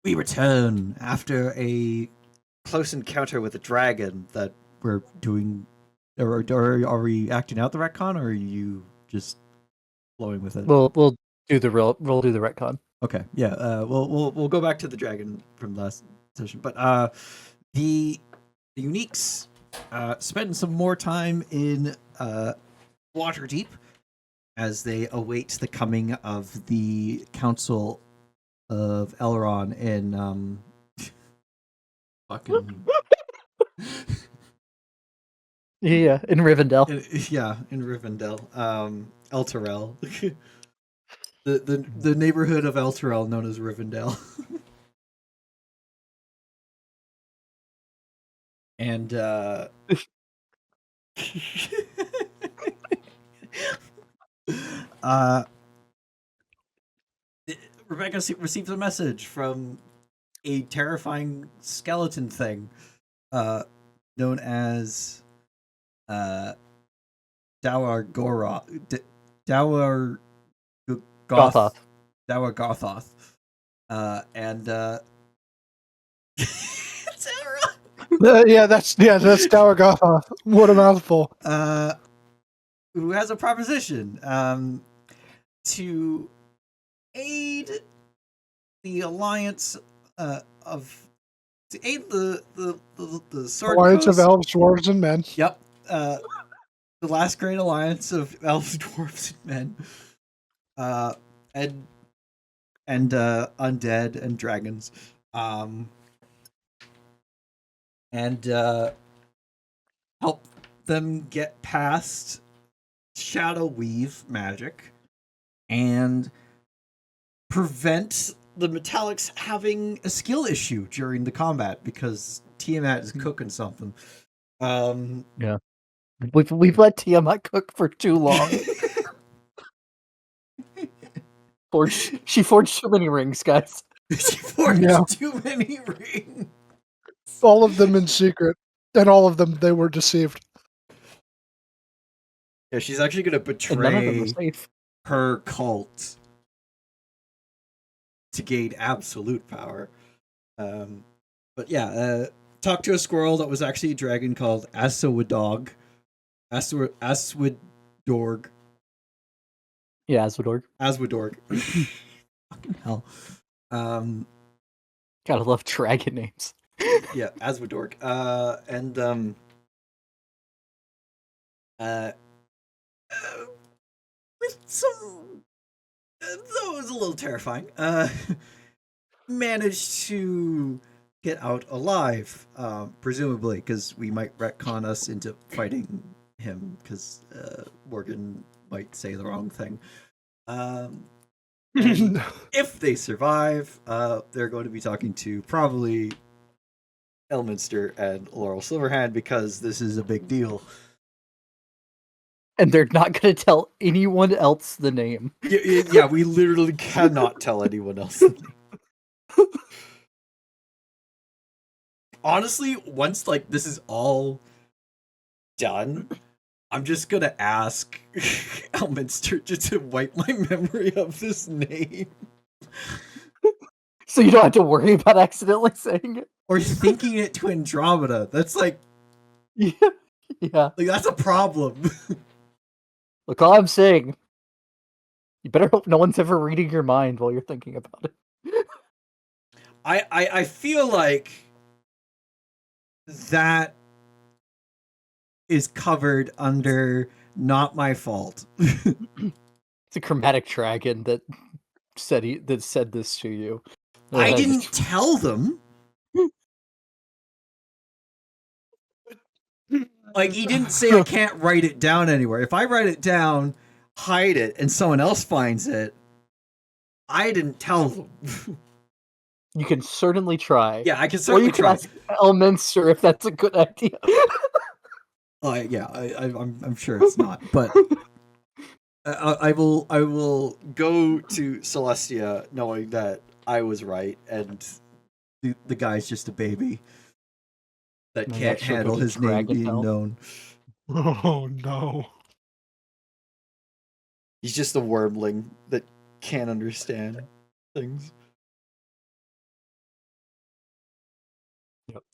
We return after a close encounter with a dragon that we're doing. Are we acting out the retcon, or are you just flowing with it? We'll do the retcon. Okay, yeah. We'll go back to the dragon from last session, but the uniques spend some more time in Waterdeep as they await the coming of the Council of Elrond in fucking Yeah, in Rivendell. in Rivendell, Elturel, the neighborhood of Elturel known as Rivendell, and uh, Rebecca receives a message from a terrifying skeleton thing, known as Dawar Goroth, Dawar Gothoth. Dawar Gothoth, and Sarah, Yeah, that's Tower Gothoth. What a mouthful. Who has a proposition to aid the alliance of to aid the Sword Alliance Coast. of Elves, Dwarves, and Men. Yep. The last great alliance of elves, dwarves, and men. And undead and dragons. And help them get past Shadow Weave magic and prevent the Metallics having a skill issue during the combat because Tiamat is cooking something. Yeah. We've let Tiamat cook for too long. She forged too many rings, guys. She forged too many rings. All of them in secret, and all of them they were deceived. Yeah, she's actually going to betray her cult to gain absolute power. But yeah, talk to a squirrel that was actually a dragon called Aswidorg. Aswidorg. Yeah, Aswidorg. Aswidorg. Fucking hell. Gotta love dragon names. Yeah, Aswidorg. With some, though it was a little terrifying, managed to get out alive, presumably, because we might retcon us into fighting him, because Morgan might say the wrong thing. If they survive, they're going to be talking to probably Elminster and Laurel Silverhand, because this is a big deal. And they're not going to tell anyone else the name. Yeah, we literally cannot tell anyone else the name. Honestly, once like this is all done, I'm just gonna ask Elminster just to wipe my memory of this name. So you don't have to worry about accidentally saying it? Or thinking it to Andromeda. That's like... Yeah. Like, that's a problem. Look, all I'm saying, you better hope no one's ever reading your mind while you're thinking about it. I feel like that is covered under not my fault. It's a chromatic dragon that said this to you. I didn't tell them. Like, he didn't say I can't write it down anywhere. If I write it down, hide it, and someone else finds it, I didn't tell them. You can certainly try. Yeah, I can certainly try. Or you can ask Elminster if that's a good idea. Yeah, I'm sure it's not, but I will go to Celestia knowing that I was right and the guy's just a baby that can't handle his name being known. Oh no. He's just a wormling that can't understand things.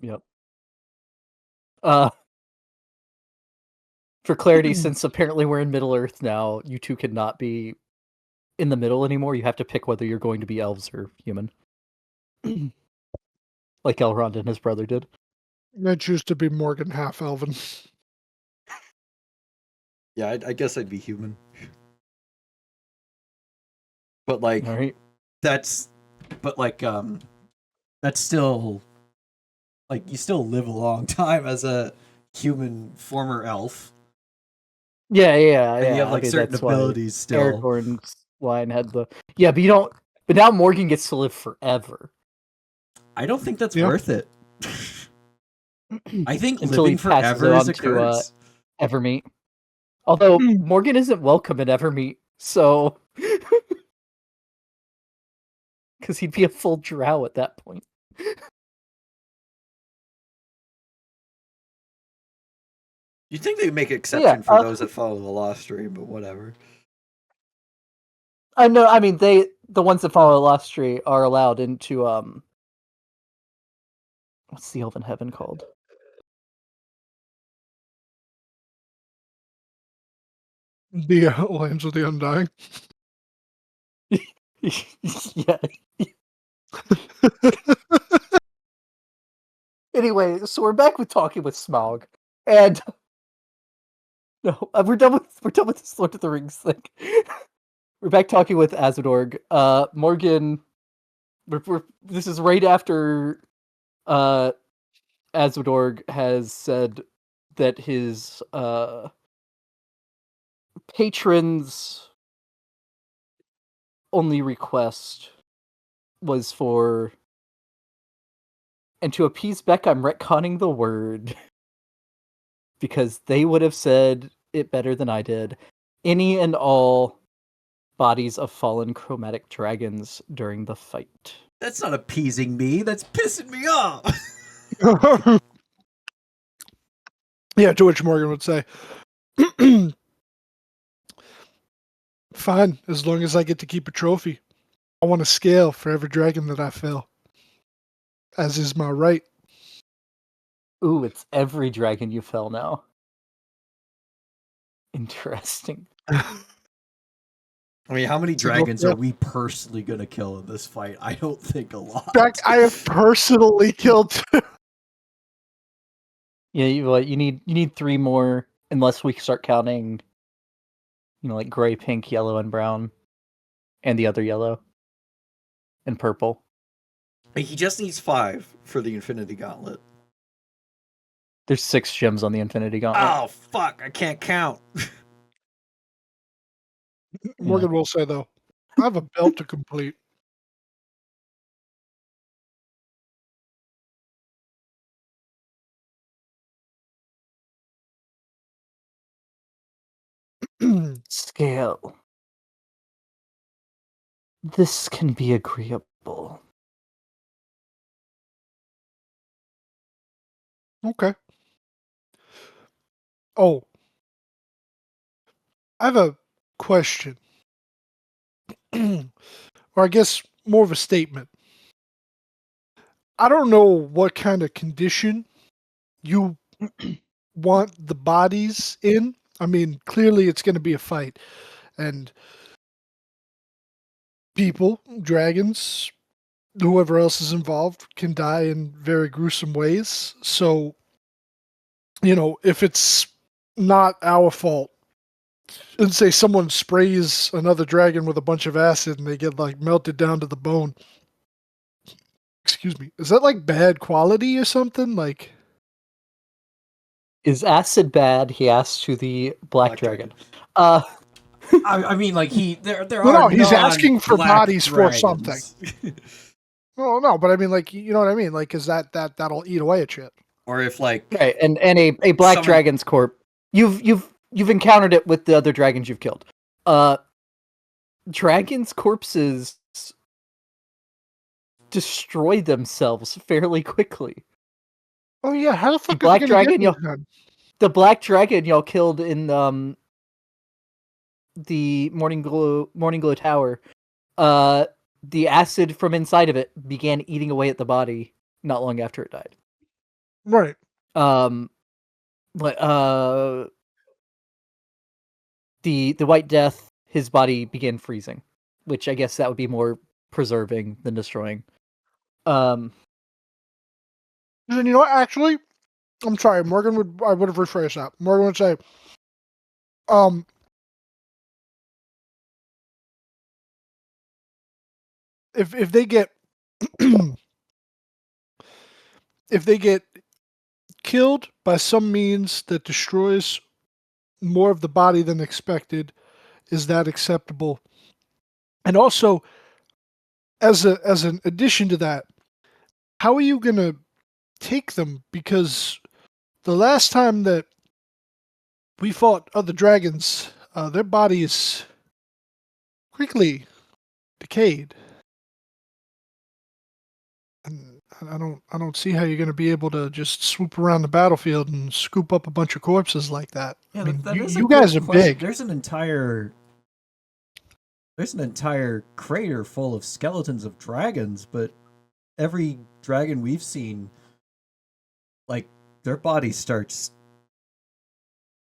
Yep. For clarity, since apparently we're in Middle Earth now, you two cannot be in the middle anymore. You have to pick whether you're going to be elves or human. Like Elrond and his brother did. I choose to be Morgan half elven. Yeah, I guess I'd be human. But like, All right. that's still like you still live a long time as a human former elf. Yeah. And you have like okay, certain that's why abilities still. Aragorn's line had the but you don't. But now Morgan gets to live forever I don't think that's Yeah. worth it. I think until he living passes it forever is on a to curse. Evermeet. Although Morgan isn't welcome in Evermeet, so because he'd be a full drow at that point. You'd think they'd make exception for those that follow the Lost Stream, but whatever. I know. I mean, the ones that follow Lost Tree are allowed into what's the Elven Heaven called? The Lands of the Undying. Yeah. Anyway, so we're back with talking with Smaug, and no, we're done with this Lord of the Rings thing. We're back talking with Azadorg. Morgan, this is right after Azadorg has said that his patron's only request was for, and to appease Beck, I'm retconning the word because they would have said it better than I did. Any and all bodies of fallen chromatic dragons during the fight. That's not appeasing me. That's pissing me off. Yeah, to which Morgan would say, fine, as long as I get to keep a trophy. I want a scale for every dragon that I fell, as is my right. Ooh, it's every dragon you fell now. Interesting. I mean, how many dragons are we personally going to kill in this fight? I don't think a lot. In fact, I have personally killed two. Yeah, you need 3 more, unless we start counting, like gray, pink, yellow, and brown, and the other yellow, and purple. He just needs 5 for the Infinity Gauntlet. There's 6 gems on the Infinity Gauntlet. Oh, fuck. I can't count. Morgan will say, though, I have a belt to complete. Scale. This can be agreeable. Okay. Oh. I have a question. Or I guess more of a statement. I don't know what kind of condition you want the bodies in. I mean, clearly it's going to be a fight. And people, dragons, whoever else is involved can die in very gruesome ways. So, if it's not our fault, and say someone sprays another dragon with a bunch of acid and they get like melted down to the bone. Excuse me. Is that like bad quality or something? Like, is acid bad? He asked to the Black Dragon. I mean, like there no, are. He's asking for non-black bodies dragons. for something. No, but I mean, like, you know what I mean? Like, is that'll eat away at shit? Or if like right, and a black dragon's corpse. You've encountered it with the other dragons you've killed. Dragons' corpses destroy themselves fairly quickly. Oh yeah, how the fuck the black dragon the black dragon y'all killed in the Morning Glow Tower. The acid from inside of it began eating away at the body not long after it died. Right. But the White Death, his body began freezing, which I guess that would be more preserving than destroying. Then you know what? Actually, I'm sorry. I would have rephrased that. Morgan would say, if they get if they get killed by some means that destroys more of the body than expected, is that acceptable? And also, as an addition to that, how are you going to take them? Because the last time that we fought other dragons, their bodies quickly decayed, and I don't see how you're going to be able to just swoop around the battlefield and scoop up a bunch of corpses like that. Yeah, I mean, that is a you good guys are question. big. There's an entire crater full of skeletons of dragons, but every dragon we've seen, like, their body starts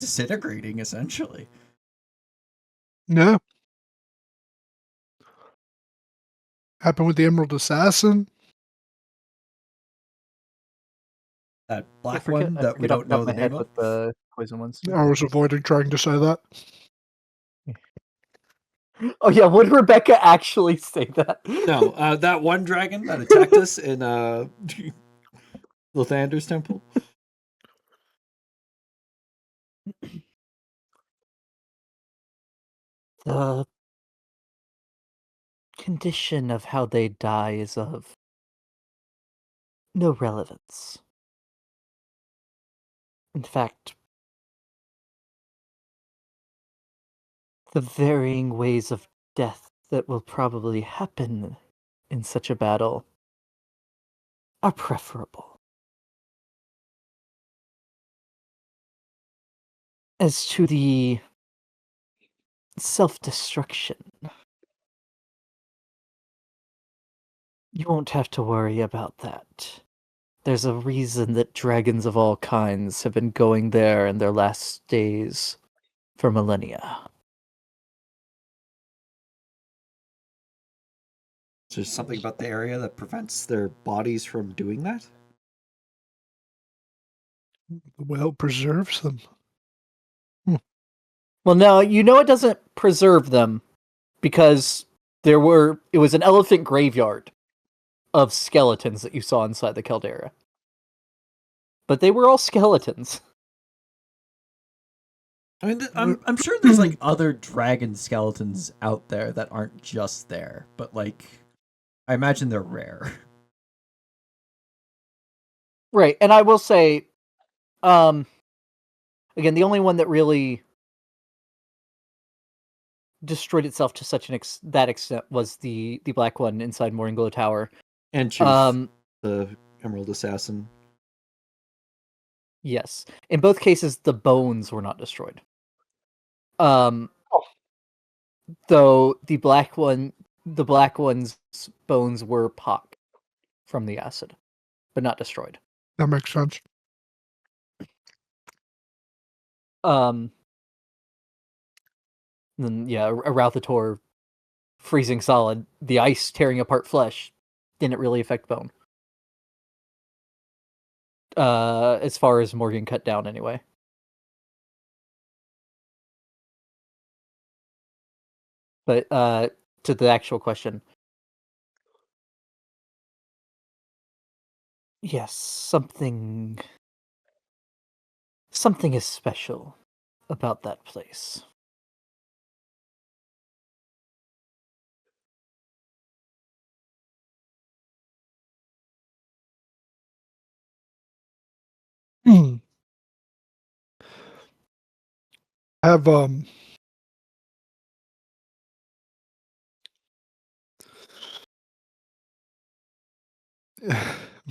disintegrating essentially. Yeah, happened with the Emerald Assassin. That I black forget. one I that we forget off don't the top know of the my head name of. what the poison ones do. I was avoiding trying to say that. Oh yeah, would Rebecca actually say that? No, that one dragon that attacked us in Lathander's temple. The condition of how they die is of no relevance. In fact, the varying ways of death that will probably happen in such a battle are preferable. As to the self-destruction, you won't have to worry about that. There's a reason that dragons of all kinds have been going there in their last days for millennia. Is there something about the area that prevents their bodies from doing that? The well preserves them. Well, no, you know it doesn't preserve them because it was an elephant graveyard of skeletons that you saw inside the caldera. But they were all skeletons. I mean, I'm sure there's like other dragon skeletons out there that aren't just there, but like, I imagine they're rare. Right, and I will say, again, the only one that really destroyed itself to such that extent was the black one inside Moringlow Tower. And Chief, the Emerald Assassin. Yes, in both cases, the bones were not destroyed. Though the black one's bones were pock from the acid, but not destroyed. That makes sense. Then yeah, a Routhator freezing solid, the ice tearing apart flesh didn't really affect bone. As far as Morgan cut down anyway. But to the actual question. Yes, something is special about that place. I have I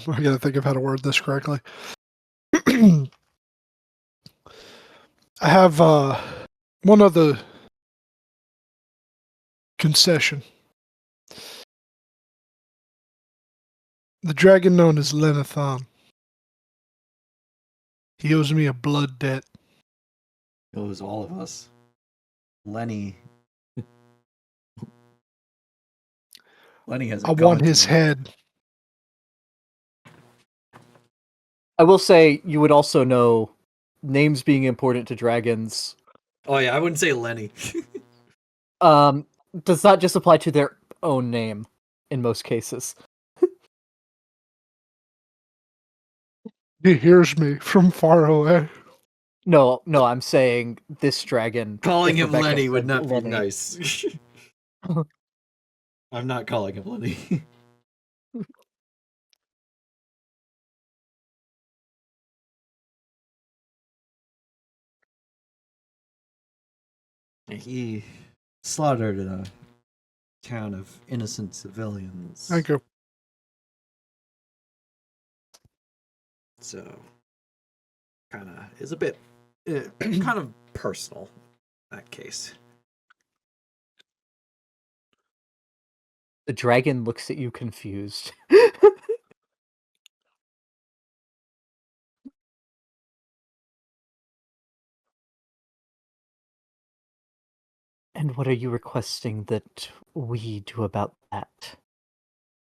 gotta think of how to word this correctly. I have one other concession. The dragon known as Lenithon. He owes me a blood debt. It was all of us. Lenny. Lenny has a I want god his to him. head. I will say you would also know names being important to dragons Oh yeah, I wouldn't say Lenny. does not just apply to their own name in most cases. He hears me from far away. No, I'm saying this dragon. Calling if him Rebecca Lenny would said not be Lenny. nice. I'm not calling him Lenny. He slaughtered a town of innocent civilians. Thank you. So, kind of is a bit, kind of personal. That case. The dragon looks at you confused. And what are you requesting that we do about that?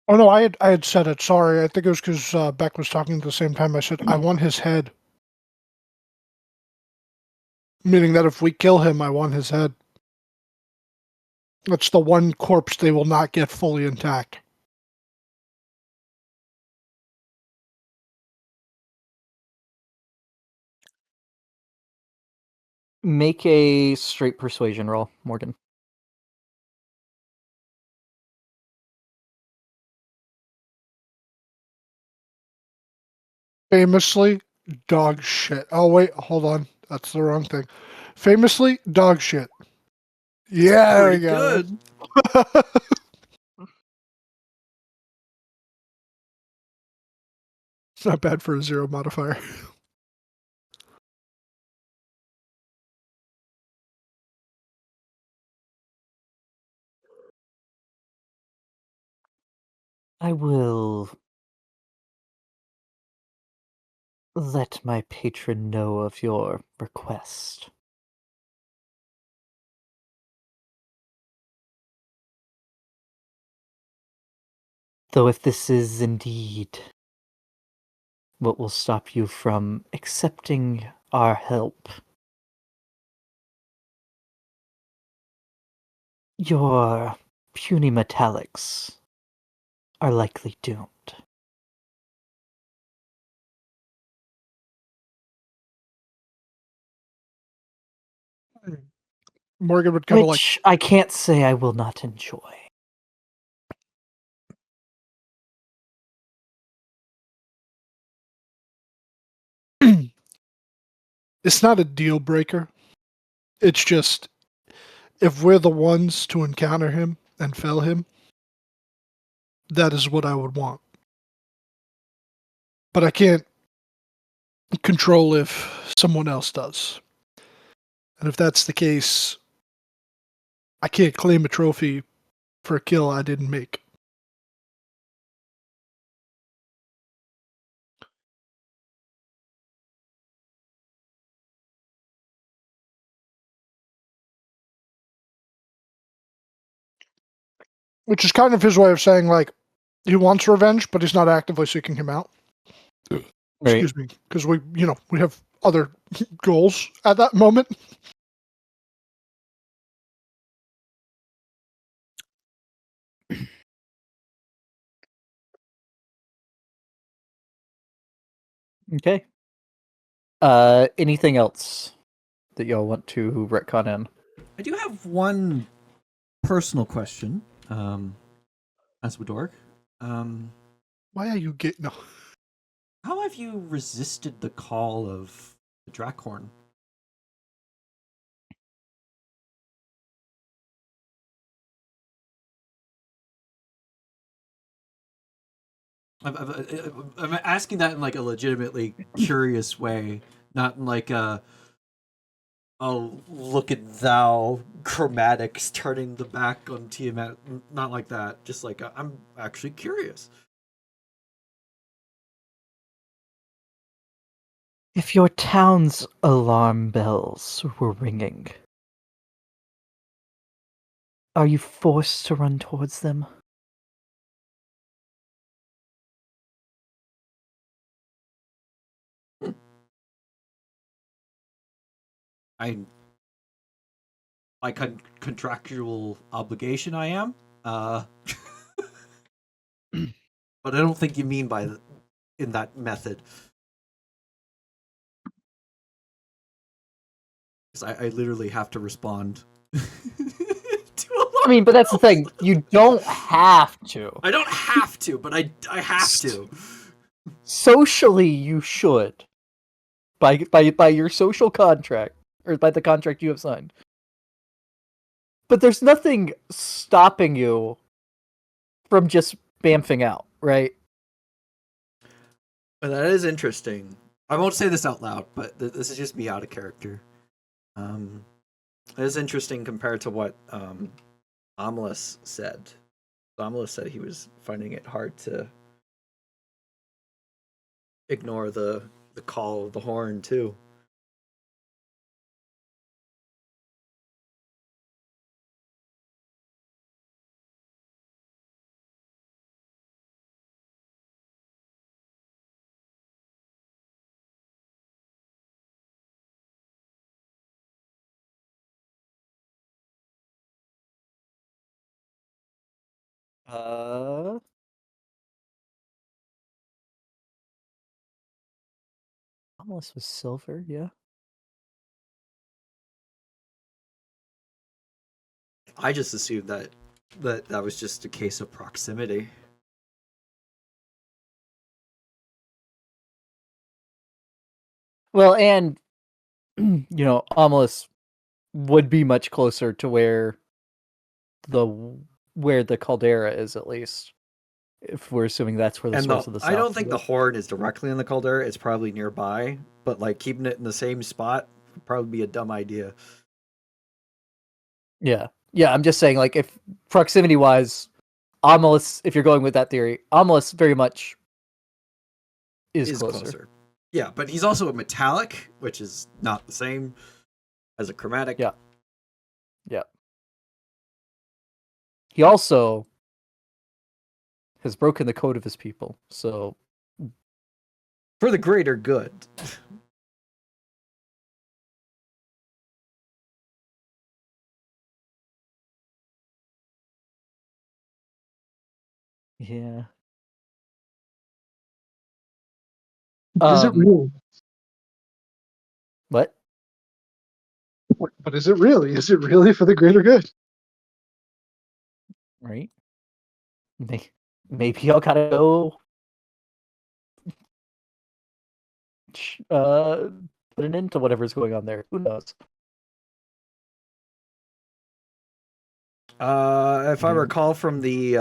Oh no, I had said it. Sorry, I think it was because Beck was talking at the same time. I said I want his head, meaning that if we kill him, I want his head. That's the one corpse they will not get fully intact. Make a straight persuasion roll, Morgan. Famously, dog shit. Oh wait, hold on. That's the wrong thing. Famously, dog shit. Yeah, there we Pretty go. good. It's not bad for a 0 modifier. I will let my patron know of your request. Though if this is indeed what will stop you from accepting our help, your puny metallics are likely doomed. Morgan would kind of like, Which I can't say I will not enjoy. it's not a deal breaker. It's just if we're the ones to encounter him and fell him, that is what I would want. But I can't control if someone else does. And if that's the case, I can't claim a trophy for a kill I didn't make. Which is kind of his way of saying, like, he wants revenge, but he's not actively seeking him out. Right. Excuse me. Because we have other goals at that moment. Okay. Anything else that y'all want to retcon in? I do have one personal question, as Widorg. Why are you getting... No. How have you resisted the call of the Drakhorn? I'm asking that in like a legitimately curious way, not in like a oh look at thou chromatics turning the back on Tiamat. Not like that. Just like I'm actually curious. If your town's alarm bells were ringing, are you forced to run towards them? I by contractual obligation, I am. But I don't think you mean by in that method. Because I literally have to respond. I mean, but that's the thing. You don't have to. I don't have to, but I have to. Socially, you should. By your social contract, or by the contract you have signed. But there's nothing stopping you from just bamfing out, right? But that is interesting. I won't say this out loud, but this is just me out of character. It is interesting compared to what Amalus said. Amalus said he was finding it hard to ignore the call of the horn too. Almost was silver, yeah. I just assumed that was just a case of proximity. Well, and Amalus would be much closer to where the caldera is, at least, if we're assuming that's where the source of the I don't think the is. horn is directly in the caldera. It's probably nearby, but like keeping it in the same spot would probably be a dumb idea. Yeah. I'm just saying, like, if proximity wise, Amalus, if you're going with that theory, Amalus very much is closer. Yeah, but he's also a metallic, which is not the same as a chromatic. Yeah. He also has broken the code of his people, so For the greater good. yeah. Is it real? What? But is it really? Is it really for the greater good? Right? Maybe y'all gotta go put an end to whatever's going on there. Who knows? If I recall from the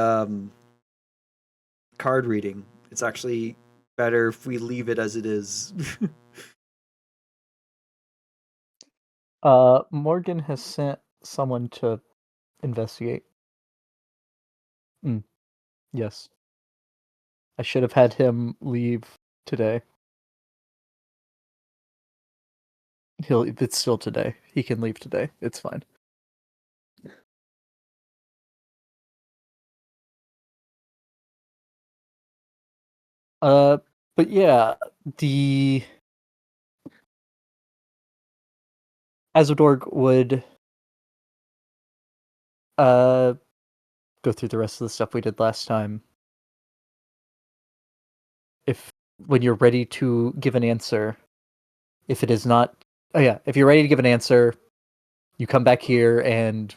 card reading, it's actually better if we leave it as it is. Morgan has sent someone to investigate. Yes. I should have had him leave today. It's still today. He can leave today. It's fine. But yeah, the Azodorg would go through the rest of the stuff we did last time. When you're ready to give an answer, if it is not, if you're ready to give an answer, you come back here and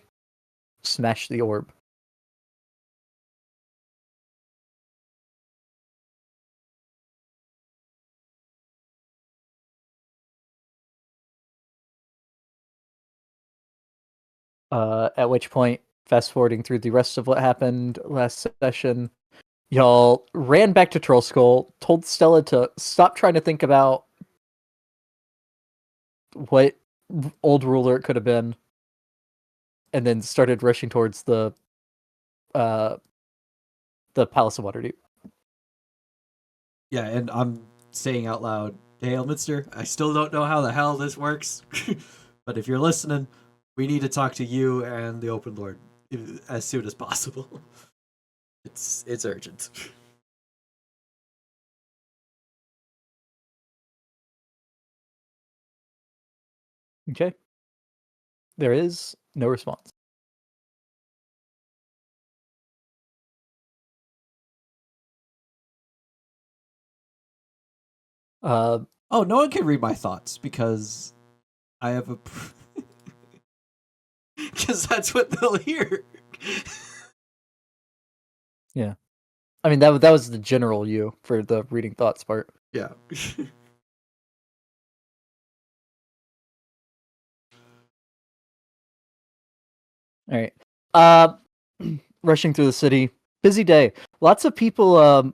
smash the orb. At which point, fast forwarding through the rest of what happened last session, y'all ran back to Troll Skull, told Stella to stop trying to think about what old ruler it could have been, and then started rushing towards the Palace of Waterdeep. Yeah, and I'm saying out loud, hey, Elminster, I still don't know how the hell this works, but if you're listening, we need to talk to you and the Open Lord as soon as possible. It's urgent. Okay. There is no response. Oh, no one can read my thoughts because I have a. Because that's what they'll hear. Yeah. I mean, that was the general you for the reading thoughts part. Yeah. All right. Rushing through the city. Busy day. Lots of people,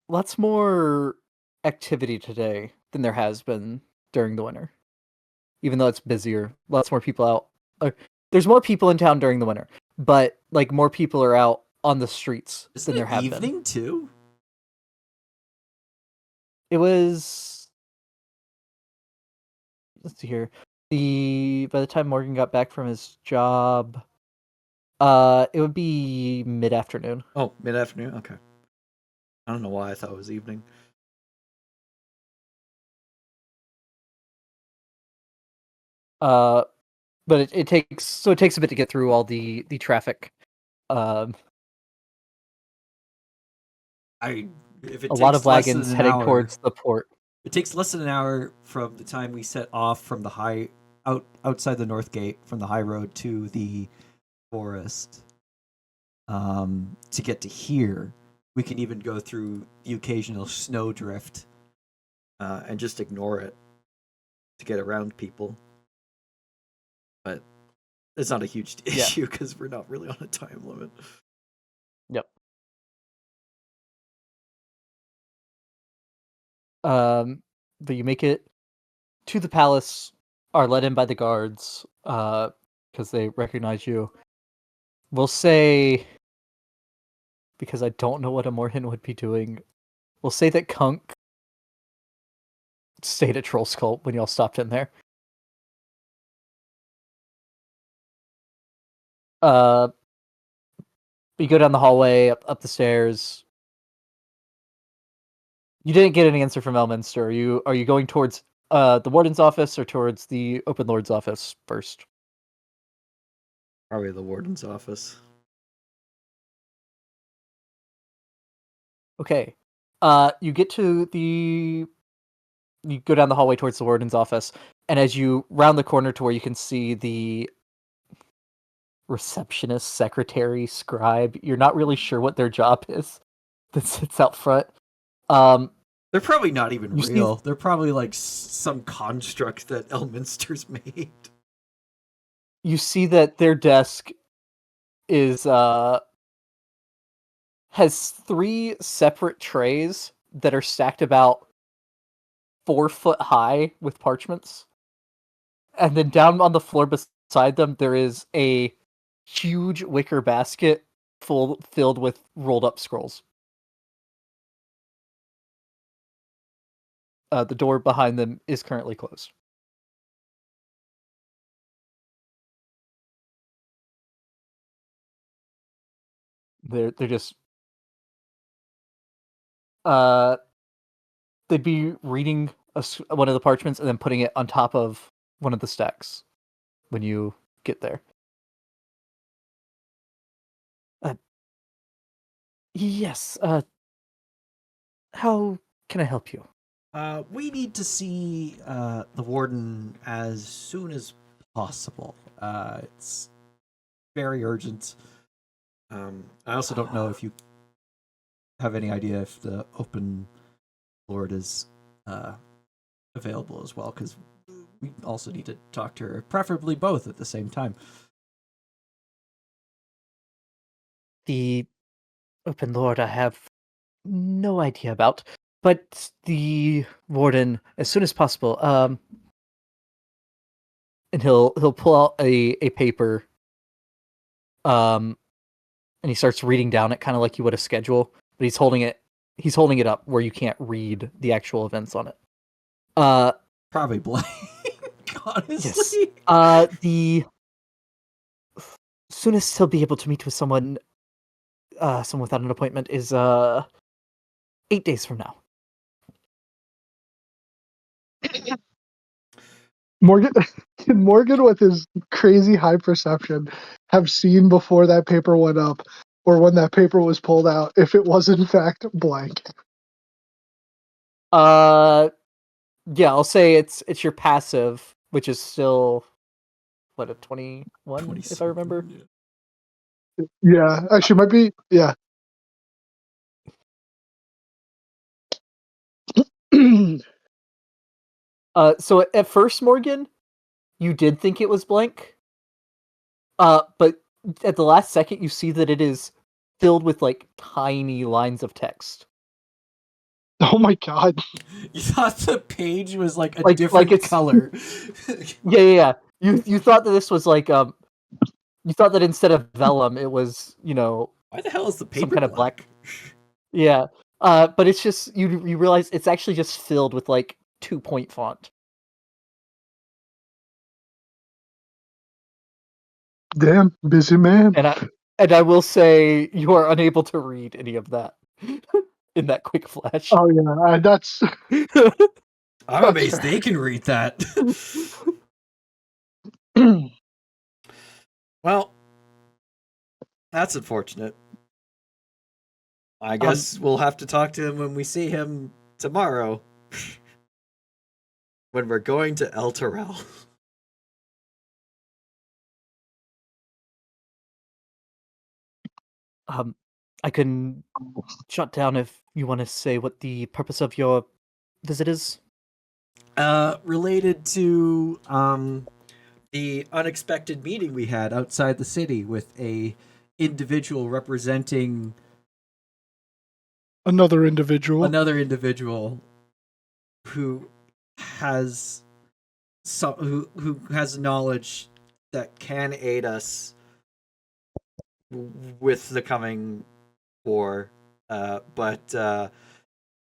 lots more activity today than there has been during the winter. Even though it's busier, lots more people out. There's more people in town during the winter, but like more people are out on the streets Isn't than there it have evening been. too? It was. Let's see here. By the time Morgan got back from his job, it would be mid-afternoon. Oh, mid-afternoon? Okay. I don't know why I thought it was evening. But it takes a bit to get through all the traffic. If it A lot takes of less than wagons an heading hour, towards the port. it takes less than an hour from the time we set off from the outside the north gate from the high road to the forest. To get to here, we can even go through the occasional snowdrift, and just ignore it to get around people. But it's not a huge issue because we're not really on a time limit. Yep. But you make it to the palace, are let in by the guards, because they recognize you. We'll say, because I don't know what a Morhen would be doing, we'll say that Kunk stayed at Troll Skull when y'all stopped in there. You go down the hallway, up the stairs. You didn't get an answer from Elminster. Are you going towards the warden's office or towards the Open Lord's office first? Probably the warden's office. Okay. You go down the hallway towards the warden's office, and as you round the corner to where you can see the receptionist, secretary, scribe, you're not really sure what their job is that sits out front. They're probably not even You real. They're probably like some construct that Elminster's made. You see that their desk is has 3 separate trays that are stacked about 4 foot high with parchments. And then down on the floor beside them, there is a huge wicker basket filled with rolled up scrolls. The door behind them is currently closed. They're just they'd be reading one of the parchments and then putting it on top of one of the stacks when you get there. Yes. How can I help you? We need to see the warden as soon as possible. It's very urgent. I also don't know if you have any idea if the Open Lord is available as well, because we also need to talk to her, preferably both at the same time. The Open Lord I have no idea about, but the warden as soon as possible. And he'll pull out a paper, and he starts reading down it kind of like you would a schedule, but he's holding it He's holding it up where you can't read the actual events on it. Probably blank. Yes. Honestly. The soonest he'll be able to meet with someone without an appointment is 8 days from now. Morgan, can Morgan, with his crazy high perception, have seen before that paper went up, or when that paper was pulled out, if it was in fact blank? Yeah, I'll say it's your passive, which is still what, a 21, if I remember. Yeah, actually, might be. Yeah. So at first, Morgan, you did think it was blank. But at the last second, you see that it is filled with like tiny lines of text. Oh my god. You thought the page was like a Like different it's color. yeah. You thought that this was like you thought that instead of vellum, it was Why the hell is the paper some kind of black? yeah. But it's just you realize it's actually just filled with like 2-point font. Damn, busy man. And I will say you are unable to read any of that in that quick flash. Oh yeah, that's. I'm amazed they can read that. Well, that's unfortunate. I guess we'll have to talk to him when we see him tomorrow. When we're going to El Terrell. I can jot down if you want to say what the purpose of your visit is. Related to the unexpected meeting we had outside the city with a individual representing Another individual who has who has knowledge that can aid us with the coming war, but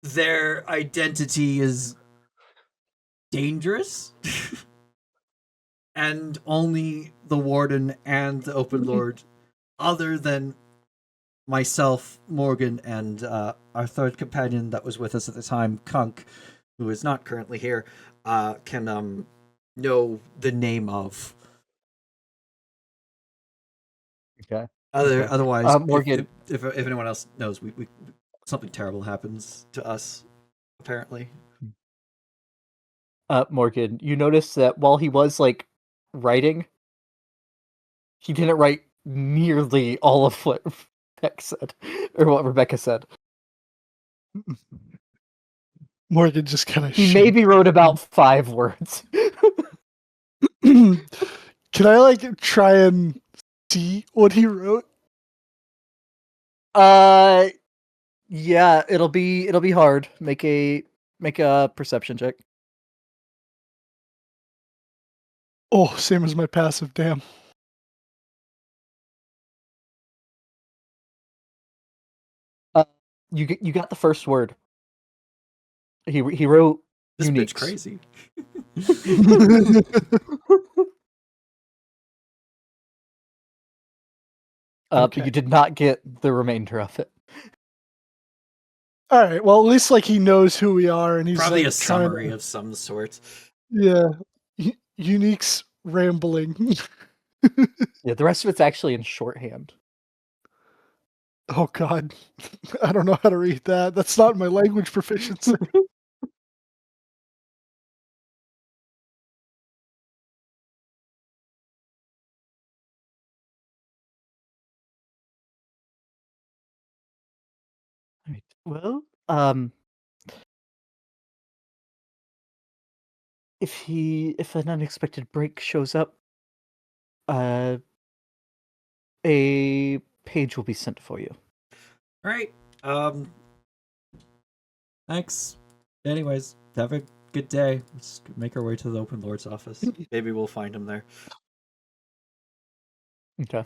their identity is dangerous. And only the warden and the open lord, other than myself, Morgan, and our third companion that was with us at the time, Kunk, who is not currently here, can know the name of. Okay. Otherwise, Morgan, if anyone else knows, we something terrible happens to us. Apparently, Morgan, you notice that while he was like writing, he didn't write nearly all of what Beck said or what Rebecca said. Morgan just kind of. He maybe wrote about 5 words. Can I like try and see what he wrote? Yeah, it'll be hard. Make a perception check. Oh, same as my passive. Damn. You got the first word. He wrote this uniques. bitch crazy. But you did not get the remainder of it. All right. Well, at least like he knows who we are, and he's Probably like a summary of some sort. Yeah, Unique's rambling. Yeah, the rest of it's actually in shorthand. Oh God, I don't know how to read that. That's not my language proficiency. Right. Well, if an unexpected break shows up, a page will be sent for you. All right. Thanks. Anyways, have a good day. Let's make our way to the Open Lord's office. Maybe we'll find him there. Okay.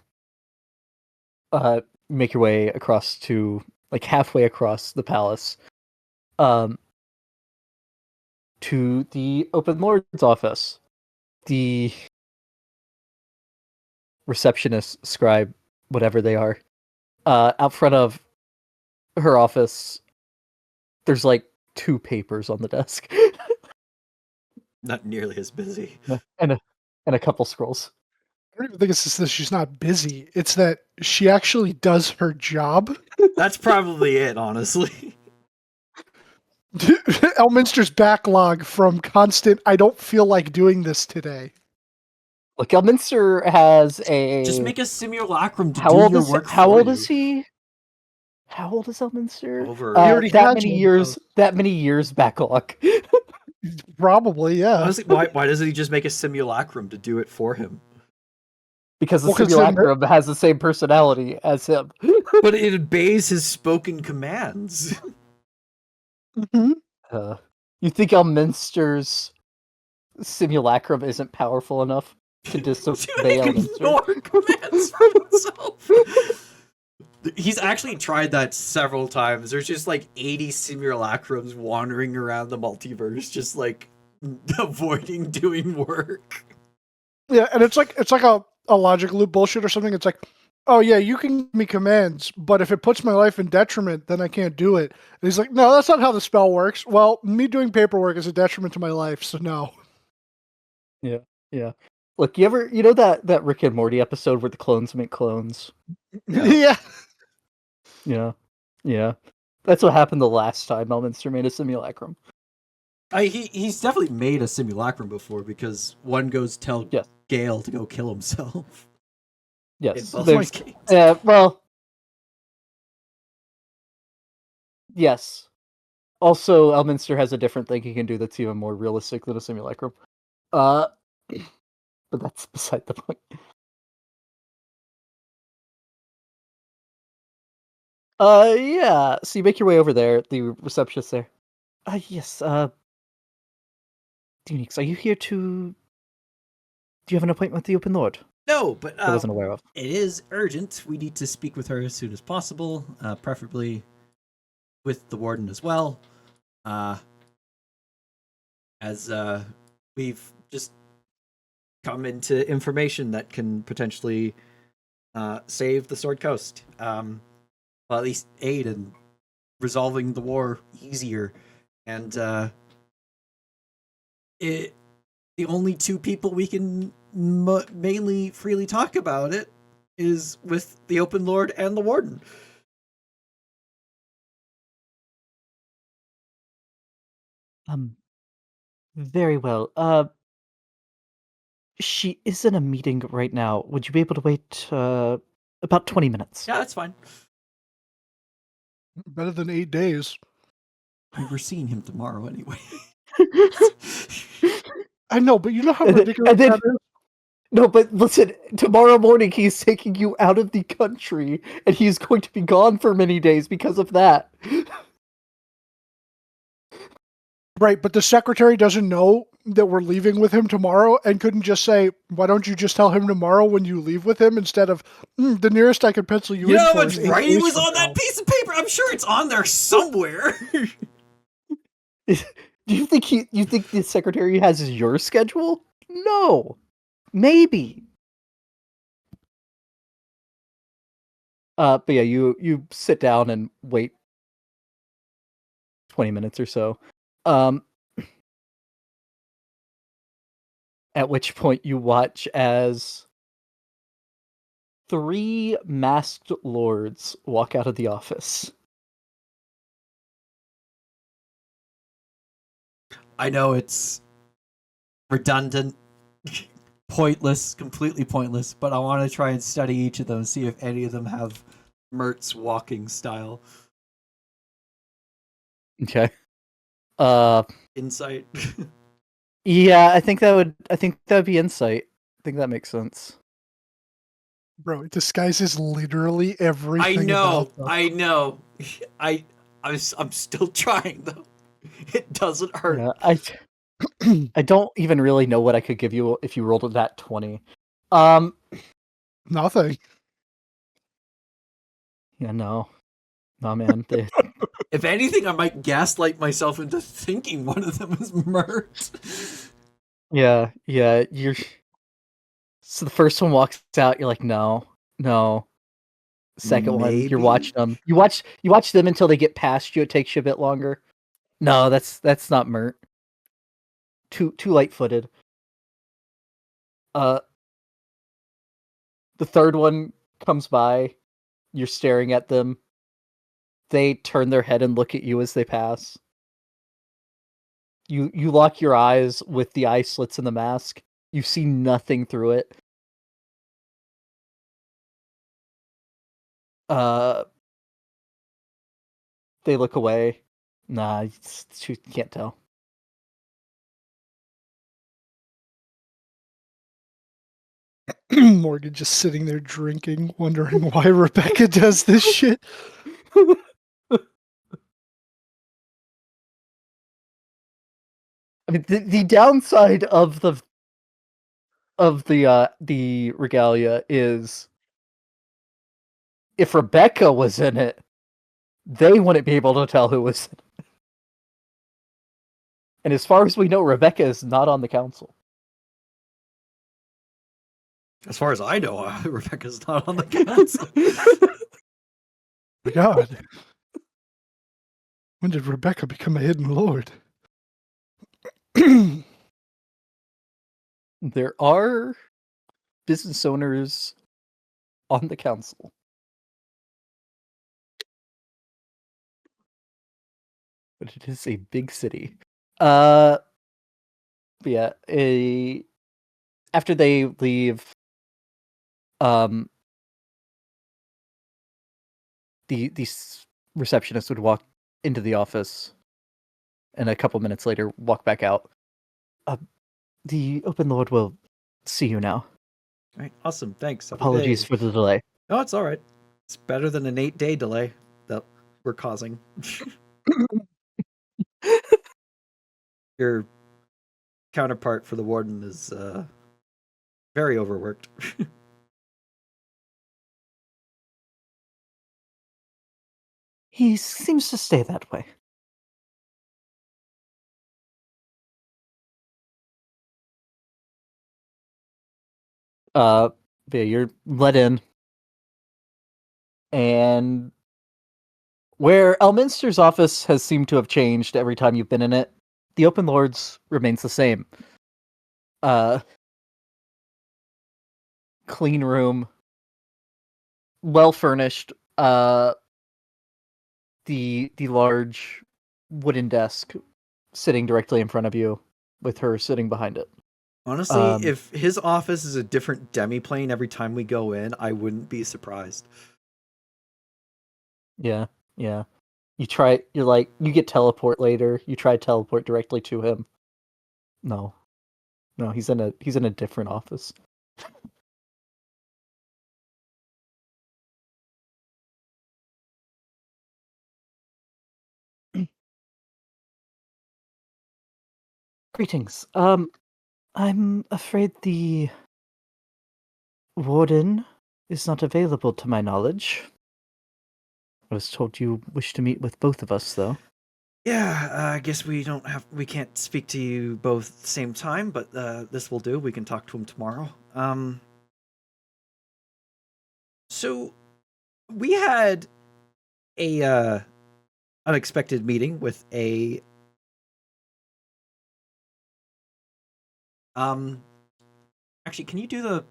Make your way across to like halfway across the palace, to the Open Lord's office. The receptionist, scribe, whatever they are, out front of her office, there's like 2 papers on the desk. Not nearly as busy. and a couple scrolls. I don't even think it's just that she's not busy. It's that she actually does her job. That's probably it, honestly. Elminster's backlog from constant, I don't feel like doing this today. Look, Elminster has a... Just make a simulacrum to how do old your is work How for old you. is he? How old is Elminster? Over. He already that has many one of years. those. That many years backlog. Probably, yeah. Honestly, why doesn't he just make a simulacrum to do it for him? Because the Well, 'cause then- simulacrum has the same personality as him. But it obeys his spoken commands. Mhm. You think Elminster's simulacrum isn't powerful enough to To disobey Elminster? ignore commands from himself. He's actually tried that several times. There's just like 80 simulacrums wandering around the multiverse, just like avoiding doing work. Yeah, and it's like a logic loop bullshit or something. It's like, oh yeah, you can give me commands, but if it puts my life in detriment, then I can't do it. And he's like, no, that's not how the spell works. Well, me doing paperwork is a detriment to my life, so no. Yeah. Look, you know that Rick and Morty episode where the clones make clones? Yeah. Yeah. Yeah. That's what happened the last time Elminster made a simulacrum. He's definitely made a simulacrum before because one goes tell Yes. Gale to go kill himself. In Yes. both there's- cases. well, yes. Also, Elminster has a different thing he can do that's even more realistic than a simulacrum. But that's beside the point. Yeah. So you make your way over there, the receptionist there. Yes, Dunix, are you here to... Do you have an appointment with the Open Lord? No, but I wasn't aware of. it is urgent. We need to speak with her as soon as possible, preferably with the warden as well. As we've just come into information that can potentially save the Sword Coast. Well, at least aid in resolving the war easier. And the only 2 people we can mainly freely talk about it is with the Open Lord and the Warden. Very well. She is in a meeting right now. Would you be able to wait about 20 minutes? Yeah, that's fine. Better than 8 days. We're seeing him tomorrow anyway. I know, but you know how And then- ridiculous and then- that is? No, but listen, tomorrow morning he's taking you out of the country, and he's going to be gone for many days because of that. Right, but the secretary doesn't know that we're leaving with him tomorrow and couldn't just say, why don't you just tell him tomorrow when you leave with him instead of, the nearest I could pencil you You in know for how is much 8 writing days was from on now. that piece of paper? I'm sure it's on there somewhere. Do you think the secretary has your schedule? No. Maybe. But yeah, you sit down and wait 20 minutes or so. At which point you watch as 3 masked lords walk out of the office. I know it's redundant, pointless, completely pointless, but I want to try and study each of them, see if any of them have Mert's walking style. Okay. Insight. Yeah, I think that would be insight. I think that makes sense. Bro, it disguises literally everything. I know, about them. I know. I'm still trying though. It doesn't hurt. Yeah, I don't even really know what I could give you if you rolled a that 20. Nothing. Yeah, no. Nah, man. If anything, I might gaslight myself into thinking one of them is Mert. Yeah. You're. So the first one walks out. You're like, no. Second one, you're Maybe? watching them. You watch them until they get past you. It takes you a bit longer. No, that's not Mert. Too light-footed. The third one comes by. You're staring at them. They turn their head and look at you as they pass. You lock your eyes with the eye slits in the mask. You see nothing through it. They look away. Nah, you can't tell. Morgan just sitting there drinking, wondering why Rebecca does this shit. I mean, the downside of the regalia is if Rebecca was in it, they wouldn't be able to tell who was in it. And as far as we know, Rebecca is not on the council. As far as I know, Rebecca's not on the council. My God. When did Rebecca become a hidden lord? There are business owners on the council. But it is a big city. But yeah, after they leave, the receptionist would walk into the office, and a couple minutes later walk back out. The Open Lord will see you now. All right, awesome. Thanks. Have a Apologies day. for the delay. No, it's all right. It's better than an 8-day delay that we're causing. Your counterpart for the warden is very overworked. He seems to stay that way. Yeah, you're let in. And where Elminster's office has seemed to have changed every time you've been in it, the Open Lords remains the same. Clean room, well furnished. The large wooden desk sitting directly in front of you, with her sitting behind it. Honestly, if his office is a different demiplane every time we go in, I wouldn't be surprised. Yeah. You're like, you get teleport later. You try to teleport directly to him. No, he's in a different office. Greetings. I'm afraid the warden is not available to my knowledge. I was told you wish to meet with both of us, though. Yeah, I guess we can't speak to you both at the same time, but this will do. We can talk to him tomorrow. So we had a unexpected meeting with a actually, can you do the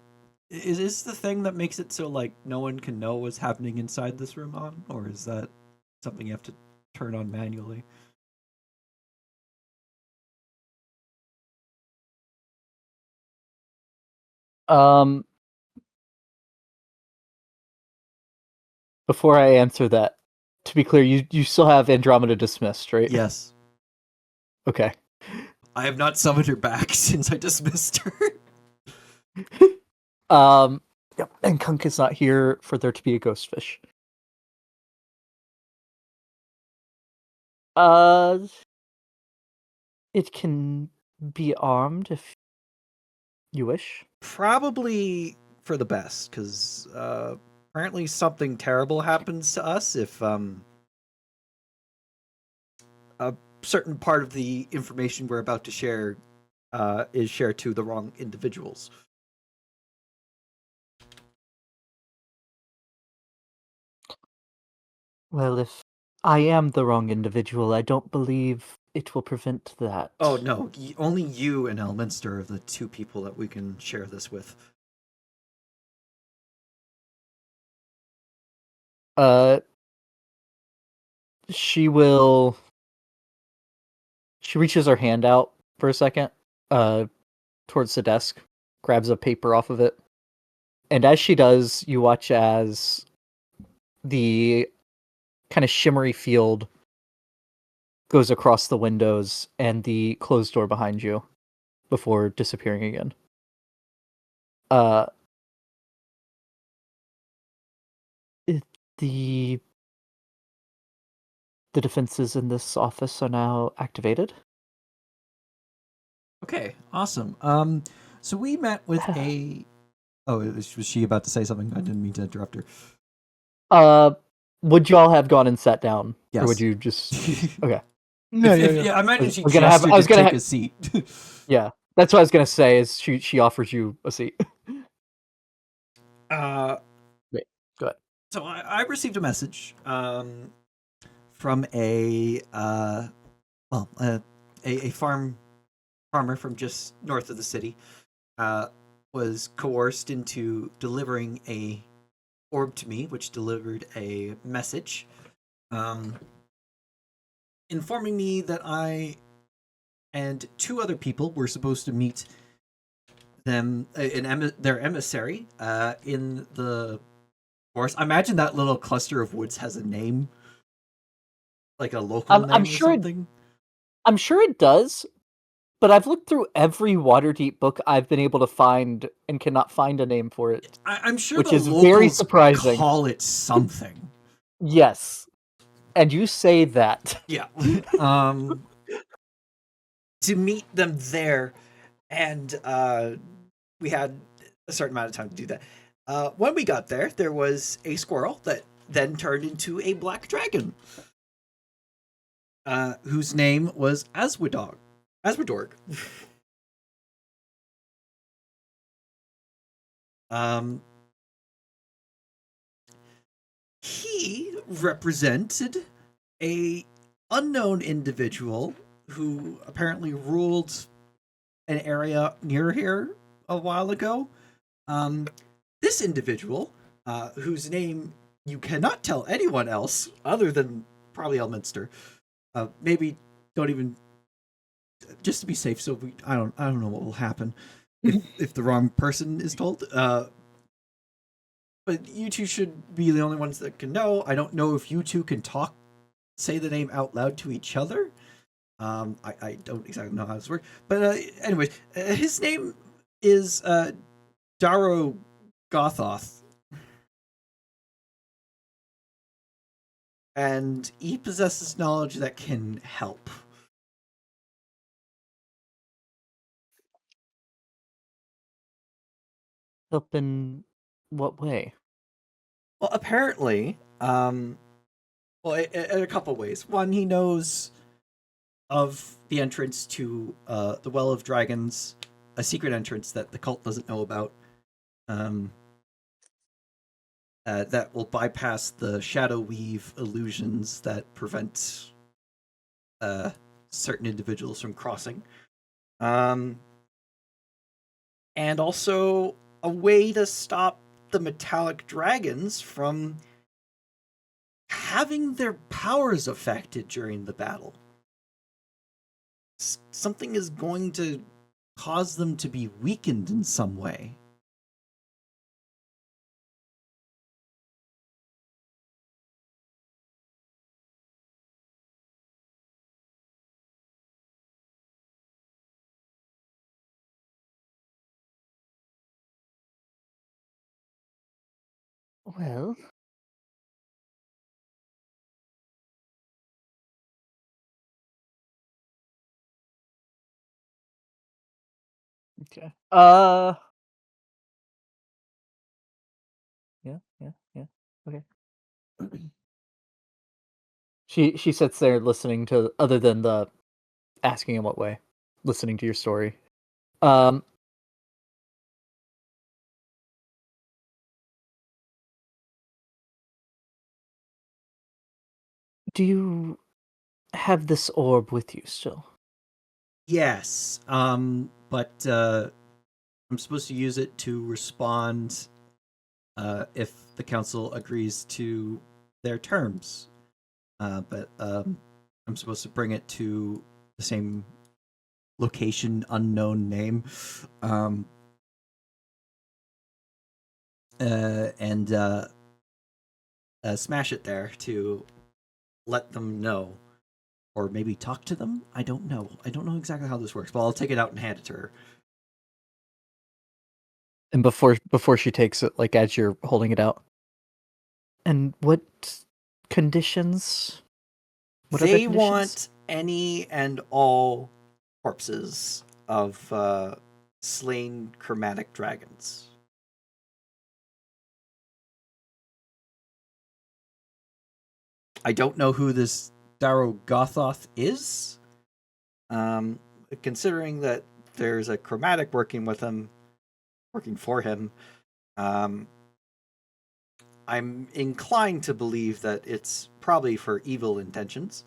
is this the thing that makes it so like no one can know what's happening inside this room on, or is that something you have to turn on manually? Before I answer that, to be clear, you still have Andromeda dismissed, right? Yes. Okay. I have not summoned her back since I dismissed her. Yep, and Kunk is not here for there to be a ghost fish. It can be armed if you wish. Probably for the best, because apparently something terrible happens to us if a certain part of the information we're about to share is shared to the wrong individuals. Well, if I am the wrong individual, I don't believe it will prevent that. Oh no, only you and Elminster are the two people that we can share this with. She will. She reaches her hand out for a second, towards the desk, grabs a paper off of it, and as she does, you watch as the kind of shimmery field goes across the windows and the closed door behind you before disappearing again. Uh, the defenses in this office are now activated. Okay, awesome. So we met with a. Oh, was she about to say something? I didn't mean to interrupt her. Would you all have gone and sat down, Yes. or would you just? Okay. Yeah. I imagine she I was gonna have- gestured I was to gonna take ha- a seat. Yeah, that's what I was gonna say. Is she offers you a seat? Wait, go ahead. So I received a message from a farmer from just north of the city. Was coerced into delivering a orb to me, which delivered a message, informing me that I and two other people were supposed to meet them, their emissary, in the forest. I imagine that little cluster of woods has a name, like a local name I'm or sure. something. I'm sure it does, but I've looked through every Waterdeep book I've been able to find and cannot find a name for it. I'm sure which the is locals very surprising. call it something. Yes, and you say that. Yeah. To meet them there, and we had a certain amount of time to do that. When we got there, there was a squirrel that then turned into a black dragon, whose name was Aswadorg. Um, he represented a unknown individual who apparently ruled an area near here a while ago. This individual, whose name you cannot tell anyone else other than probably Elminster, maybe don't even, just to be safe. So I don't know what will happen if the wrong person is told. But you two should be the only ones that can know. I don't know if you two can say the name out loud to each other. I don't exactly know how this works. But anyways, his name is Daro Gothoth. And he possesses knowledge that can help. Help in what way? Well, apparently, in a couple ways. One, he knows of the entrance to the Well of Dragons, a secret entrance that the cult doesn't know about. That will bypass the shadow weave illusions that prevent certain individuals from crossing. And also a way to stop the metallic dragons from having their powers affected during the battle. Something is going to cause them to be weakened in some way. Well, okay. Yeah. Okay. She sits there listening to, other than the asking in what way, listening to your story. Do you have this orb with you still? Yes, but I'm supposed to use it to respond if the council agrees to their terms. But I'm supposed to bring it to the same location, unknown name, um, and smash it there to let them know, or maybe talk to them. I don't know. I don't know exactly how this works, but I'll take it out and hand it to her. And before she takes it, like as you're holding it out. And what conditions? What other They conditions? want any and all corpses of slain chromatic dragons. I don't know who this Darrow Gothoth is. Considering that there's a chromatic working for him, I'm inclined to believe that it's probably for evil intentions.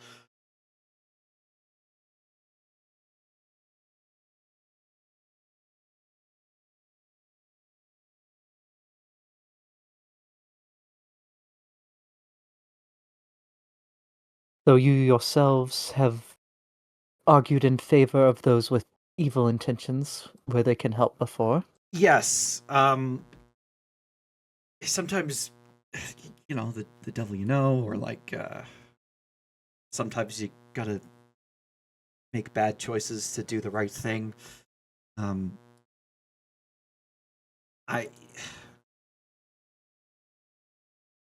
So you yourselves have argued in favor of those with evil intentions where they can help before? Yes. Sometimes, the devil or like sometimes you gotta make bad choices to do the right thing. Um, I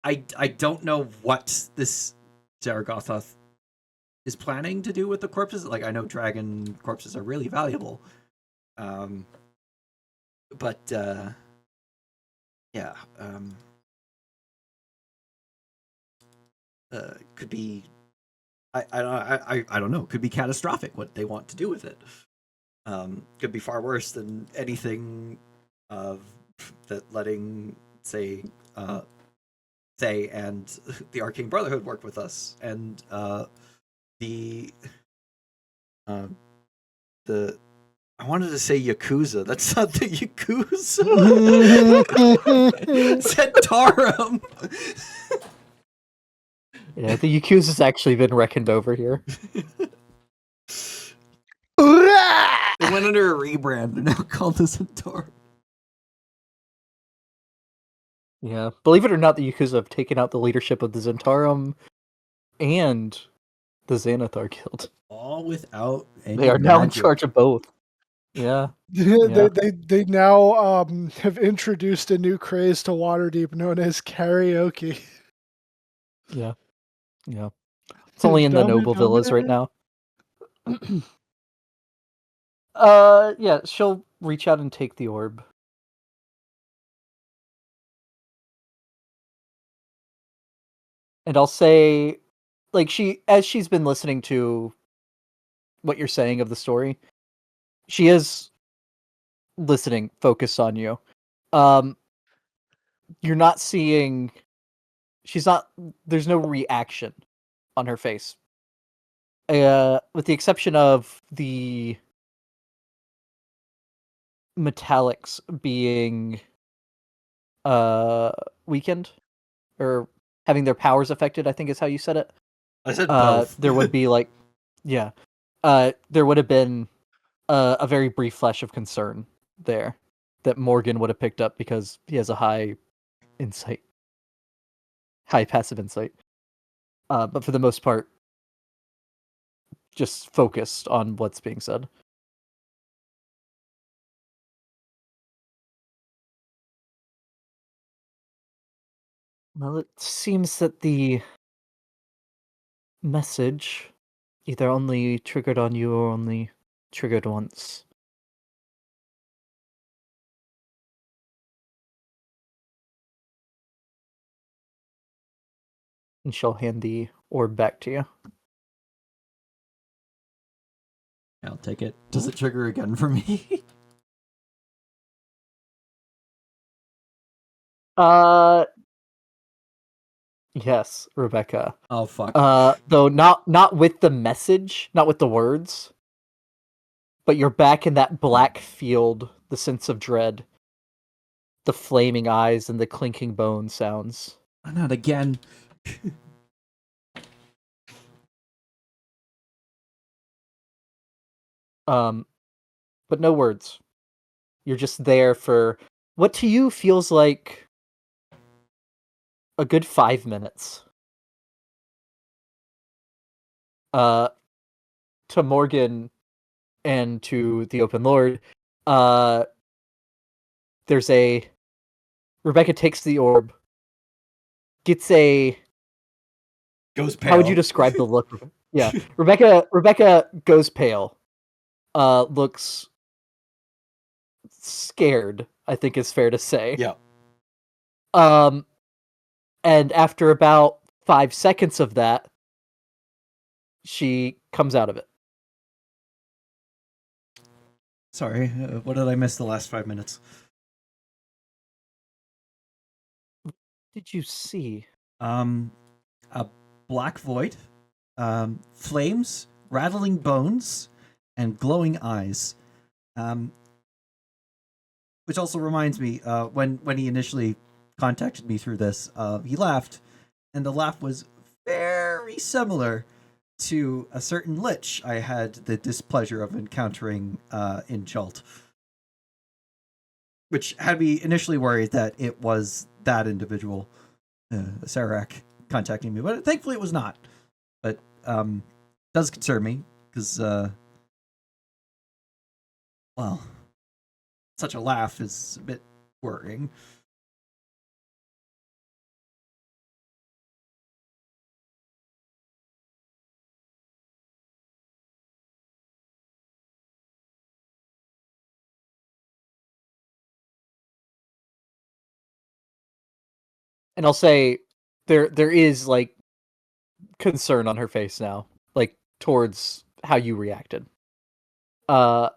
I don't know what this Zaragothoth is planning to do with the corpses. Like, I know dragon corpses are really valuable, um, but yeah, could be. I don't know. Could be catastrophic what they want to do with it. Could be far worse than anything of that letting, say, they and the Arcane Brotherhood work with us, and the uh, the I wanted to say Yakuza. That's not the Yakuza. Centarum. Yeah, the Yakuza's actually been reckoned over here. They went under a rebrand. They're now called the Centaur. Yeah, believe it or not, the Yakuza have taken out the leadership of the Zentarum and the Xanathar Guild. All without any They are now in magic. charge of both. Yeah. They now have introduced a new craze to Waterdeep known as karaoke. Yeah. Yeah. It's only in the noble villas right now. Yeah, she'll reach out and take the orb. And I'll say, like, as she's been listening to what you're saying of the story, she is listening, focused on you. You're not seeing, there's no reaction on her face. With the exception of the metallics being weakened or having their powers affected, I think is how you said it. I said both. There would be like, yeah, there would have been a very brief flash of concern there that Morgan would have picked up because he has a high passive insight. But for the most part, just focused on what's being said. Well, it seems that the message either only triggered on you or only triggered once. And she'll hand the orb back to you. I'll take it. Does it trigger again for me? Yes, Rebecca. Oh fuck. Though not with the message, not with the words, but you're back in that black field, the sense of dread, the flaming eyes, and the clinking bone sounds. Not again. But no words. You're just there for what to you feels like a good 5 minutes. To Morgan and to the Open Lord, there's a Rebecca takes the orb, gets a Goes pale. how would you describe the look? Yeah, Rebecca goes pale. Looks scared, I think is fair to say. Yeah. And after about 5 seconds of that, she comes out of it. Sorry, what did I miss the last 5 minutes? Did you see? A black void, flames, rattling bones, and glowing eyes. Which also reminds me, when he initially contacted me through this, he laughed, and the laugh was very similar to a certain lich I had the displeasure of encountering in Jalt. Which had me initially worried that it was that individual, Sarak, contacting me, but thankfully it was not. But does concern me because, well, such a laugh is a bit worrying. And I'll say there is like concern on her face now, like towards how you reacted. I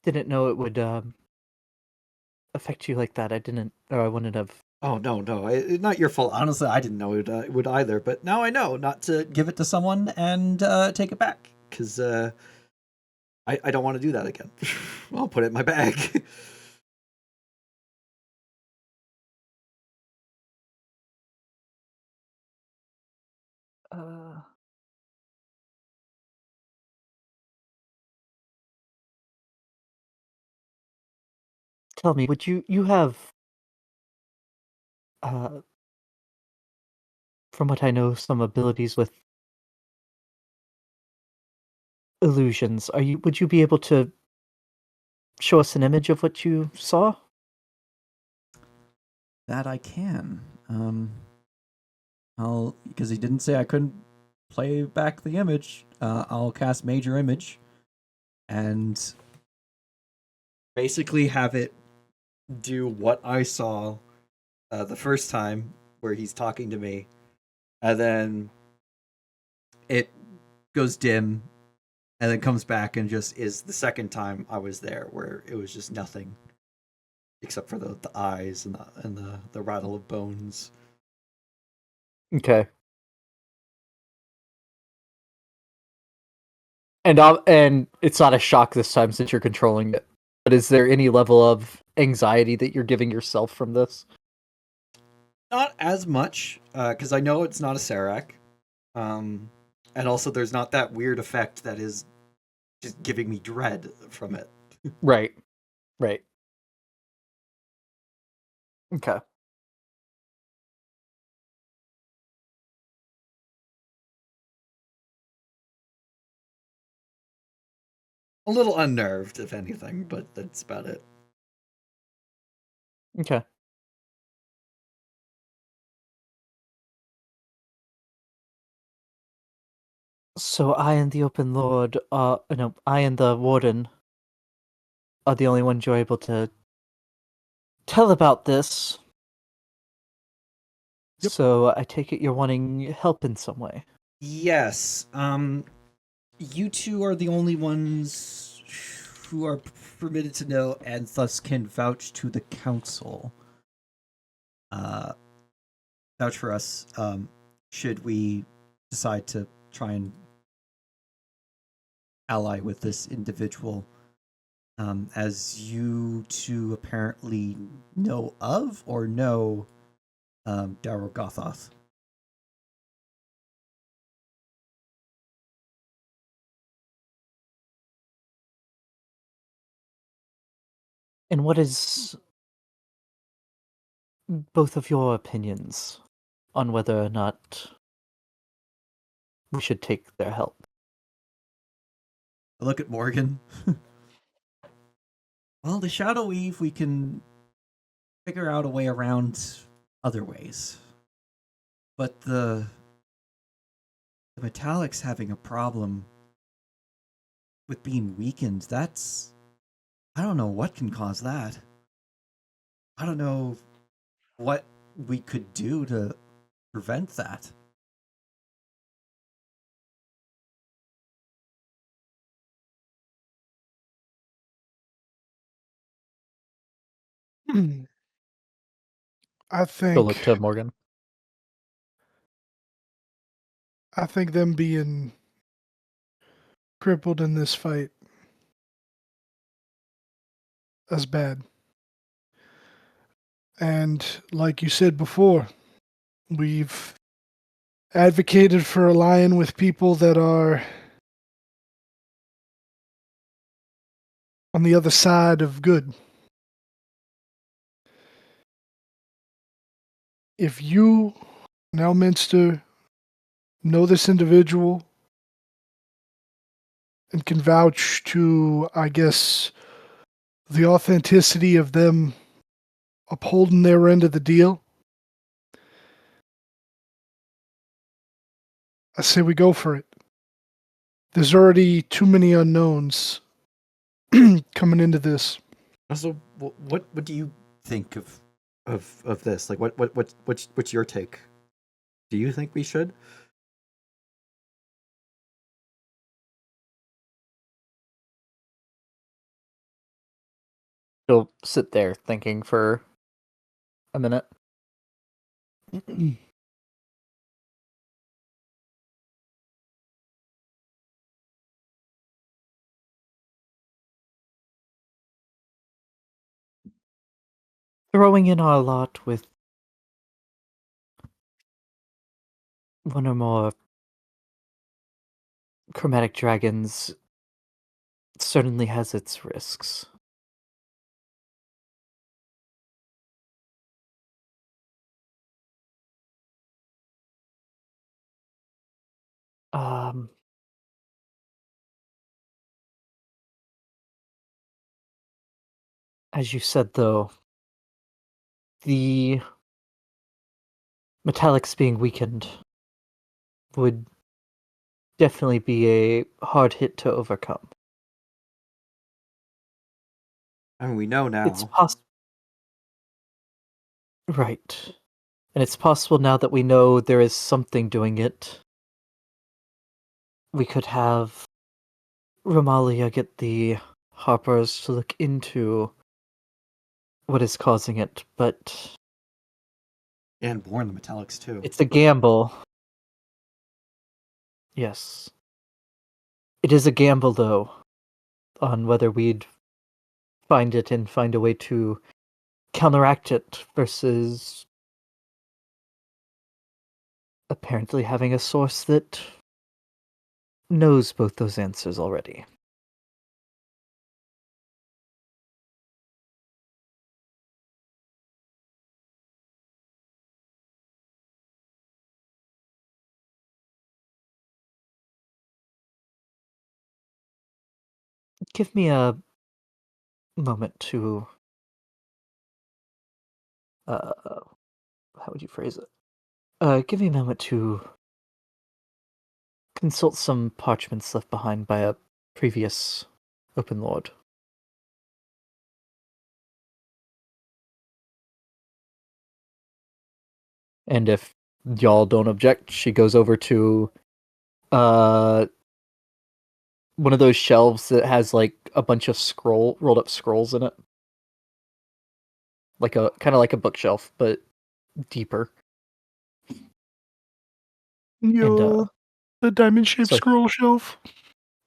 didn't know it would affect you like that. I wouldn't have. Oh no, not your fault. Honestly, I didn't know it would either. But now I know not to give it to someone and take it back because I don't want to do that again. I'll put it in my bag. Tell me, would you have from what I know, some abilities with illusions? Would you be able to show us an image of what you saw? That I can. I'll because he didn't say I couldn't play back the image. I'll cast Major Image and basically have it do what I saw the first time where he's talking to me, and then it goes dim, and then comes back and just is the second time I was there where it was just nothing except for the eyes and the rattle of bones. Okay. And it's not a shock this time since you're controlling it. But is there any level of anxiety that you're giving yourself from this? Not as much, because I know it's not a Sarak. And also there's not that weird effect that is just giving me dread from it. Right. Okay. A little unnerved, if anything, but that's about it. Okay. So I and the Open Lord I and the Warden are the only ones you're able to tell about this. Yep. So I take it you're wanting help in some way. Yes. You two are the only ones who are permitted to know and thus can vouch to the council. Vouch for us. Should we decide to try and ally with this individual, as you two apparently know of or know Darrow Gothoth. And what is both of your opinions on whether or not we should take their help? I look at Morgan. Well, the Shadow Weave, we can figure out a way around other ways. But the Metallics having a problem with being weakened, that's... I don't know what can cause that. I don't know what we could do to prevent that. I Go look think to Morgan. them being crippled in this fight is bad. And like you said before, we've advocated for allying with people that are on the other side of good. If you, Elminster, know this individual and can vouch to, I guess, the authenticity of them upholding their end of the deal, I say we go for it. There's already too many unknowns coming into this. Also, what do you think of this? Like, what's your take? Do you think we should? He'll sit there thinking for a minute. Throwing in our lot with one or more chromatic dragons certainly has its risks. Um, as you said, though, the metallics being weakened would definitely be a hard hit to overcome. I mean, we know now. It's possible. Right. And it's possible now that we know there is something doing it. We could have Romalia get the Harpers to look into what is causing it, but And Born the Metallics too. it's a gamble. Yes. It is a gamble, though, on whether we'd find it and find a way to counteract it versus apparently having a source that knows both those answers already. Give me a moment to how would you phrase it? Give me a moment to consult some parchments left behind by a previous Open Lord. And if y'all don't object, she goes over to one of those shelves that has like a bunch of rolled up scrolls in it. Like a kind of like a bookshelf, but deeper. Yeah, the diamond-shaped so- scroll shelf.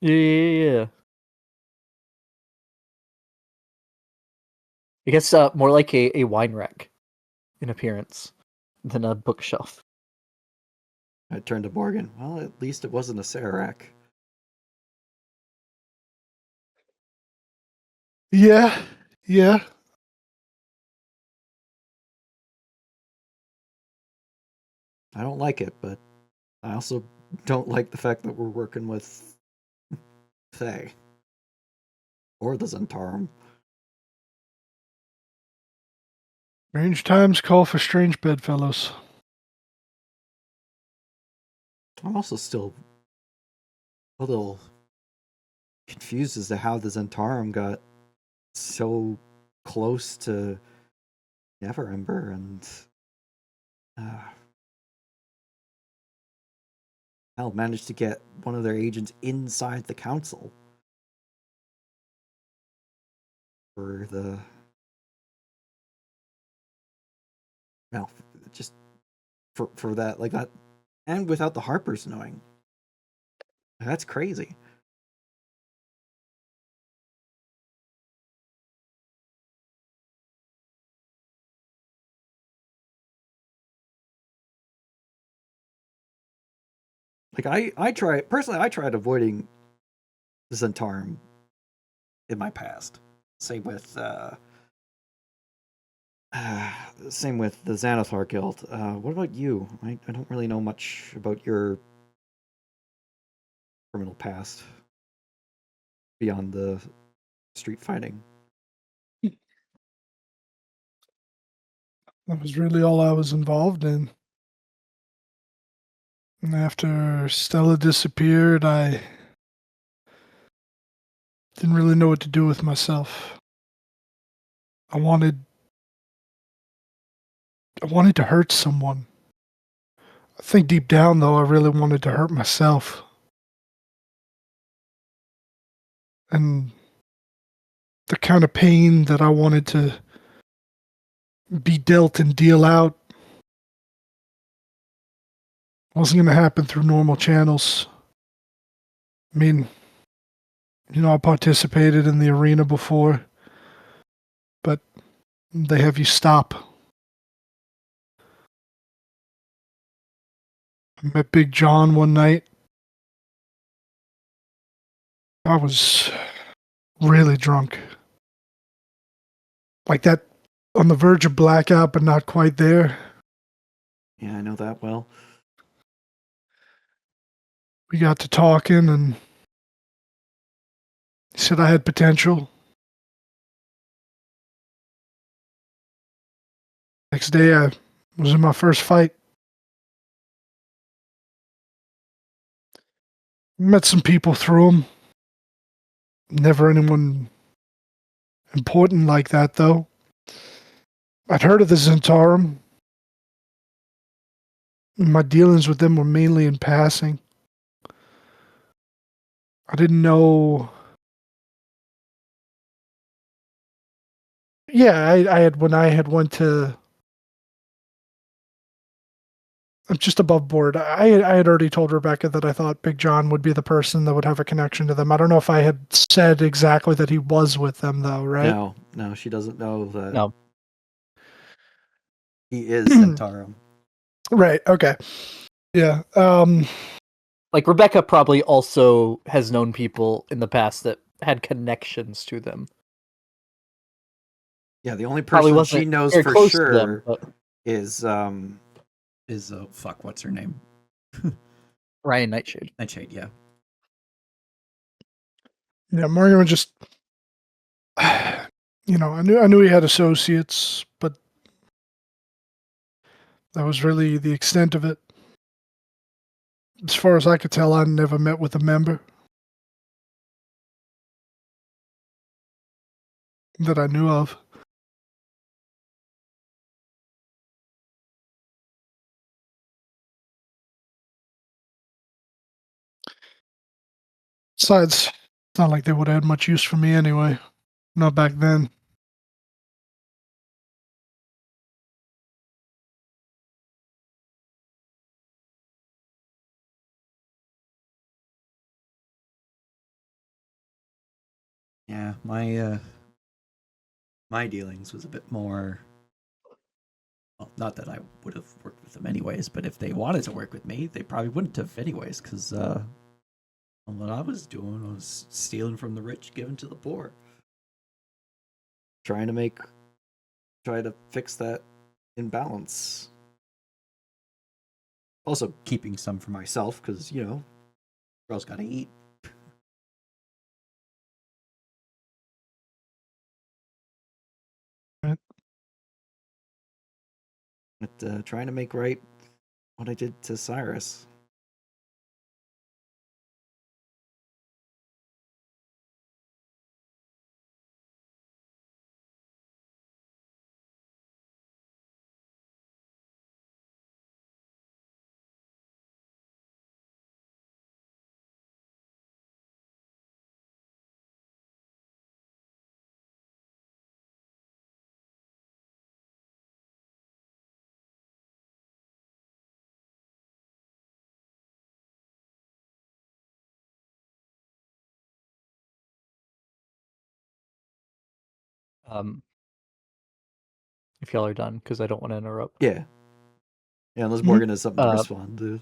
Yeah. I guess more like a wine rack in appearance than a bookshelf. I turned to Morgan. Well, at least it wasn't a Sarac. Yeah, yeah. I don't like it, but I also don't like the fact that we're working with Faye. Or the Zentarum. Strange times call for strange bedfellows. I'm also still a little confused as to how the Zentarum got so close to Neverember and hell, managed to get one of their agents inside the council for the no, just for that like that, and without the Harpers knowing. That's crazy. Like I tried avoiding the Zentarum in my past. Same with same with the Xanathar Guild. What about you? I don't really know much about your criminal past beyond the street fighting. That was really all I was involved in. And after Stella disappeared, I didn't really know what to do with myself. I wanted to hurt someone. I think deep down, though, I really wanted to hurt myself. And the kind of pain that I wanted to be dealt and deal out wasn't going to happen through normal channels. I mean, I participated in the arena before, but they have you stop. I met Big John one night. I was really drunk. Like that, on the verge of blackout, but not quite there. Yeah, I know that well. We got to talking, and he said I had potential. Next day, I was in my first fight. Met some people through him. Never anyone important like that, though. I'd heard of the Zentarum. My dealings with them were mainly in passing. I didn't know. Yeah, I had when I had went to. I'm just above board. I had already told Rebecca that I thought Big John would be the person that would have a connection to them. I don't know if I had said exactly that he was with them, though, right? No, she doesn't know that No. he is Zentarum. Right. Okay. Yeah. Like Rebecca probably also has known people in the past that had connections to them. Yeah, the only Probably person wasn't she knows very for close to them, sure but is fuck, what's her name? Ryan Nightshade. Nightshade, yeah. Yeah. Morgan was just. I knew he had associates, but that was really the extent of it. As far as I could tell, I never met with a member that I knew of. Besides, it's not like they would have had much use for me anyway. Not back then. Yeah, my dealings was a bit more. Well, not that I would have worked with them anyways, but if they wanted to work with me, they probably wouldn't have anyways, because what I was doing was stealing from the rich, giving to the poor, trying to fix that imbalance. Also, keeping some for myself, because girls gotta eat. Right. But trying to make right what I did to Cyrus. Um, if y'all are done, because I don't want to interrupt. Yeah. Yeah, unless Mhm. Morgan has something to respond to.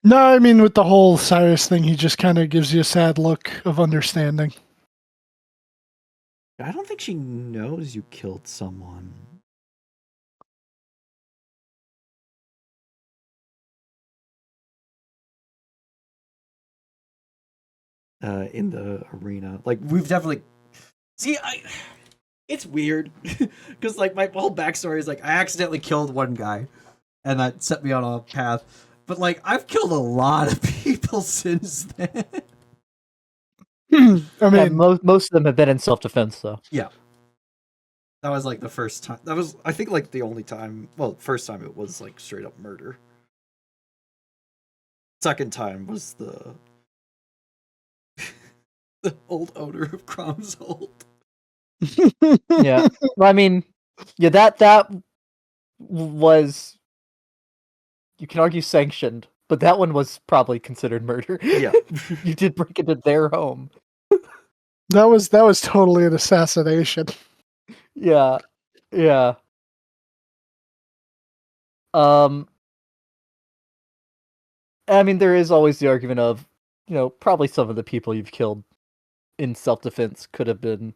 No, I mean, with the whole Cyrus thing, he just kind of gives you a sad look of understanding. I don't think she knows you killed someone. In the arena. Like, we've definitely... See, it's weird. Because, like, my whole backstory is, like, I accidentally killed one guy. And that set me on a path. But, like, I've killed a lot of people since then. I Yeah, mean, most of them have been in self-defense, though. Yeah. That was, like, the first time. That was, I think, like, the only time... Well, first time it was, like, straight up murder. Second time was the old owner of Crom's Hold. Yeah. Well, I mean, yeah, that was, you can argue, sanctioned, but that one was probably considered murder. Yeah. You did break into their home. that was totally an assassination. Yeah. Yeah. I mean, there is always the argument of, probably some of the people you've killed in self-defense could have been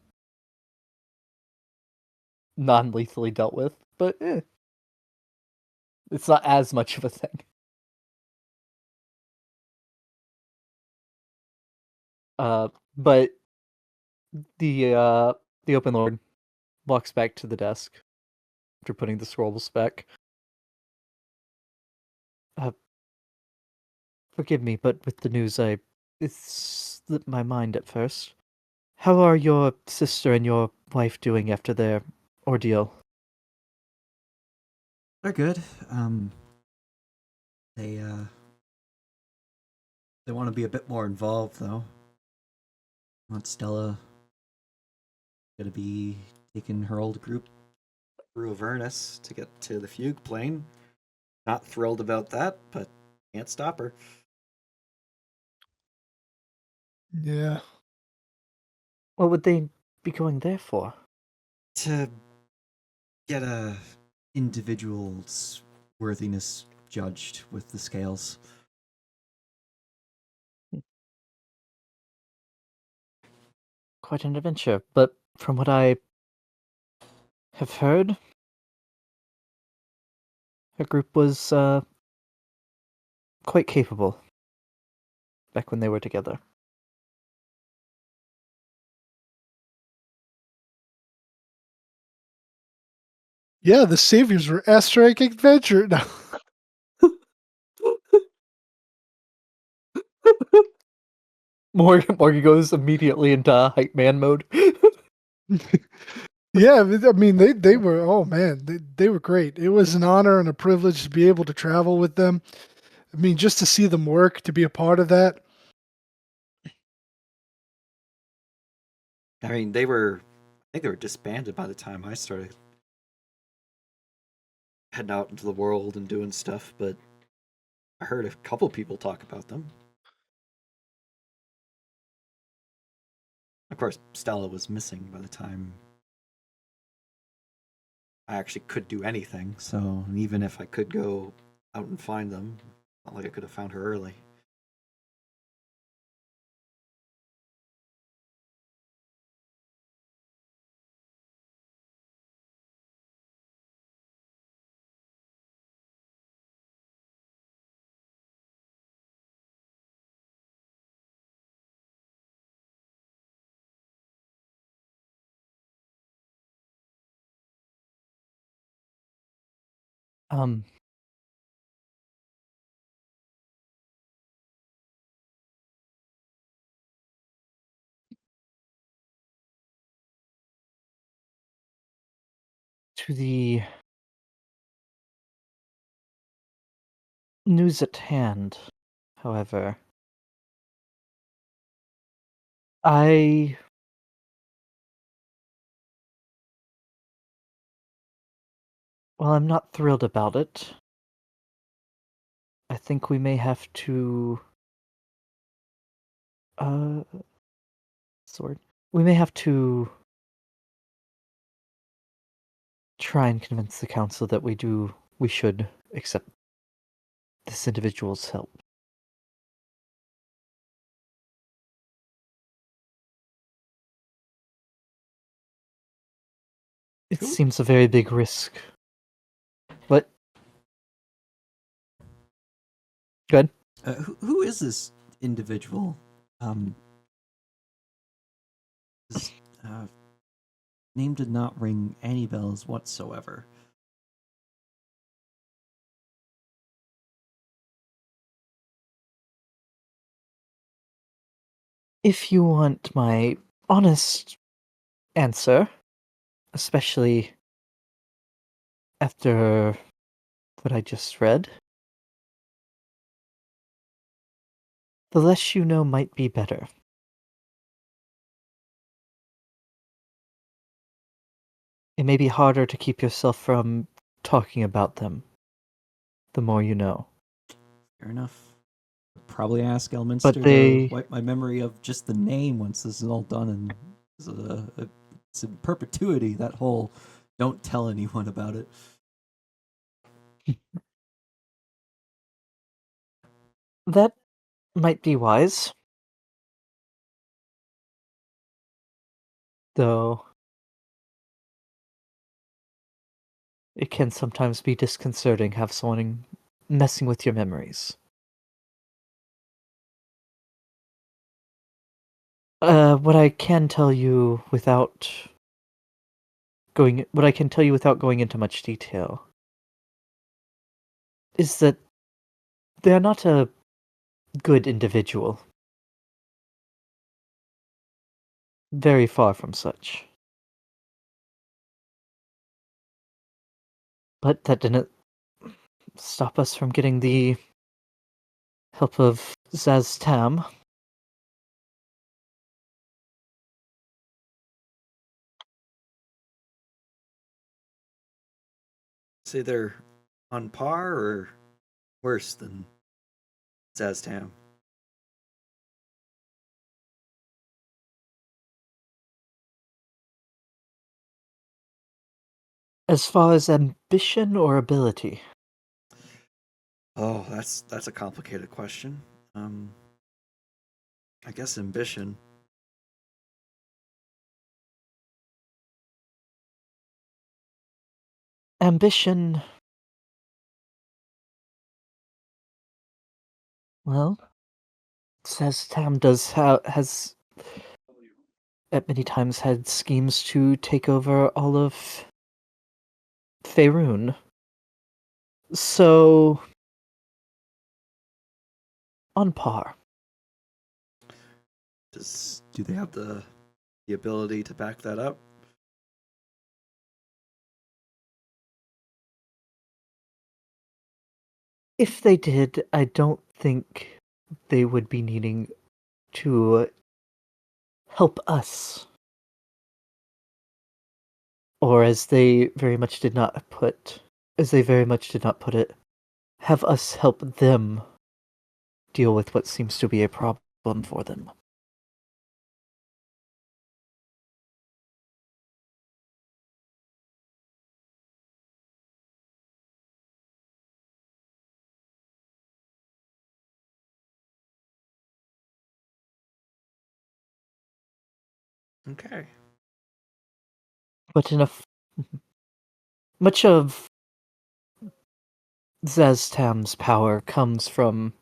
non-lethally dealt with, but it's not as much of a thing. But the Open Lord walks back to the desk after putting the scrolls back. Forgive me, but with the news, it slipped my mind at first. How are your sister and your wife doing after their ordeal? They're good. They want to be a bit more involved, though. Want Stella gonna be taking her old group through Avernus to get to the Fugue Plane. Not thrilled about that, but can't stop her. Yeah. What would they be going there for? To get a individual's worthiness judged with the scales. Quite an adventure, but from what I have heard, her group was quite capable back when they were together. Yeah, the saviors were asterisk adventure. No. Morgan goes immediately into hype man mode. Yeah, I mean, they were, oh man, they were great. It was an honor and a privilege to be able to travel with them. I mean, just to see them work, to be a part of that. I mean, I think they were disbanded by the time I started heading out into the world and doing stuff, but I heard a couple people talk about them. Of course, Stella was missing by the time I actually could do anything, so even if I could go out and find them, not like I could have found her early. Um, to the news at hand, however, I well, I'm not thrilled about it. I think we may have to uh sword. We may have to try and convince the council that we should accept this individual's help. It Who? seems a very big risk. But good. Who is this individual? His name did not ring any bells whatsoever. If you want my honest answer, especially after what I just read, the less you know might be better. It may be harder to keep yourself from talking about them the more you know. Fair enough. Probably ask But Elminster to they wipe my memory of just the name once this is all done, and it's in perpetuity. That whole don't tell anyone about it. that might be wise. Though it can sometimes be disconcerting have someone messing with your memories. What I can tell you without going into much detail is that they're not a good individual. Very far from such. But that didn't stop us from getting the help of Zaz Tam. Say they're on par or worse than Zaztam. As far as ambition or ability, Oh, that's a complicated question. I guess ambition. ambition. Well, Zaz Tam has at many times had schemes to take over all of Faerun. So, on par. Do they have the ability to back that up? If they did, I don't think they would be needing to help us. Or as they very much did not put it, have us help them deal with what seems to be a problem for them. Okay. But much of Zaztam's power comes from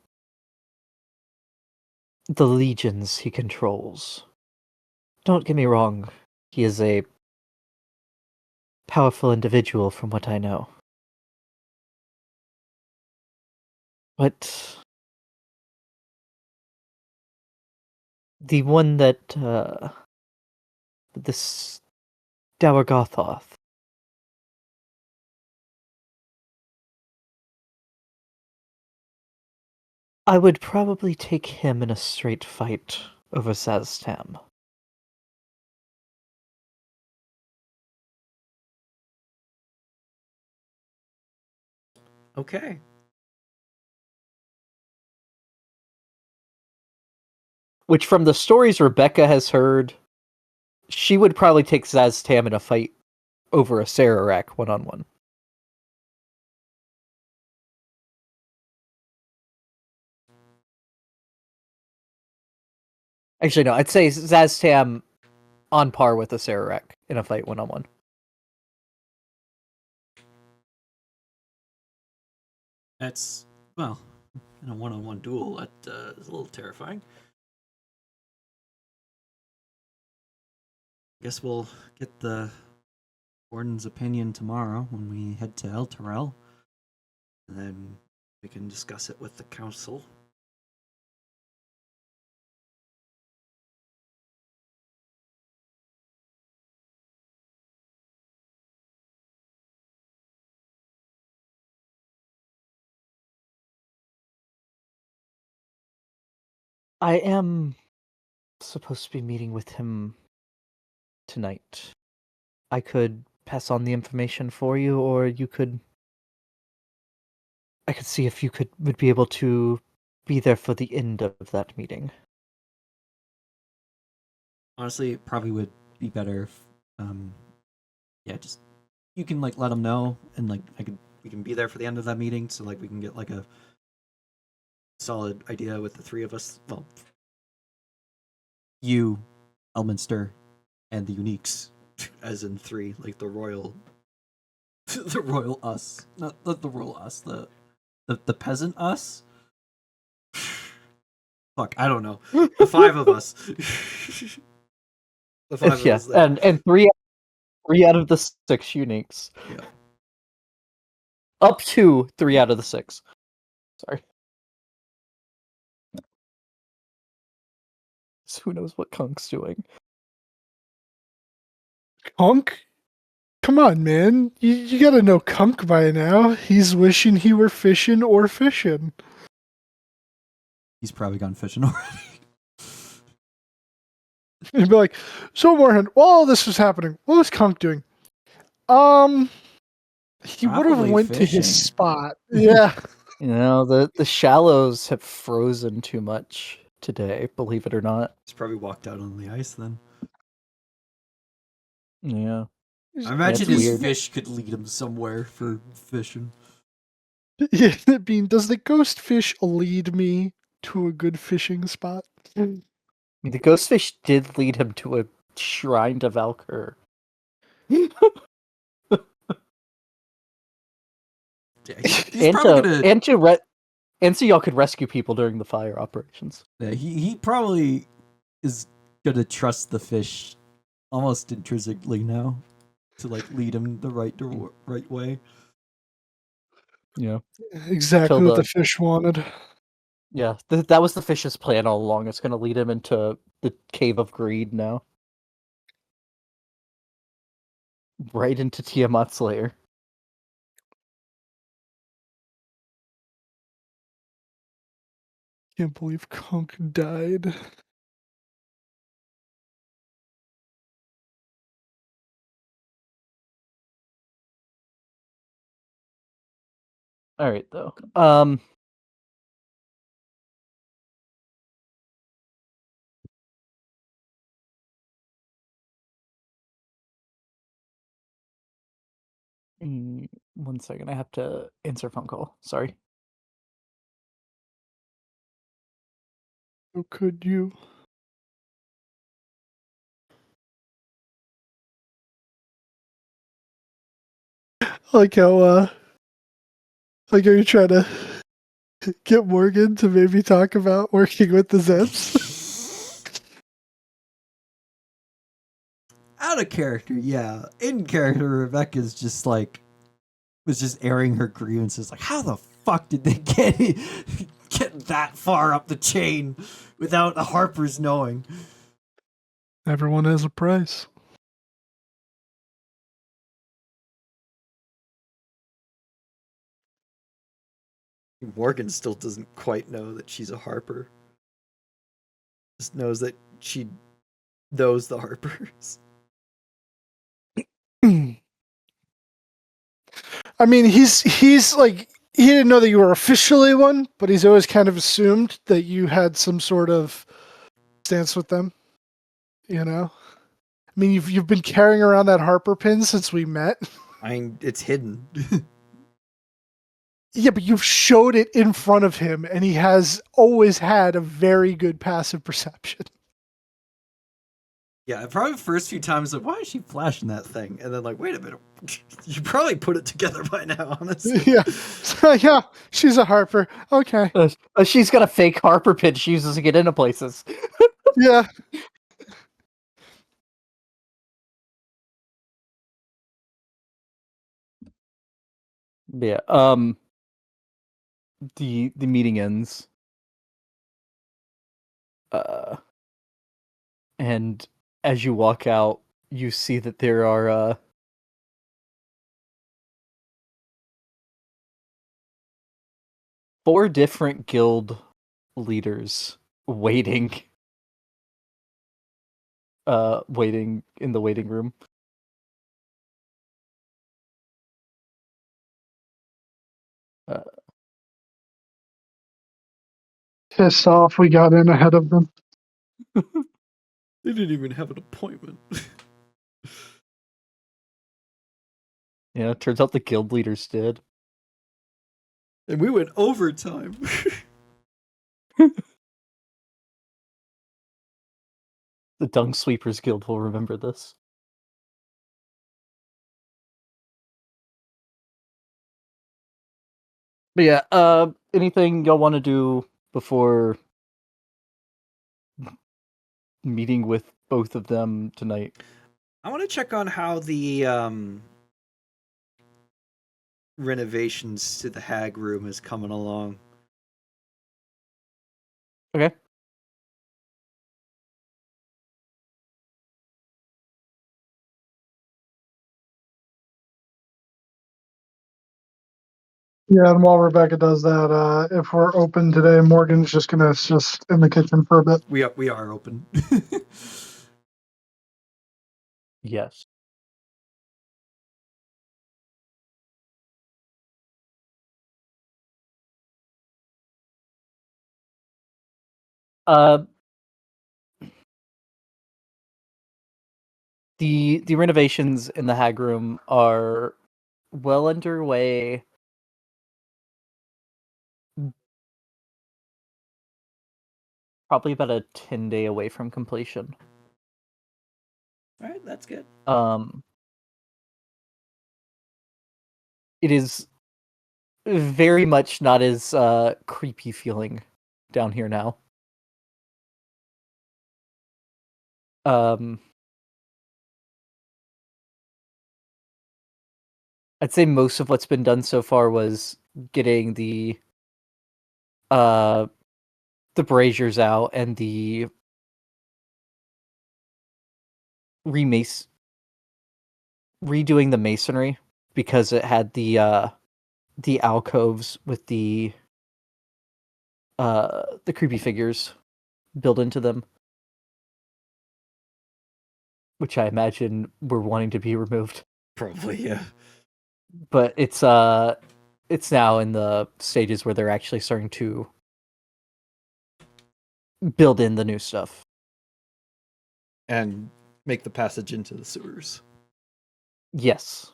the legions he controls. Don't get me wrong, he is a powerful individual from what I know. But the one that, this Dour Gothoth, I would probably take him in a straight fight over Zaztam. Okay. Which, from the stories Rebecca has heard, she would probably take Zaztam in a fight over a Sararak one-on-one. Actually, no, I'd say Zaztam on par with a Sararak in a fight one-on-one. That's, well, in a one-on-one duel, that is a little terrifying. Guess we'll get the warden's opinion tomorrow when we head to El Terrell, and then we can discuss it with the council. I am supposed to be meeting with him tonight. I could pass on the information for you, or I could see if you would be able to be there for the end of that meeting. Honestly, it probably would be better if, yeah, just you can like let them know, and like we can be there for the end of that meeting, so like we can get like a solid idea with the three of us. Well, you, Elminster, and the Uniques, as in three, like the royal, the royal us, not the royal us, the peasant us. Fuck, I don't know. The five of us. The five of Yeah, us there. and three out of the 6 uniques. Yeah. Up to 3 out of the 6. Sorry. So who knows what Kunk's doing? Kunk? Come on, man. You gotta know Kunk by now. He's wishing he were fishing or fishing. He's probably gone fishing already. He'd be like, so Morhan, while all this was happening, what was Kunk doing? He would have Probably went to fishing. his spot. Yeah. You know, the shallows have frozen too much today, believe it or not. He's probably walked out on the ice then. Yeah. I imagine it's his weird. fish could lead him somewhere for fishing. Yeah, Bean, does the ghost fish lead me to a good fishing spot? I mean, the ghostfish did lead him to a shrine to Valkyr. Yeah, he's probably gonna. And so y'all could rescue people during the fire operations. Yeah, he probably is gonna trust the fish almost intrinsically now to like lead him the right way. Yeah. Exactly Till what the fish wanted. Yeah, that was the fish's plan all along. It's going to lead him into the Cave of Greed now. Right into Tiamat's lair. Can't believe Conk died. All right, though. One second, I have to answer a phone call. Sorry. How could you? Like how you're trying to get Morgan to maybe talk about working with the Zeds. Out of character, yeah. In character, Rebecca's just like was just airing her grievances. Like, how the fuck did they get that far up the chain without the Harpers knowing? Everyone has a price. Morgan still doesn't quite know that she's a Harper. Just knows that she knows the Harpers. I mean, he's like, he didn't know that you were officially one, but he's always kind of assumed that you had some sort of stance with them. You know, I mean, you've been carrying around that Harper pin since we met. I mean, it's hidden. Yeah, but you've showed it in front of him, and he has always had a very good passive perception. Yeah, probably the first few times, like, why is she flashing that thing? And then, like, wait a minute. You probably put it together by now, honestly. Yeah, yeah, she's a Harper. Okay. She's got a fake Harper pin she uses to get into places. Yeah. Yeah. The meeting ends. And as you walk out, you see that there are 4 different guild leaders waiting in the waiting room. Pissed off we got in ahead of them. They didn't even have an appointment. Yeah, it turns out the guild leaders did. And we went overtime. The Dung Sweepers Guild will remember this. But yeah, anything y'all want to do before meeting with both of them tonight? I want to check on how the renovations to the hag room is coming along. Okay. Yeah, and while Rebecca does that, if we're open today, Morgan's just gonna assist in the kitchen for a bit. We are open. Yes. The renovations in the hag room are well underway. Probably about a 10-day away from completion. All right, that's good. It is very much not as creepy feeling down here now. I'd say most of what's been done so far was getting the braziers out and the redoing the masonry, because it had the alcoves with the the creepy figures built into them, which I imagine were wanting to be removed. Probably, yeah. But it's now in the stages where they're actually starting to build in the new stuff. And make the passage into the sewers. Yes.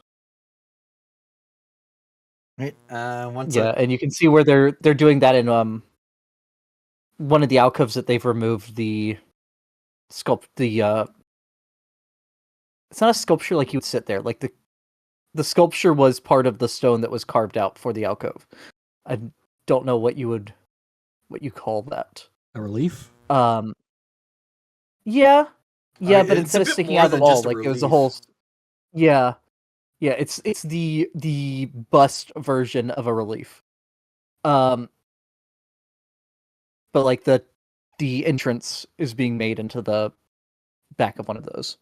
Right. Once And you can see where they're doing that in one of the alcoves that they've removed the it's not a sculpture like you would sit there. Like the sculpture was part of the stone that was carved out for the alcove. I don't know what you call that. a relief. Yeah, Right, but it's instead a of bit sticking more out of the than wall, just a like it was a relief. whole. Yeah, it's the bust version of a relief. But like the entrance is being made into the back of one of those.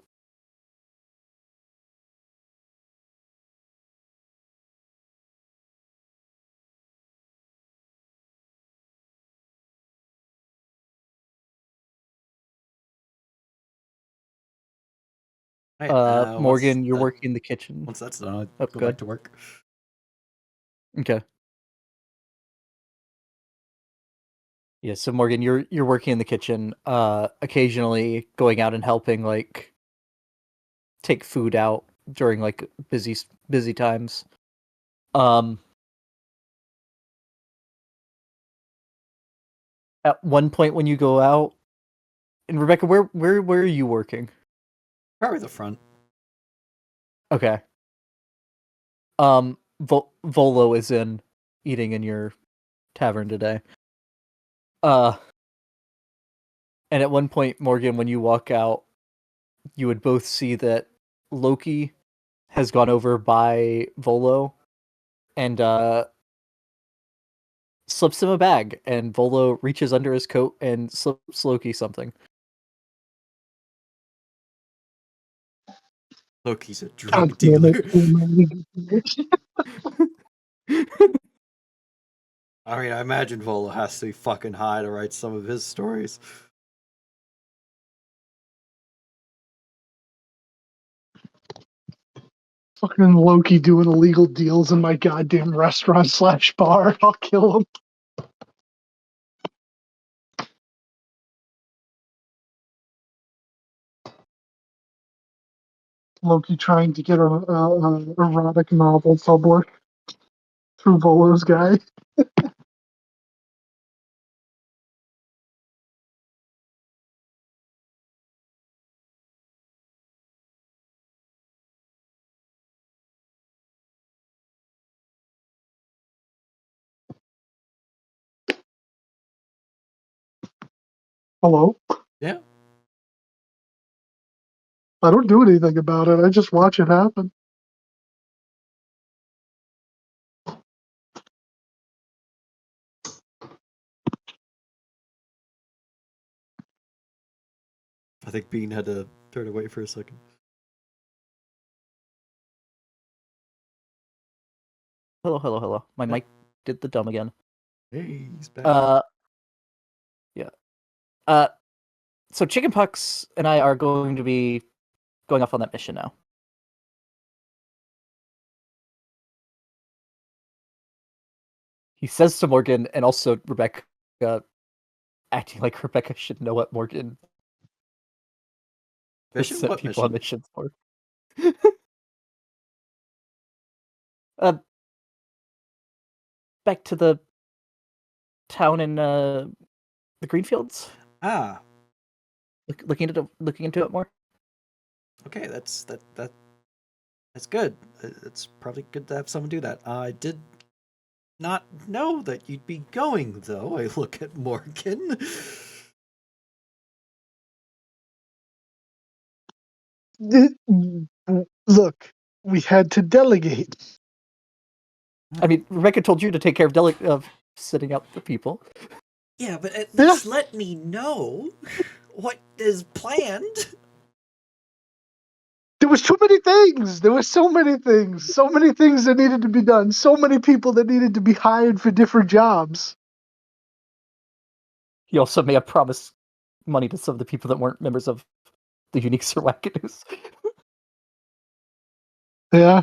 Right. Morgan, you're working in the kitchen. Once that's done, Oh, I'll go good. back to work. Okay. Yeah, so Morgan, you're working in the kitchen, occasionally going out and helping, like take food out during like busy times. At one point when you go out, and Rebecca, where are you working? Probably the front. Okay. Volo is in eating in your tavern today. And at one point, Morgan, when you walk out, you would both see that Loki has gone over by Volo and slips him a bag, and Volo reaches under his coat and slips Loki something. Loki's a God drug damn dealer. it. I mean, I imagine Volo has to be fucking high to write some of his stories. Fucking Loki doing illegal deals in my goddamn restaurant/bar. I'll kill him. Loki trying to get a erotic novel published through Volo's guy. Hello? Yeah. I don't do anything about it. I just watch it happen. I think Bean had to turn away for a second. Hello. My mic did the dumb again. Hey, he's back. Yeah. So Chickenpox and I are going to be going off on that mission now. He says to Morgan and also Rebecca, acting like Rebecca should know what Morgan has Mission? sent What people on mission? missions for. Back to the town in the Greenfields. Ah, Looking into it more. okay. That's good. It's probably good to have someone do that. I did not know that you'd be going, though. I look at Morgan. Look, we had to delegate. I mean, Rebecca told you to take care of sitting out the people. Yeah, but at Yeah. least let me know what is planned. There was too many things. There were so many things. So many things that needed to be done. So many people that needed to be hired for different jobs. He also may have promised money to some of the people that weren't members of the Uniques or Wackadoos. Yeah.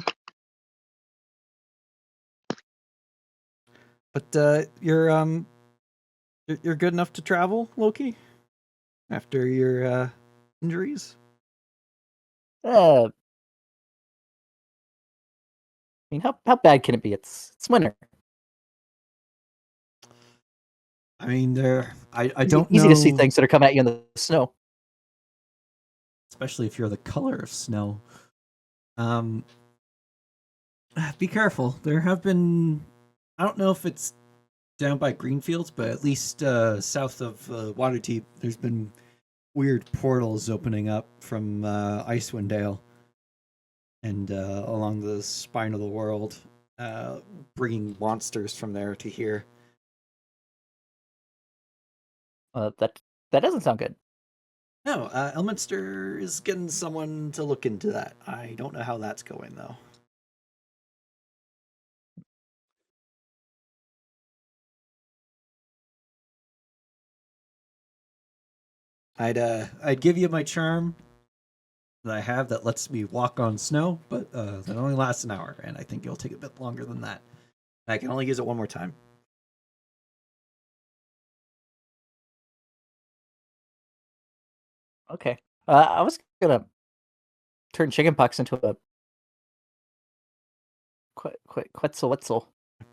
But you're good enough to travel, Loki, after your injuries. I mean, how bad can it be? It's winter. I mean, I don't Easy know, to see things that are coming at you in the snow. especially if you're the color of snow. Um, be careful. There have been, I don't know if it's down by Greenfields, but at least south of Waterdeep, there's been weird portals opening up from Icewind Dale and along the spine of the world, bringing monsters from there to here. That doesn't sound good. No, Elminster is getting someone to look into that. I don't know how that's going though. I'd give you my charm that I have that lets me walk on snow, but that only lasts an hour, and I think it'll take a bit longer than that. I can only use it one more time. Okay. I was gonna turn chickenpox into a Quetzalcoatl.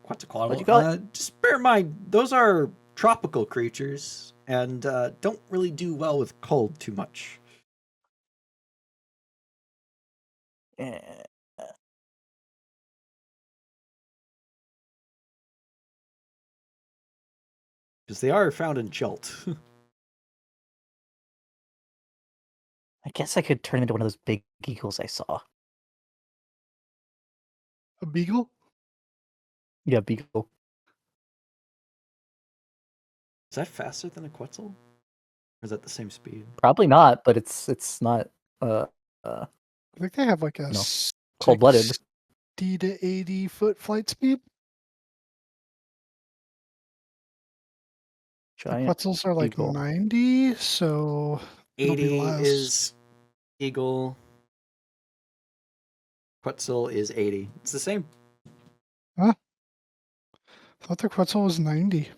What'd you call it? Just bear in mind, those are tropical creatures and don't really do well with cold too much. Eh, Because they are found in Chult. I guess I could turn into one of those big eagles I saw. A beagle? Yeah, beagle. Is that faster than a Quetzal? Or is that the same speed? Probably not, but it's not uh I think they have like a No. Cold-blooded. 60 to 80 foot flight speed. The Giant Quetzals are like eagle. 90, so it'll be 80 less. is Eagle. Quetzal is 80. It's the same. I thought the Quetzal was 90.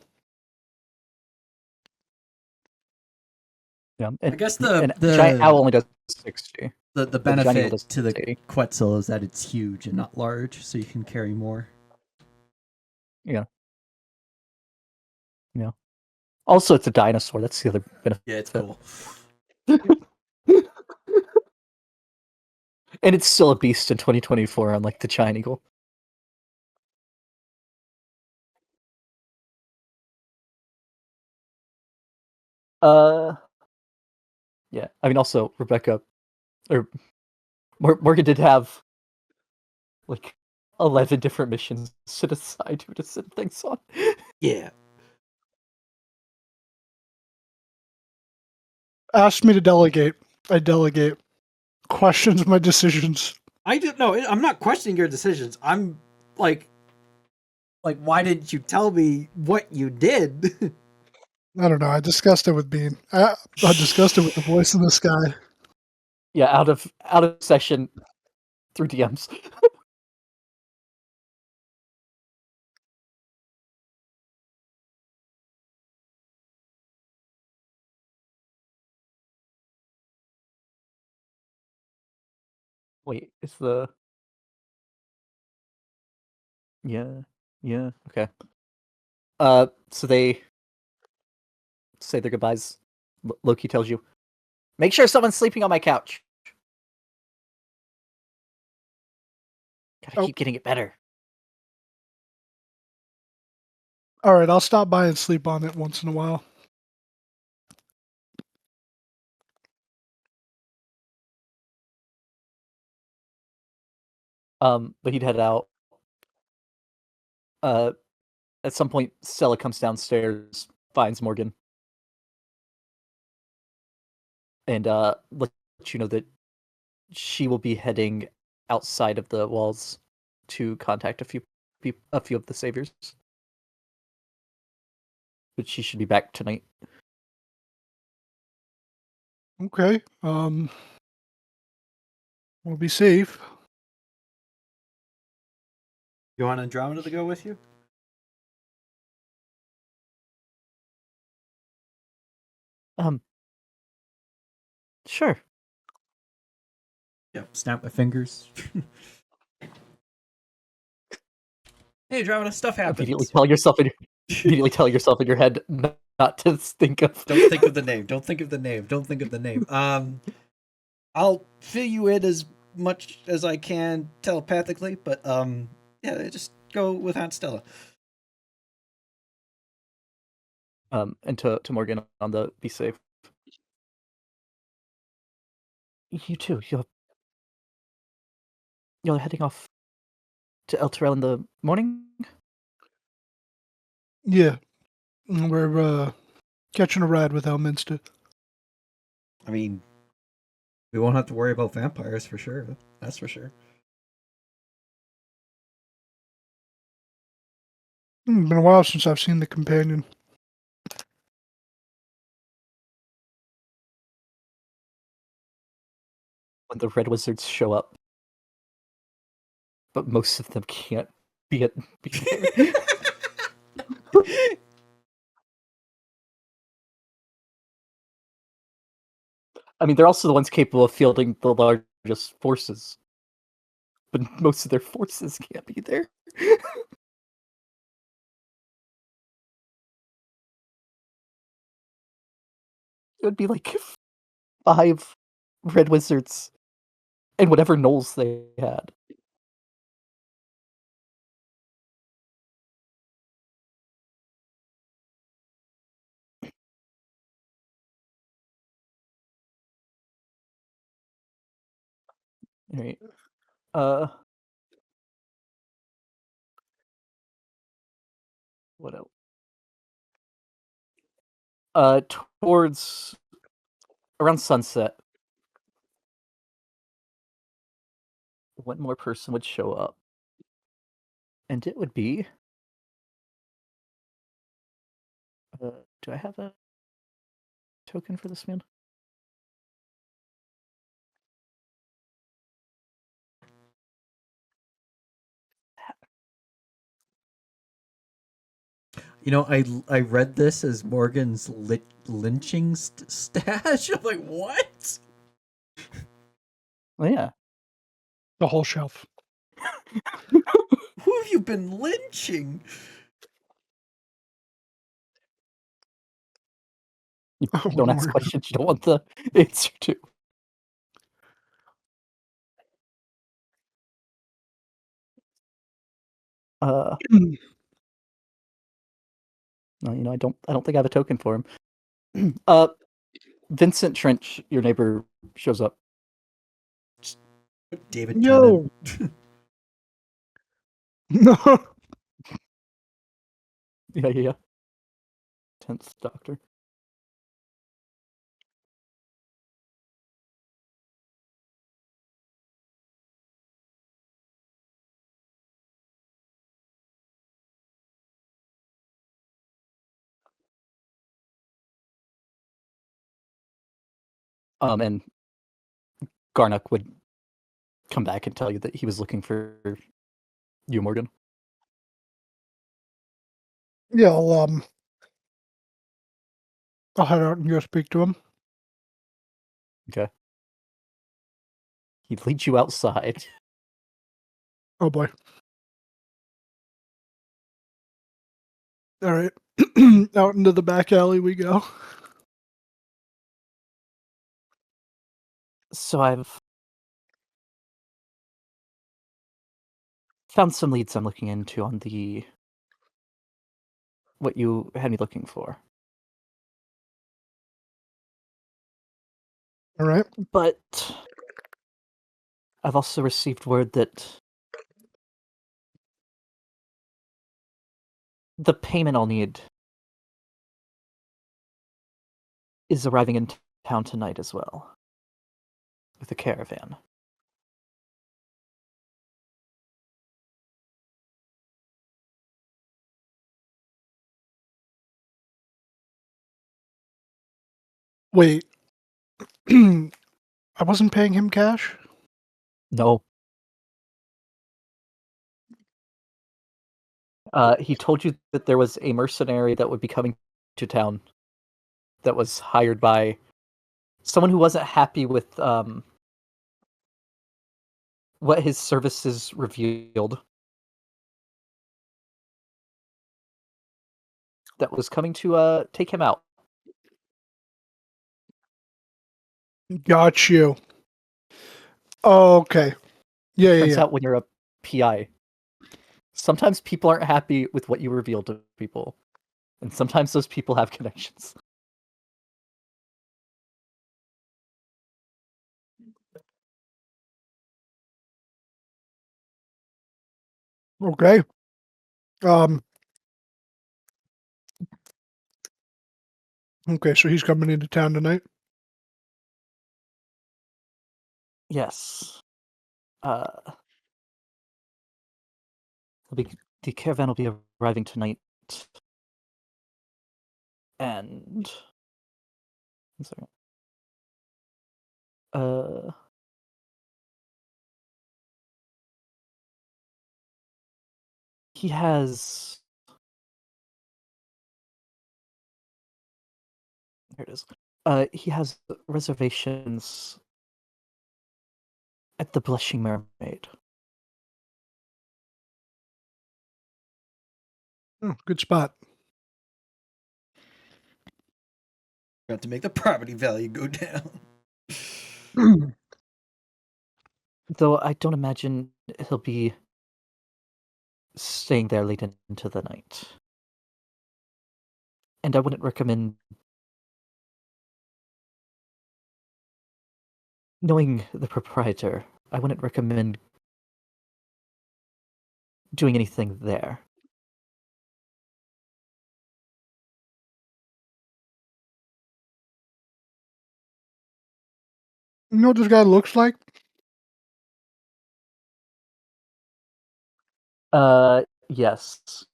Yeah, I guess and giant owl only does 60. the But the giant eagle benefit does to the 80. Quetzal is that it's huge and not large, so you can carry more. Yeah. Yeah. Also, it's a dinosaur. That's the other benefit. Yeah, it's cool. And it's still a beast in 2024, unlike the giant eagle. Yeah. I mean, also Rebecca or Morgan did have like 11 different missions to decide who to send things on. Yeah. Asked me to delegate. I delegate. Questions my decisions. I don't know. I'm not questioning your decisions. I'm like, why didn't you tell me what you did? I don't know. I discussed it with Bean. I discussed it with the voice in the sky. Yeah, out of session through DMs. Wait, is the yeah okay. So they say their goodbyes. Loki tells you, make sure someone's sleeping on my couch. Gotta Oh. keep getting it better. All right, I'll stop by and sleep on it once in a while. But he'd head out. At some point, Stella comes downstairs, finds Morgan, and lets you know that she will be heading outside of the walls to contact a few of the saviors. But she should be back tonight. Okay. We'll be safe. You want Andromeda to go with you? Sure. Yep. Snap my fingers. Hey, Andromeda, stuff Immediately happens. tell yourself in your head not to think of. Don't think of the name. Don't think of the name. Don't think of the name. I'll fill you in as much as I can telepathically, but yeah, just go with Aunt Stella. And to Morgan on the be safe. You too. You're heading off to El Terrell in the morning? Yeah. We're catching a ride with Elminster. I mean, we won't have to worry about vampires for sure. That's for sure. Been a while since I've seen the companion. When the Red Wizards show up. But most of them can't be there. I mean, they're also the ones capable of fielding the largest forces. But most of their forces can't be there. It would be like 5 Red Wizards and whatever gnolls they had. Alright. What else? Towards around sunset, one more person would show up. And it would be... do I have a token for this man? You know, I read this as Morgan's lynching stash. I'm like, what? Oh, yeah. The whole shelf. Who have you been lynching? You Oh, don't ask Lord. questions you don't want the answer to. No, I don't think I have a token for him. Vincent Trench, your neighbor, shows up. David Yo. Tennant. No. Yeah. 10th Doctor. And Garnock would come back and tell you that he was looking for you, Morgan. Yeah, I'll head out and go speak to him. Okay. He'd lead you outside. Oh boy. All right. Out into the back alley we go. So I've found some leads I'm looking into on what you had me looking for. All right. But I've also received word that the payment I'll need is arriving in town tonight as well. With a caravan. Wait. I wasn't paying him cash. No. He told you that there was a mercenary that would be coming to town that was hired by someone who wasn't happy with what his services revealed. That was coming to take him out. Got you. Oh, okay. Yeah, Turns yeah. out when you're a PI, sometimes people aren't happy with what you reveal to people. And sometimes those people have connections. Okay. Okay, so he's coming into town tonight. Yes. The caravan will be arriving tonight. And one second. He has there it is. He has reservations at the Blushing Mermaid. Oh, good spot. Got to make the property value go down. Though I don't imagine he'll be staying there late into the night. And I wouldn't recommend knowing the proprietor. I wouldn't recommend doing anything there. You know what this guy looks like? Yes.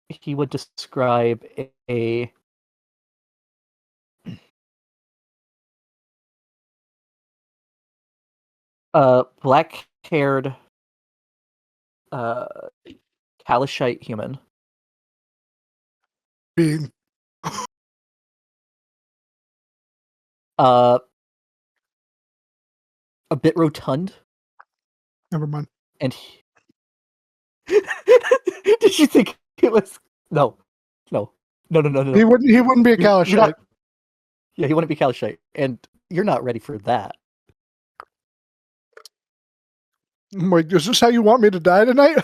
He would describe a black-haired Kalashite human. Being A bit rotund. never mind. And he... Did you think it was no. He wouldn't be a Kalashite. Yeah, he wouldn't be Kalashite, and you're not ready for that. I'm like, is this how you want me to die tonight?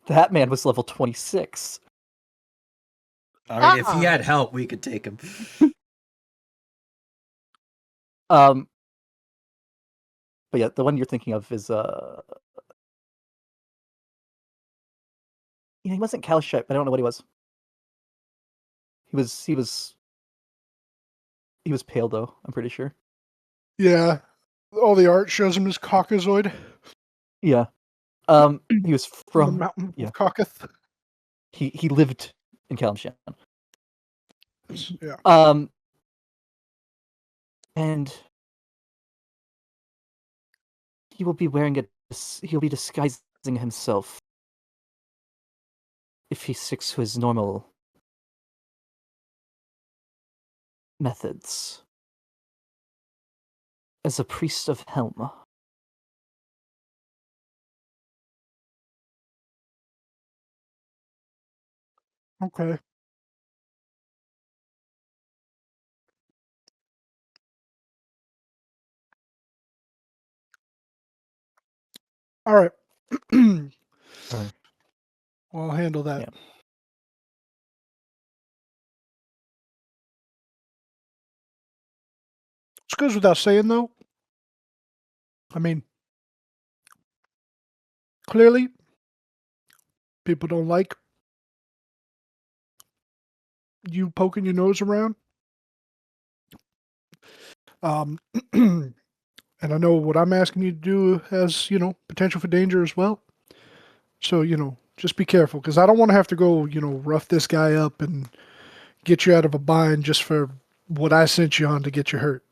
That man was level 26. I mean, if he had help, we could take him. But yeah, the one you're thinking of is yeah, he wasn't Kalashite, but I don't know what he was. He was pale though, I'm pretty sure. Yeah. All the art shows him as Caucasoid. Yeah. He was from the mountain yeah. of Caucath. He lived in Kalimshan. Yeah. And he will be he'll be disguising himself if he sticks to his normal methods as a priest of Helm. Okay. All right. Right. Well, I'll handle that. Yeah. It goes without saying, though. I mean, clearly, people don't like you poking your nose around. And I know what I'm asking you to do has, potential for danger as well. So, just be careful, because I don't want to have to go, rough this guy up and get you out of a bind just for, what I sent you on to get you hurt.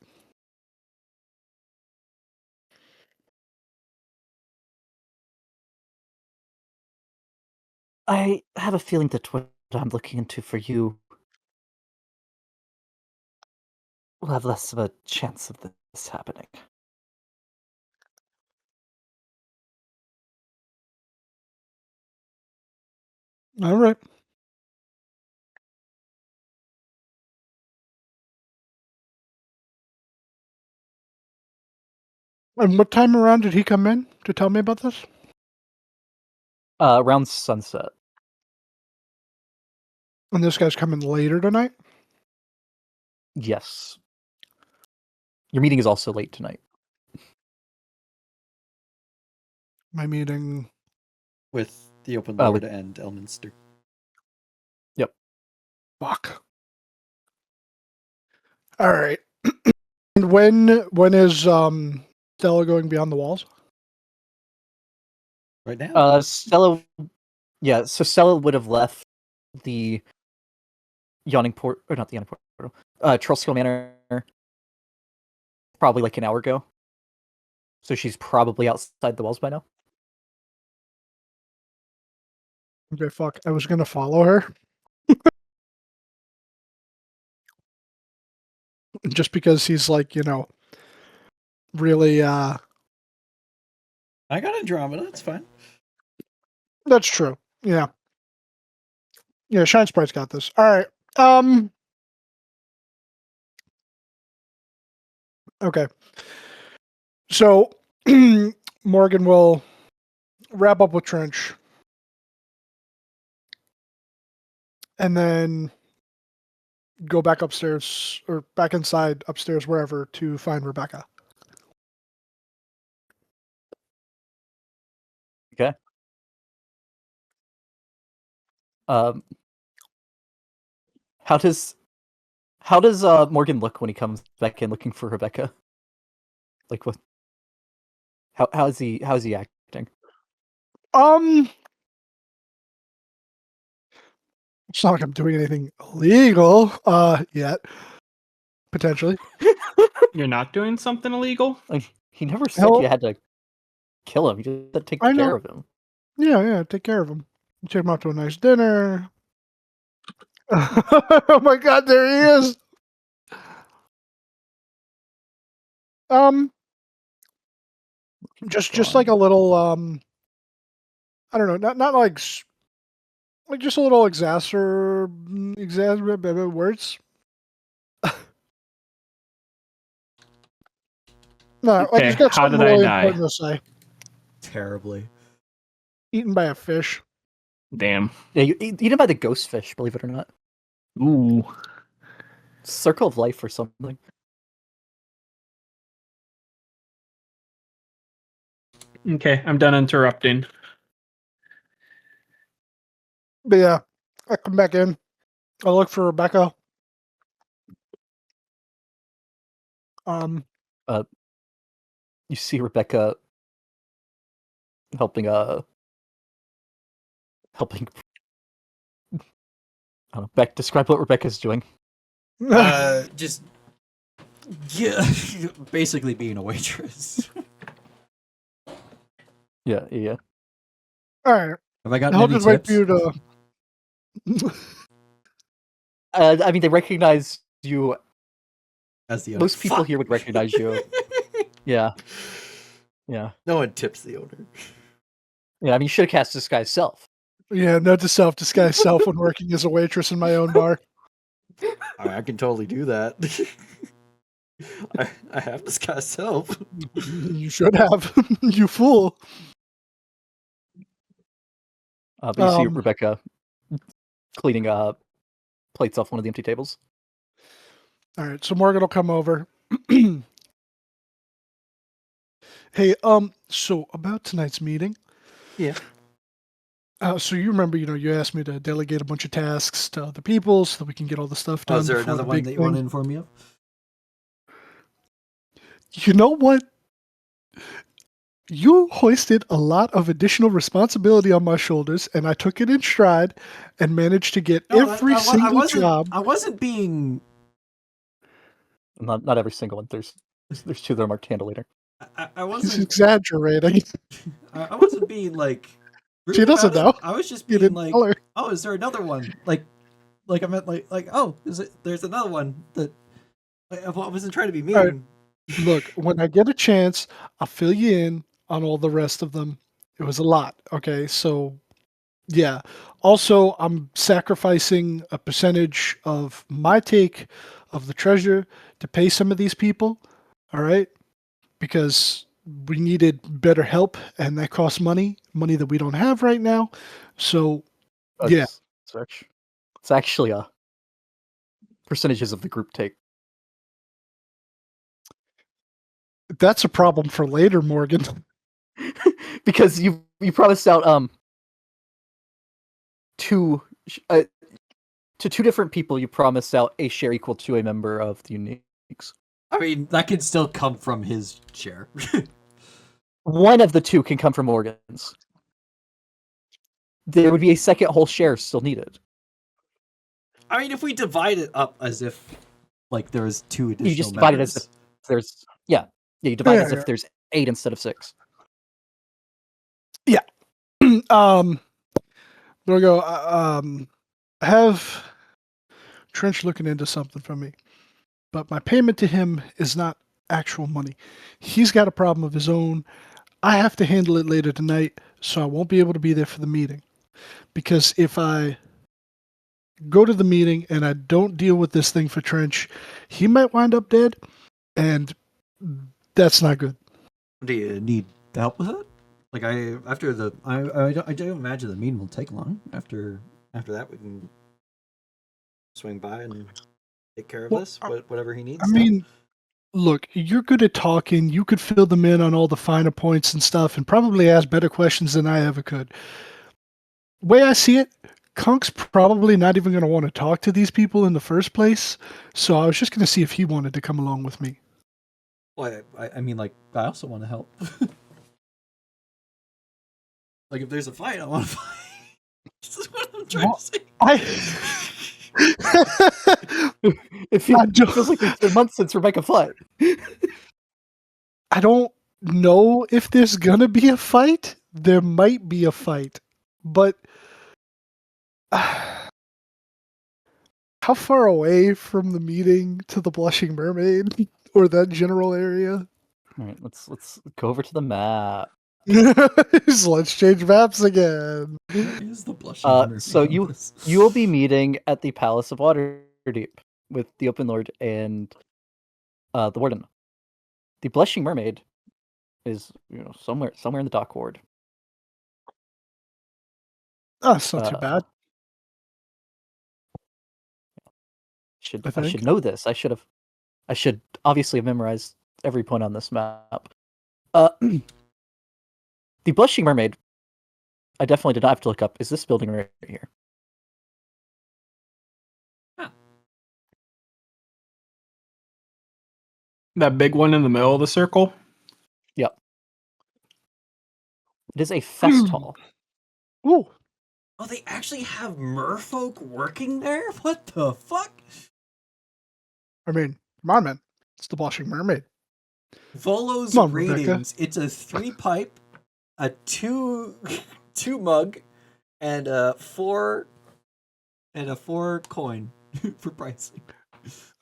I have a feeling that what I'm looking into for you will have less of a chance of this happening. All right. And what time around did he come in to tell me about this? Around sunset. And this guy's coming later tonight? Yes. Your meeting is also late tonight. My meeting. With the Open with- Lord and Elminster. Yep. Fuck. All right. And when is Stella going beyond the walls? Right now. Stella. Yeah, so Stella would have left the Yawning Port, or not the Yawning Portal, Trollskill Manor probably like an hour ago. So she's probably outside the walls by now. Okay, fuck. I was gonna follow her. Just because he's like, really I got Andromeda. It's fine. that's true. Yeah. Yeah, Shine Sprite's got this. All right. Okay. So Morgan will wrap up with Trench. And then go back upstairs or back inside upstairs, wherever, to find Rebecca. Okay. How does Morgan look when he comes back in looking for Rebecca? Like what? How is he acting? It's not like I'm doing anything illegal yet. Potentially. You're not doing something illegal? Like he never said you had to kill him. You just had to take care of him. Yeah, take care of him. Take him out to a nice dinner. Oh my god, there he is. Just like a little I don't know, not like just a little exaggerate words. No, I Okay, just got how something did I really die? important to say. Terribly. Eaten by a fish. Damn. Yeah, you eaten by the ghost fish, believe it or not. Ooh. Circle of life or something. Okay, I'm done interrupting. But yeah, I come back in. I look for Rebecca. You see Rebecca helping I don't know, Beck, describe what Rebecca's doing. Just basically being a waitress. Yeah. All right. Have I gotten I'll any just wait tips? for you to. I mean, they recognize you. As the owner. Most people Fuck. here would recognize you. Yeah. No one tips the owner. Yeah, I mean, you should have cast Disguise Self. Yeah, note to self, disguise self when working as a waitress in my own bar. I can totally do that. I have disguised self. You should have. You fool. But you see Rebecca cleaning plates off one of the empty tables. All right, so Morgan will come over. Hey, so about tonight's meeting. Yeah. So you remember, you asked me to delegate a bunch of tasks to other people so that we can get all the stuff done. Is there before another the one big that you want to thing. inform me of? You know what? You hoisted a lot of additional responsibility on my shoulders, and I took it in stride and managed to get every single job. I wasn't being Not every single one. There's two that are marked handle leader. I He's wasn't. exaggerating. I wasn't being like. She rude doesn't about it. know. I was just You being didn't like, tell her. oh, is there another one? Like I meant like oh, there's another one that I wasn't trying to be mean. All right. Look, when I get a chance, I'll fill you in on all the rest of them. It was a lot. Okay, so yeah. Also, I'm sacrificing a percentage of my take of the treasure to pay some of these people. All right, because we needed better help, and that costs money that we don't have right now. So yeah, It's actually percentages of the group take. that's a problem for later, Morgan. Because you promised out two to two different people. You promised out a share equal to a member of the Uniques. I mean, that could still come from his share. One of the two can come from Morgan's. There would be a second whole share still needed. I mean, if we divide it up as if like there was two additional You just divide it members. as if there's you divide it as Yeah. if there's 8 instead of 6. There we go. Have Trench looking into something for me, but my payment to him is not actual money. He's got a problem of his own. I have to handle it later tonight, so I won't be able to be there for the meeting. Because if I go to the meeting and I don't deal with this thing for Trench, he might wind up dead, and that's not good. Do you need help with it? Like I don't imagine the meeting will take long. After that, we can swing by and take care of this. Whatever he needs. I mean, look, you're good at talking. You could fill them in on all the finer points and stuff, and probably ask better questions than I ever could. Way I see it, Kunk's probably not even going to want to talk to these people in the first place. So I was just going to see if he wanted to come along with me. Well, I mean, like, I also want to help. Like, if there's a fight, I want to fight. This is what I'm trying to say. It feels like it's been months since Rebecca fought. I don't know if there's going to be a fight. There might be a fight. But how far away from the meeting to the Blushing Mermaid or that general area? All right, let's go over to the map. Let's change maps again. Where is the blushing mermaid So on you this? will be meeting at the Palace of Waterdeep with the Open Lord and the Warden. The Blushing Mermaid is somewhere in the dock ward. Oh, it's not too bad. I should know this. I should obviously have memorized every point on this map. The Blushing Mermaid, I definitely did not have to look up, is this building right here. That big one in the middle of the circle. Yep. It is a fest hall. Ooh. Oh, they actually have merfolk working there? What the fuck? I mean, come on, man. It's the Blushing Mermaid. Volo's Come on, Rebecca. ratings. It's a 3 pipe, a 2 mug, and a 4 coin for pricing.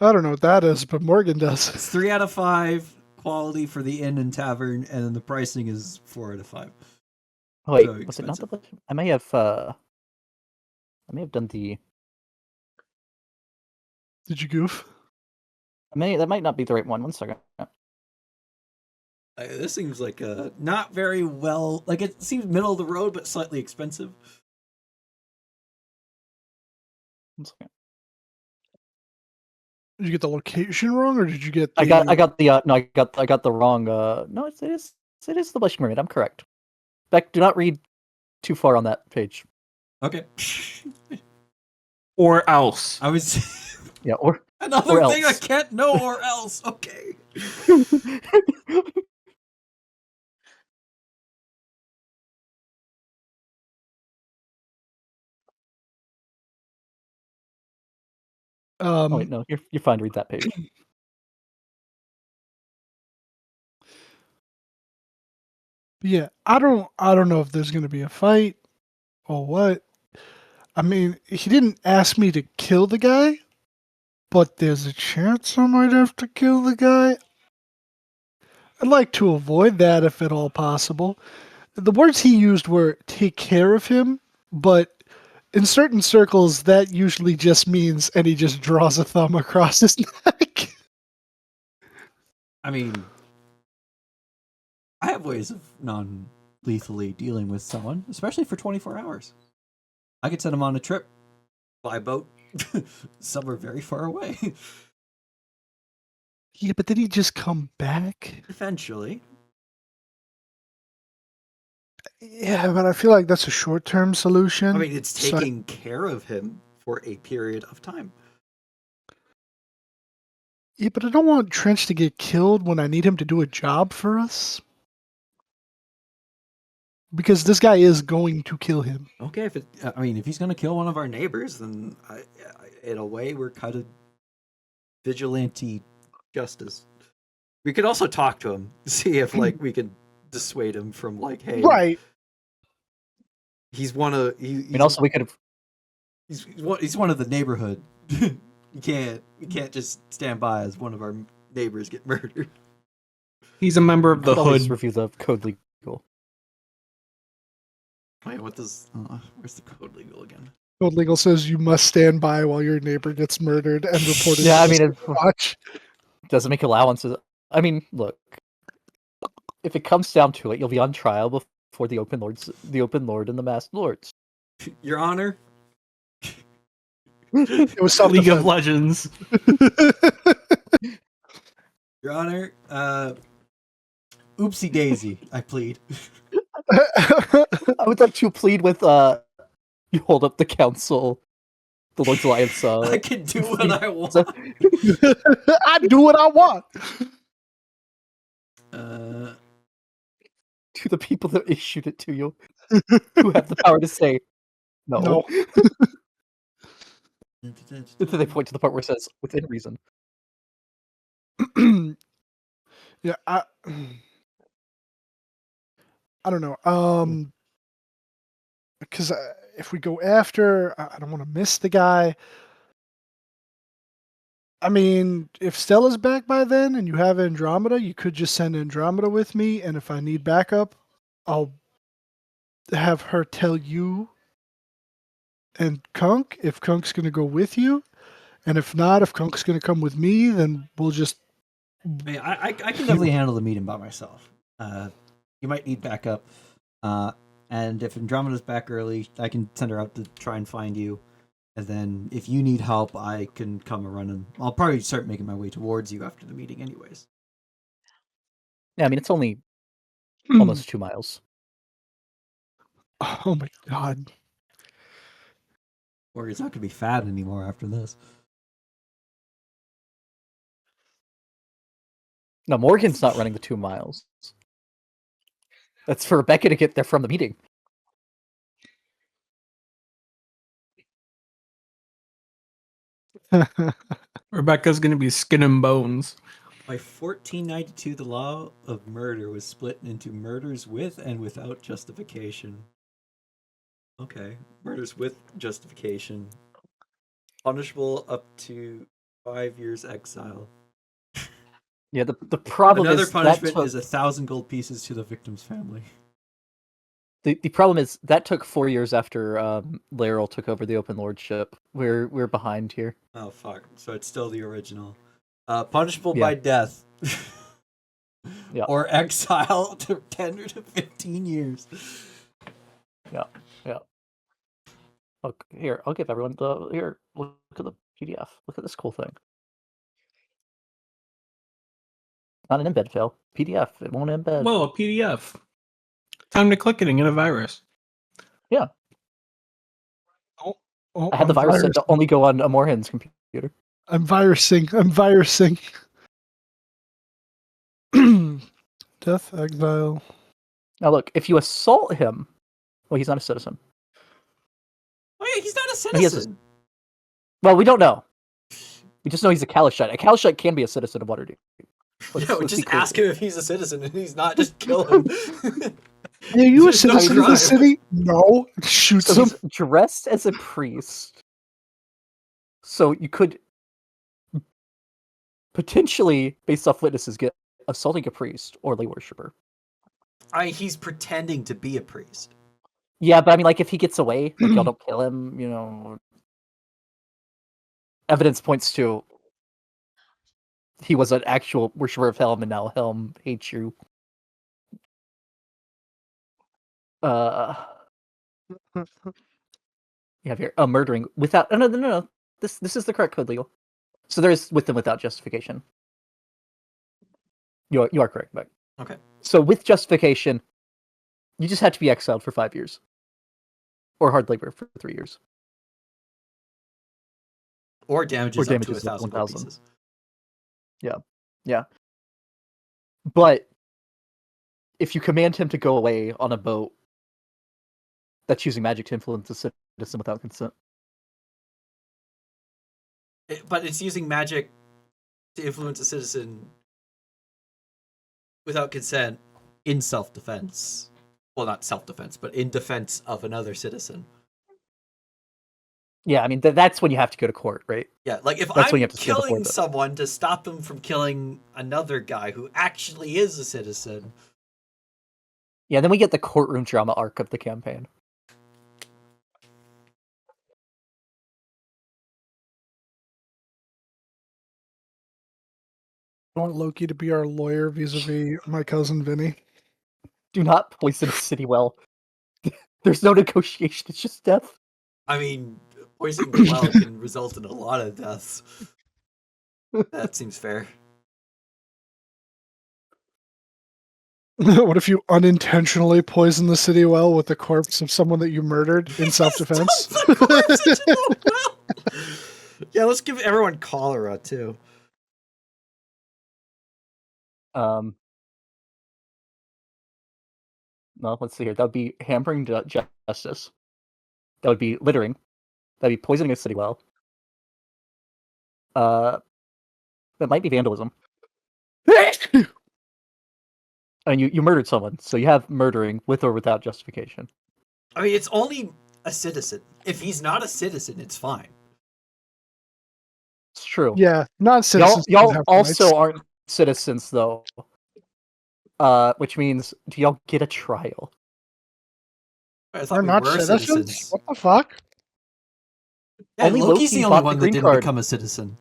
I don't know what that is, but Morgan does. It's 3 out of 5 quality for the inn and tavern, and then the pricing is 4 out of 5. Oh, wait, Very was it not the expensive. Blushing? I may have done the. Did you goof? That might not be the right one. 1 second. This seems like not very well. Like it seems middle of the road, but slightly expensive. 1 second. Did you get the location wrong, or did you get? I got the no, I got the wrong. No, it is the Blushing Mermaid. I'm correct. Beck, do not read too far on that page. Okay. Or else. I was Yeah, or another or thing I else. can't know or else. Okay. Oh wait, no, you're fine to read that page. Yeah, I don't know if there's gonna be a fight or what. I mean, he didn't ask me to kill the guy, but there's a chance I might have to kill the guy. I'd like to avoid that if at all possible. The words he used were take care of him, but in certain circles that usually just means, and he just draws a thumb across his neck. I mean, I have ways of non-lethally dealing with someone, especially for 24 hours. I could send him on a trip by boat somewhere very far away. Yeah, but did he just come back? Eventually. Yeah, but I feel like that's a short-term solution. I mean, it's So- taking care of him for a period of time. Yeah, but I don't want Trench to get killed when I need him to do a job for us. Because this guy is going to kill him. Okay, if he's going to kill one of our neighbors, then in a way, we're kind of vigilante justice. We could also talk to him, see if we could dissuade him from hey, Right. he's one of. And also, we could have. He's one of the neighborhood. We can't just stand by as one of our neighbors get murdered. He's a member of the Could always hood. review the code legal. Wait, what does? Where's the code legal again? Code legal says you must stand by while your neighbor gets murdered and report it. Yeah, I to mean, the watch. doesn't make allowances. I mean, look, if it comes down to it, you'll be on trial before the open lord and the masked lords. Your Honor. It was League of self-defense. Legends. Your Honor. Oopsie daisy. I plead. I would like to plead with you hold up the council, the Lord's Alliance. I can do what I want. I do what I want. To the people that issued it to you, who have the power to say no. No. Until they point to the part where it says within reason. Yeah, I don't know. Because if we go after, I don't want to miss the guy. I mean, if Stella's back by then and you have Andromeda, you could just send Andromeda with me, and if I need backup, I'll have her tell you and Kunk if Kunk's going to go with you. And if not, if Kunk's going to come with me, then we'll just... I can definitely handle the meeting by myself. You might need backup. And if Andromeda's back early, I can send her out to try and find you. And then if you need help, I can come and run, and I'll probably start making my way towards you after the meeting anyways. Yeah, I mean, it's only almost 2 miles. Oh my god. Or it's not going to be fat anymore after this. No, Morgan's not running the 2 miles. That's for Rebecca to get there from the meeting. Rebecca's gonna be skin and bones. By 1492, the law of murder was split into murders with and without justification. Okay, murders with justification. Punishable up to 5 years exile. Yeah, the problem Another is punishment that took, is 1,000 gold pieces to the victim's family. the problem is that took 4 years after Laeral took over the open lordship. We're behind here. Oh fuck! So it's still the original. Punishable Yeah. by death. Yeah. Or exile to 10 to 15 years. Yeah. Look here, I'll give everyone the here. Look at the PDF. Look at this cool thing. Not an embed fail. PDF. It won't embed. Well, a PDF. Time to click it and get a virus. Oh, I had the I'm virus set to only go on Amorhan's computer. I'm virusing. Death, exile. Now look, if you assault him, well, he's not a citizen. Oh yeah, he's not a He is citizen. Well, we don't know. We just know he's a Kalashite. A Kalashite can be a citizen of Waterdeep. Yeah, we just ask him if he's a citizen, and he's not. Just kill him. Are you a There's no citizen of the drive. city? No. Shoots So him. he's dressed as a priest. So you could potentially, based off witnesses, get assaulting a priest or lay worshiper. He's pretending to be a priest. Yeah, but I mean, like, if he gets away, like, y'all don't kill him, you know. Evidence points to he was an actual worshiper of Helm, and now Helm hates you. You have here murdering without. No. This is the correct code, legal. So there is with and without justification. You are correct, Beck. Okay. So with justification, you just had to be exiled for 5 years, or hard labor for 3 years, Or damages, up to damages up to 1,000 gold 1,000. pieces. Yeah. But if you command him to go away on a boat, that's using magic to influence a citizen without consent. But it's using magic to influence a citizen without consent in self-defense. Well, not self-defense, but in defense of another citizen. Yeah, I mean that's when you have to go to court, right? Yeah, like if That's when you I'm have to stand before killing the- someone to stop them from killing another guy who actually is a citizen. Yeah, then we get the courtroom drama arc of the campaign. I want Loki to be our lawyer vis-a-vis my cousin Vinny. Do not poison a city well. There's no negotiation, it's just death. I mean, poisoning the well can result in a lot of deaths. That seems fair. What if you unintentionally poison the city well with the corpse of someone that you murdered in self-defense? Dump the corpse into the well! Yeah, let's give everyone cholera too. No, let's see here. That would be hampering justice. That would be littering. That'd be poisoning a city well. That might be vandalism. And you murdered someone, so you have murdering with or without justification. I mean, it's only a citizen. If he's not a citizen, it's fine. It's true. Yeah, non-citizens. Y'all also aren't citizens, though. Which means, do y'all get a trial? I thought are we not were citizens. citizens. What the fuck? Yeah, Only Loki's Loki the only bought one the that green didn't card. become a citizen.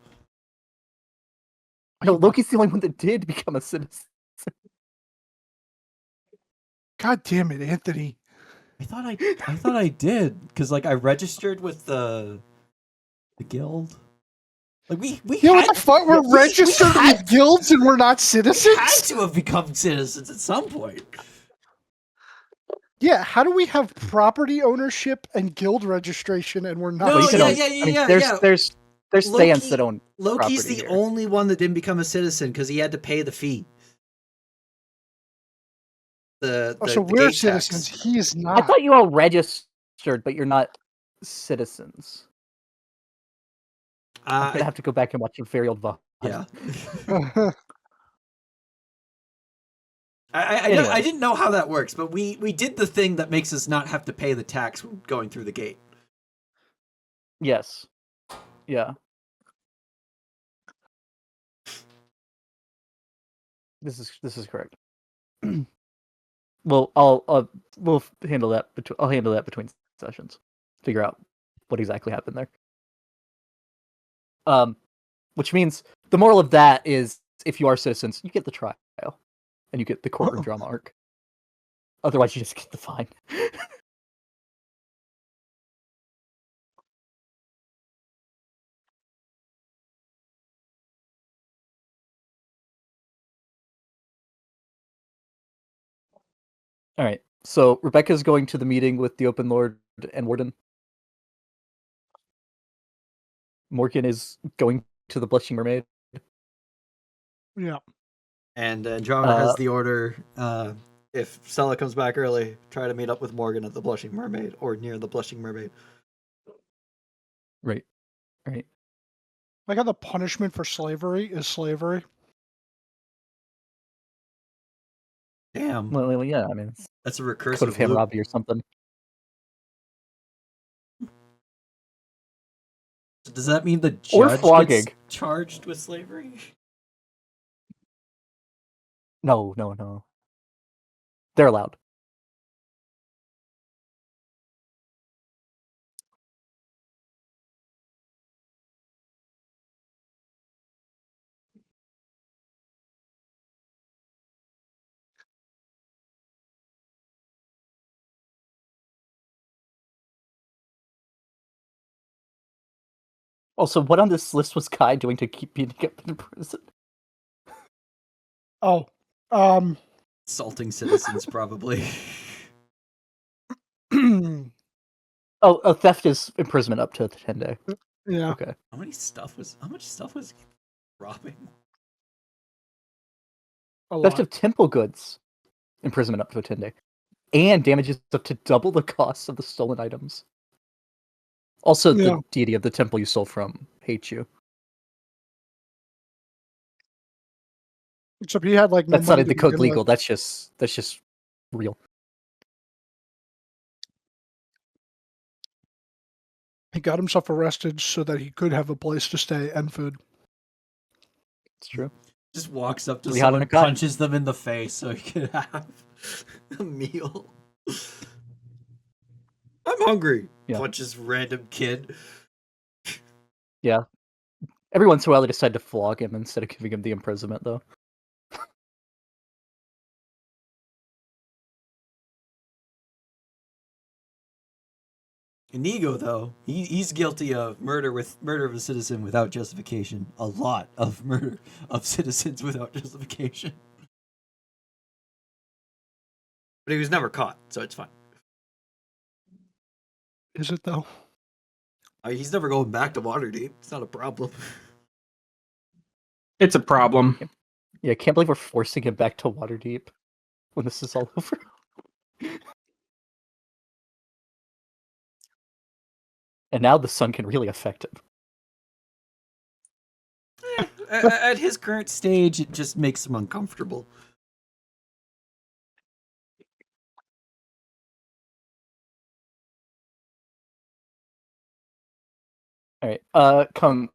No, Loki's the only one that did become a citizen. God damn it, Anthony. I thought I did because like I registered with the guild. Like we Yeah, had, what the fuck? We're we registered had- with guilds and we're not we citizens? had to have become citizens at some point. Yeah, how do we have property ownership and guild registration and we're not No, You can citizens? own- there's Loki- stands that own Loki's property the here. only one that didn't become a citizen because he had to pay the fee. The Oh, so the we're gate tax. citizens. He is I not. thought you all registered, but you're not citizens. I'm gonna have to go back and watch a very old VOD. Yeah. Uh, Anyway. I didn't know how that works, but we did the thing that makes us not have to pay the tax going through the gate. Yes. Yeah. This is correct. Well, we'll handle that. I'll handle that between sessions. Figure out what exactly happened there. Which means the moral of that is, if you are citizens, you get the trial, and you get the courtroom drama arc. Otherwise, you just get the fine. All right. So Rebecca's going to the meeting with the Open Lord and Warden. Morgan is going to the Blushing Mermaid. yeah. And Andromeda has the order, if Stella comes back early, try to meet up with Morgan at the Blushing Mermaid or near the Blushing Mermaid. Right. Like how the punishment for slavery is slavery. Damn, Well, yeah, I mean, it's that's a Code of recursive loop. Hammurabi or something. Does that mean the Or judge flogging. gets charged with slavery? No. They're allowed. Also, what on this list was Kai doing to keep being kept in prison? Oh, Assaulting citizens, probably. Oh, theft is imprisonment up to 10 days. yeah. Okay. How much stuff was robbing? A Theft lot. of temple goods, imprisonment up to 10 days. And damages up to double the cost of the stolen items. Also, Yeah. the deity of the temple you stole from hates you. Except he had like no That's not money in the to code begin legal. with. That's just real. He got himself arrested so that he could have a place to stay and food. It's true. Just walks up to We had someone, an guy. punches them in the face so he can have a meal. I'm hungry. Yeah. Punches random kid. Yeah. Every once in a while, they decide to flog him instead of giving him the imprisonment, though. Inigo, though, he's guilty of murder of a citizen without justification. A lot of murder of citizens without justification. But he was never caught, so it's fine. Is it though? He's never going back to Waterdeep. It's not a problem. It's a problem. Yeah, I can't believe we're forcing him back to Waterdeep when this is all over. And now the sun can really affect him. At his current stage, it just makes him uncomfortable. All right.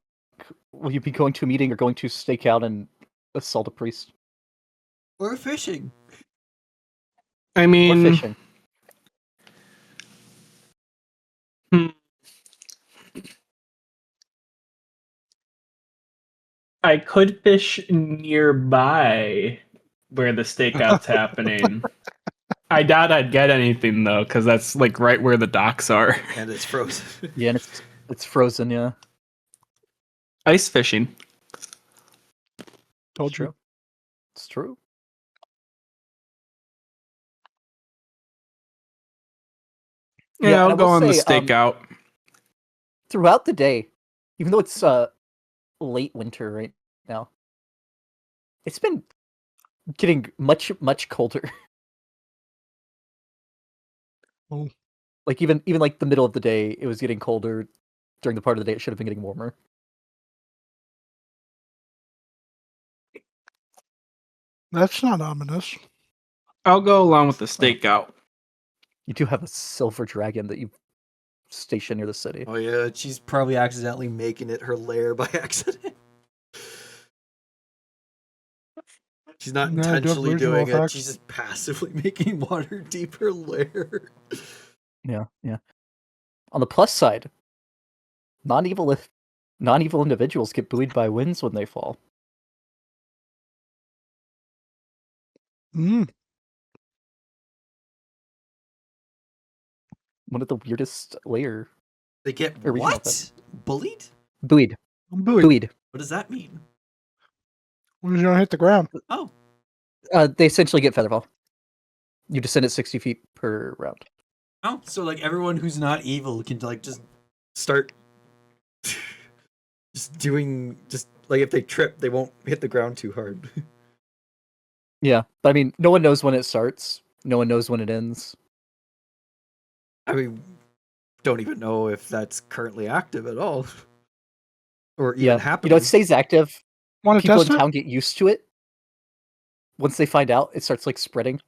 Will you be going to a meeting or going to stake out and assault a priest? Or fishing. I Or mean, fishing? I could fish nearby where the stakeout's happening. I doubt I'd get anything though, because that's like right where the docks are. And it's frozen. Yeah, and it's frozen. Yeah, Ice fishing. Told it's you. true. It's true. Yeah, Yeah, and I I'll go will on the say, stakeout. Throughout the day, even though it's late winter right now, it's been getting much colder. Oh. Like even like the middle of the day, it was getting colder. During the part of the day, it should have been getting warmer. That's not ominous. I'll go along with the stakeout. You do have a silver dragon that you station near the city. Oh yeah, she's probably accidentally making it her lair by accident. She's not Yeah, I do have intentionally visual doing it. effects. She's just passively making Waterdeep her lair. Yeah. On the plus side, non-evil individuals get buoyed by winds when they fall. Mm. One of the weirdest layer. They get A regional what? Bullied? Buoyed. I'm buoyed. Buoyed. What does that mean? When you don't hit the ground. Oh, They essentially get featherfall. You descend at 60 feet per round. oh, so like everyone who's not evil can like just start just like if they trip, they won't hit the ground too hard. Yeah, but I mean, no one knows when it starts. No one knows when it ends. I mean, don't even know if that's currently active at all, or even Yeah, happening. it stays active. Want to People in test it? town get used to it. Once they find out, it starts like spreading.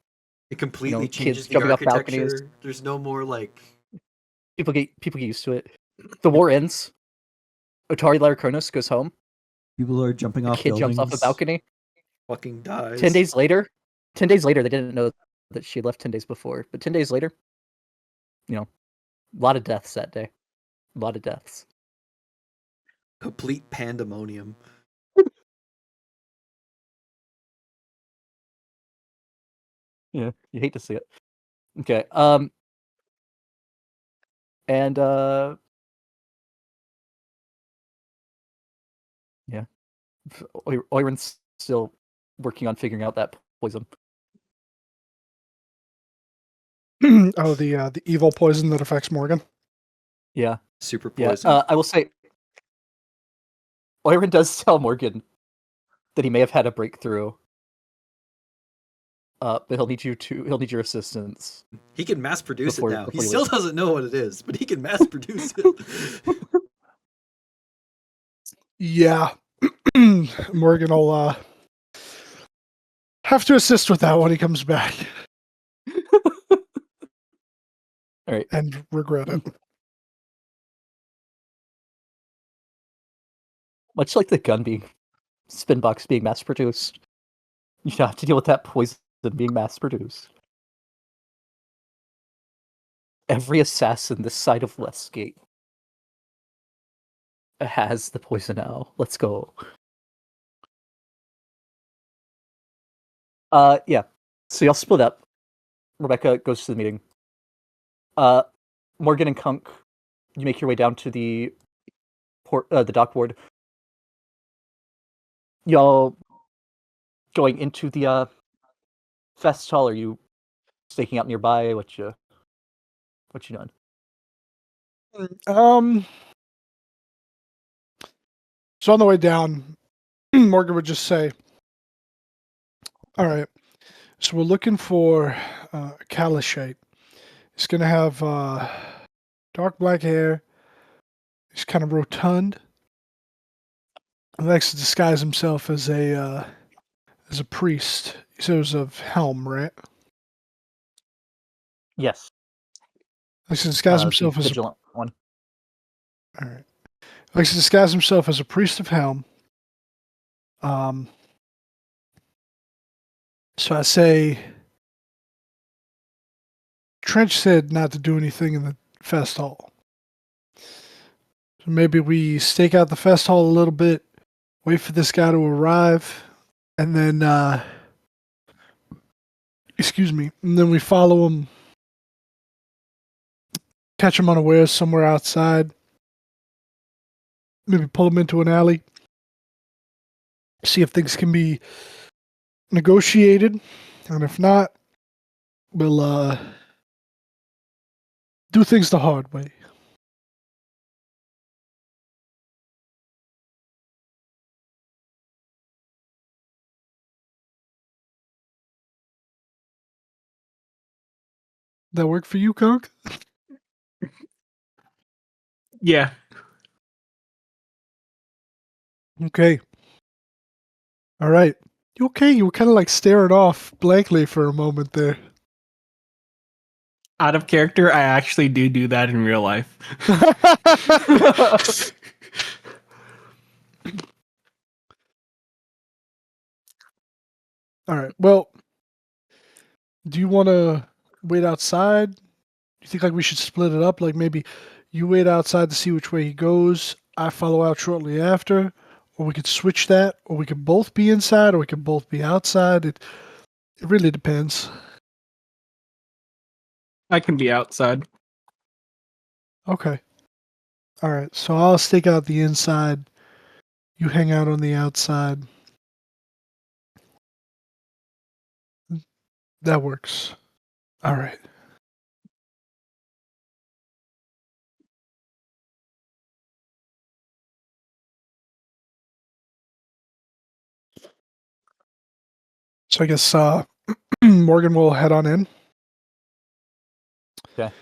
It completely kids changes the jumping off balconies. architecture. There's no more like People get used to it. The war ends. Otari Laracronos goes home. people are jumping A off kid buildings. jumps off a balcony. Fucking dies. 10 days later, they didn't know that she left 10 days before. But 10 days later, a lot of deaths that day. A lot of deaths. Complete pandemonium. Yeah, you hate to see it. Okay. And yeah, Oiron's still working on figuring out that poison. Oh, the evil poison that affects Morgan. Yeah, Super yeah. poison. I will say, Oiron does tell Morgan that he may have had a breakthrough. But he'll need your assistance. He can mass produce before- it now. He before you still leave. doesn't know what it is, but he can mass produce it. Yeah. Morgan will have to assist with that when he comes back All right. and regret it. Much like the gun spin box being mass produced, you have to deal with that poison being mass produced. Every assassin this side of Westgate has the poison now. Let's go. Yeah. So y'all split up. Rebecca goes to the meeting. Morgan and Kunk, you make your way down to the the dock board. Y'all going into the fest hall? Are you staking out nearby? What you doing? So on the way down, Morgan would just say, "All right, so we're looking for a Kalashite. He's gonna have dark black hair. He's kind of rotund. He likes to disguise himself as a priest. He says of Helm, right? Yes. Likes to disguise himself the as vigilant one. all right. Likes to disguise himself as a priest of Helm. So I say, Trench said not to do anything in the fest hall. So maybe we stake out the fest hall a little bit, wait for this guy to arrive, and then, excuse me, and then we follow him, catch him unawares somewhere outside, maybe pull him into an alley, see if things can be negotiated, and if not, we'll do things the hard way. That work for you, Conk? Yeah. Okay. All right. You okay? You were kind of like staring off blankly for a moment there. Out of character, I actually do that in real life. All right. Well, do you want to wait outside? Do you think like we should split it up? Like maybe you wait outside to see which way he goes. I follow out shortly after, or we could switch that, or we could both be inside, or we could both be outside. It really depends. I can be outside. Okay. All right. So I'll stake out the inside. You hang out on the outside. That works. All right. So I guess Morgan will head on in. Okay.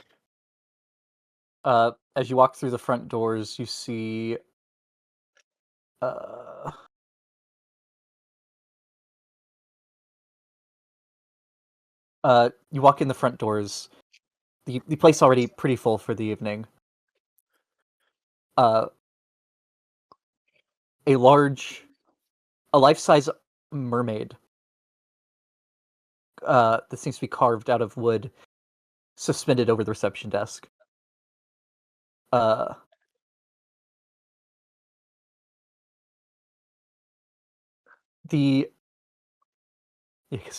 As you walk through the front doors, you see You walk in the front doors. The place already pretty full for the evening. A life-size mermaid that seems to be carved out of wood, suspended over the reception desk. Because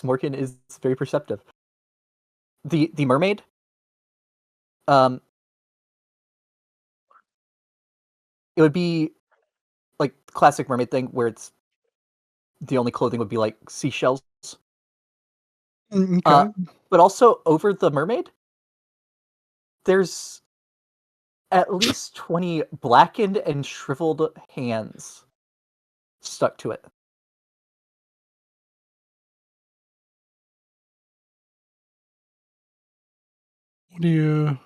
Morgan is very perceptive. The mermaid, it would be like classic mermaid thing where it's the only clothing would be like seashells. Okay. But also over the mermaid, there's at least 20 blackened and shriveled hands stuck to it. What do you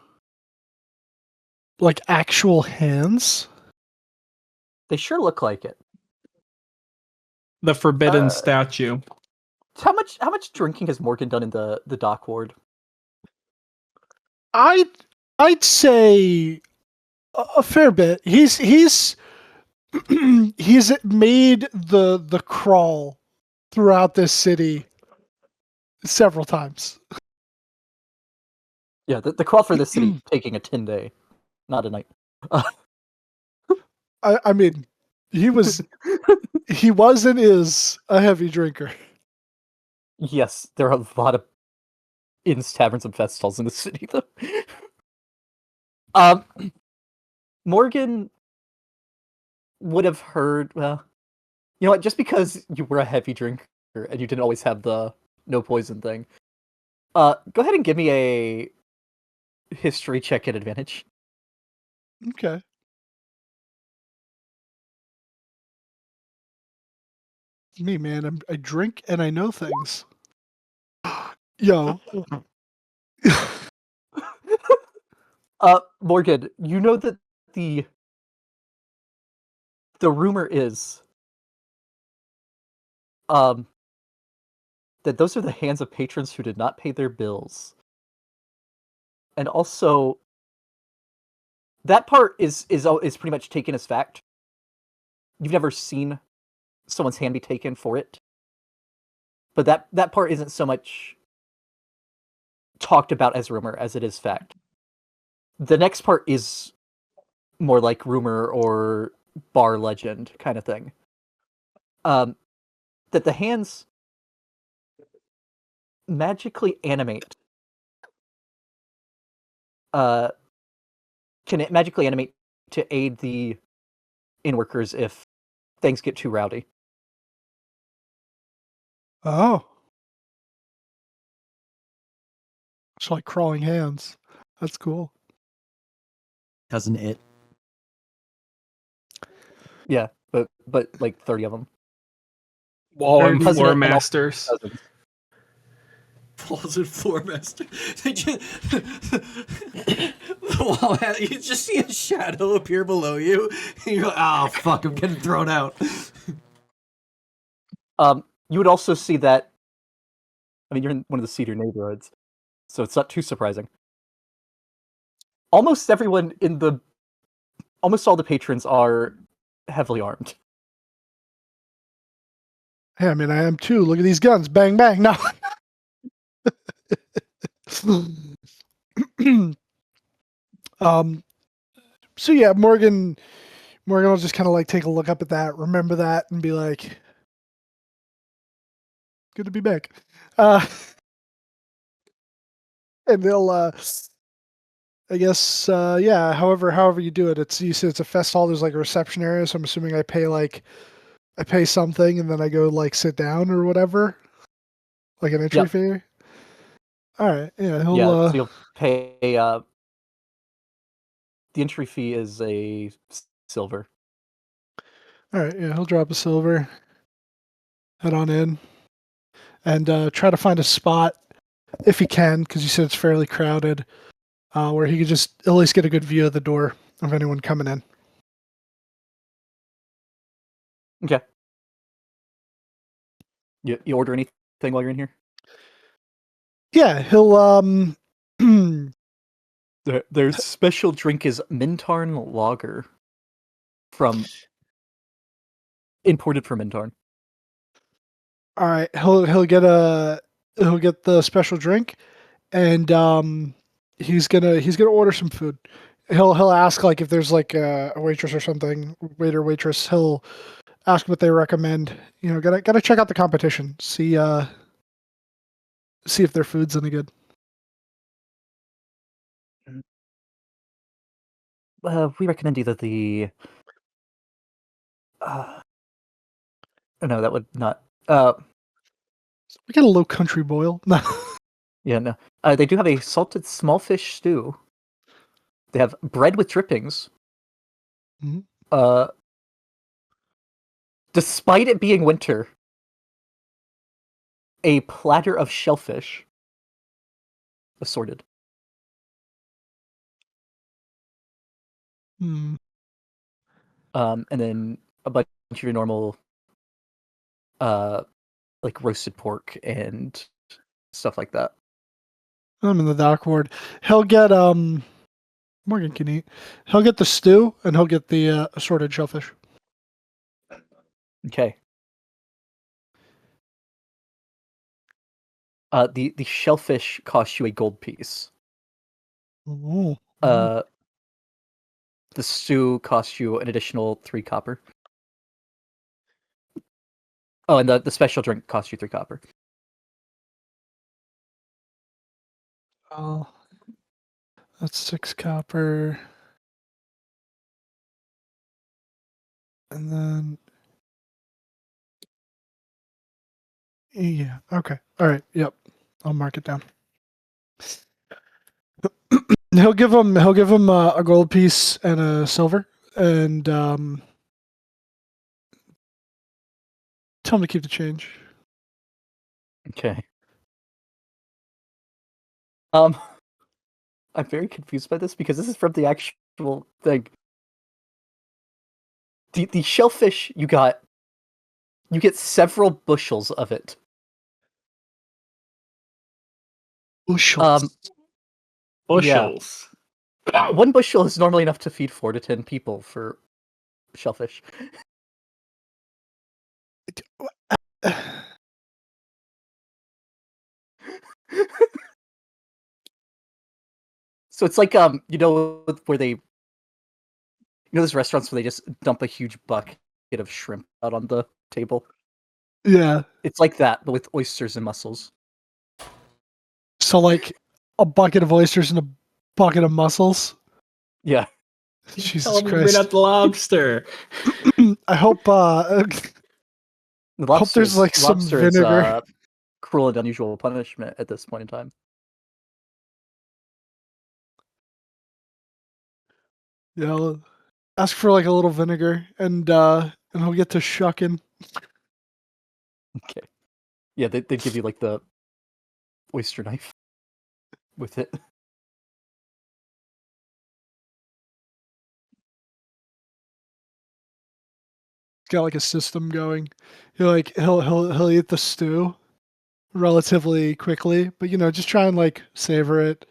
like? Actual hands? They sure look like it. The forbidden statue. How much drinking has Morgan done in the dock ward? I'd say a fair bit. He's he's made the crawl throughout this city several times. Yeah, the crawl for this city taking a 10-day, not a night. I mean, he was and is a heavy drinker. Yes, there are a lot of inns, taverns, and festivals in the city, though. Morgan would have heard. Well, you know what? Just because you were a heavy drinker and you didn't always have the no poison thing, go ahead and give me a history check at advantage. Okay. Me, man, I drink and I know things. Yo. Morgan, you know that the rumor is that those are the hands of patrons who did not pay their bills. And also that part is pretty much taken as fact. You've never seen someone's hand be taken for it. But that part isn't so much talked about as rumor as it is fact. The next part is more like rumor or bar legend kind of thing. That the hands magically animate. Can magically animate to aid the inn workers if things get too rowdy. Oh. It's like crawling hands. That's cool. Cousin It. Yeah, but like 30 of them. Wall and Cousin floor It and all masters. cousins. Falls and floor master. You just see a shadow appear below you, and you're like, "Oh fuck, I'm getting thrown out." You would also see that. I mean, you're in one of the Cedar neighborhoods, so it's not too surprising. Almost everyone almost all the patrons are heavily armed. Hey, I mean, I am too. Look at these guns. Bang, bang. No. So yeah, Morgan will just kind of like take a look up at that, remember that, and be like, good to be back. And they'll I guess yeah, however you do it. You said it's a fest hall, there's like a reception area, so I'm assuming I pay something and then I go like sit down or whatever. Like an entry fee. Alright, yeah, So you'll pay the entry fee is a silver. Alright, yeah, he'll drop a silver. Head on in. And try to find a spot if he can, because you said it's fairly crowded, where he could just at least get a good view of the door of anyone coming in. Okay. You order anything while you're in here? Yeah, he'll Their special drink is Mintarn Lager imported from Mintarn. all right, he'll get the special drink, and he's gonna order some food. He'll ask like if there's like a waitress or something, waiter waitress. He'll ask what they recommend. You know, gotta check out the competition. See if their food's any good. We recommend either the. No, that would not. We get a low country boil. Yeah, no. They do have a salted small fish stew. They have bread with drippings. Mhm. Despite it being winter, a platter of shellfish, assorted. Hmm. And then a bunch of your normal, like roasted pork and stuff like that. I'm in the dock ward. He'll get Morgan can eat. He'll get the stew and he'll get the assorted shellfish. Okay. The shellfish costs you a gold piece. Oh. The stew costs you an additional 3 copper. Oh, and the special drink costs you 3 copper. Oh, that's 6 copper. And then yeah, okay. All right, yep. I'll mark it down. He'll give him a gold piece and a silver, and tell him to keep the change. Okay. I'm very confused by this because this is from the actual thing. The shellfish you get several bushels of it. Bushels. Bushels. One bushel is normally enough to feed 4 to 10 people for shellfish. So it's like where they those restaurants where they just dump a huge bucket of shrimp out on the table. Yeah. It's like that, but with oysters and mussels. So like a bucket of oysters and a bucket of mussels. Yeah. Tell Jesus him to bring out Christ. the lobster. I hope The hope there's like some lobster vinegar. is cruel and unusual punishment at this point in time. Yeah, I'll ask for like a little vinegar and he'll get to shucking. Okay. Yeah, they'd give you like the oyster knife with it. Got like a system going. He'll eat the stew relatively quickly, but you know, just try and like savor it.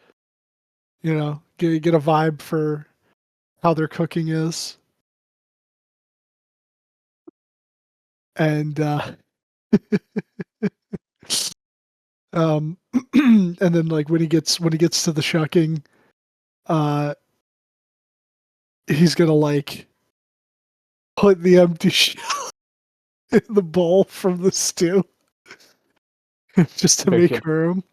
You know, get a vibe for how their cooking is. And and then like when he gets to the shucking, uh he's gonna like put the empty shell in the bowl from the stew just to Very make good. room.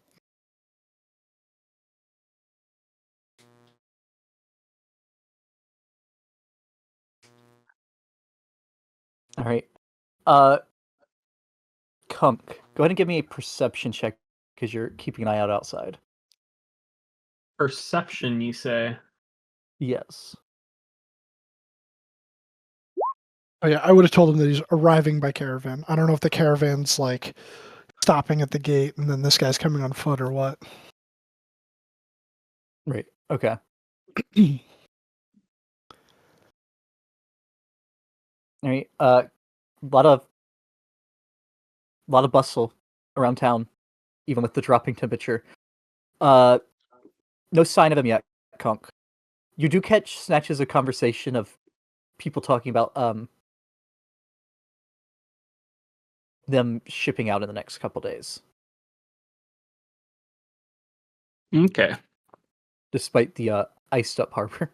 All right. Kunk, go ahead and give me a perception check because you're keeping an eye out outside. Perception, you say? Yes. Oh yeah, I would have told him that he's arriving by caravan. I don't know if the caravan's like stopping at the gate and then this guy's coming on foot or what. Right. Okay. All right. Lot of bustle around town, even with the dropping temperature. No sign of him yet, Conk. You do catch snatches of conversation of people talking about them shipping out in the next couple days, Okay. despite the iced up harbor.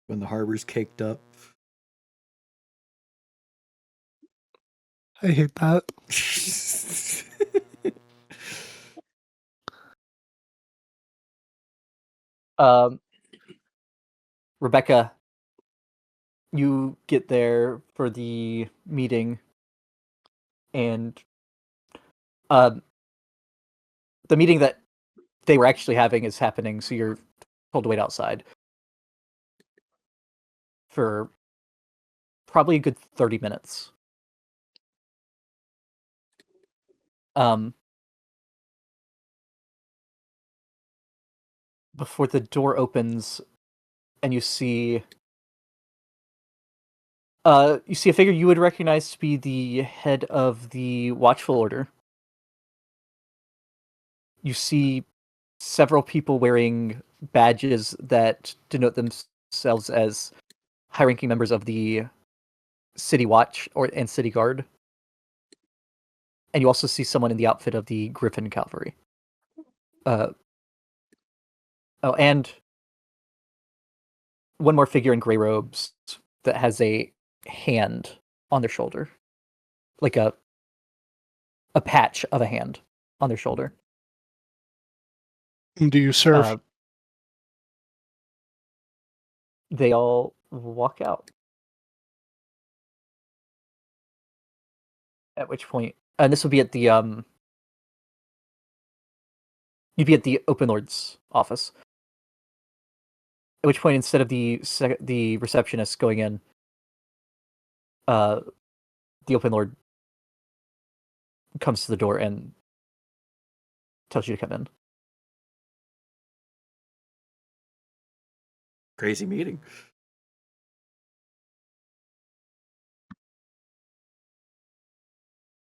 When the harbor's caked up. I hate that. Rebecca, you get there for the meeting, and the meeting that they were actually having is happening, so you're told to wait outside for probably a good 30 minutes. Before the door opens and you see a figure you would recognize to be the head of the Watchful Order. You see several people wearing badges that denote themselves as high-ranking members of the City Watch and City Guard. And you also see someone in the outfit of the Griffin Cavalry. And one more figure in gray robes that has a hand on their shoulder, like a patch of a hand on their shoulder. Do you serve? They all walk out. At which point, and this would be at the you'd be at the Open Lord's office. At which point, instead of the receptionist going in, the Open Lord comes to the door and tells you to come in. Crazy meeting.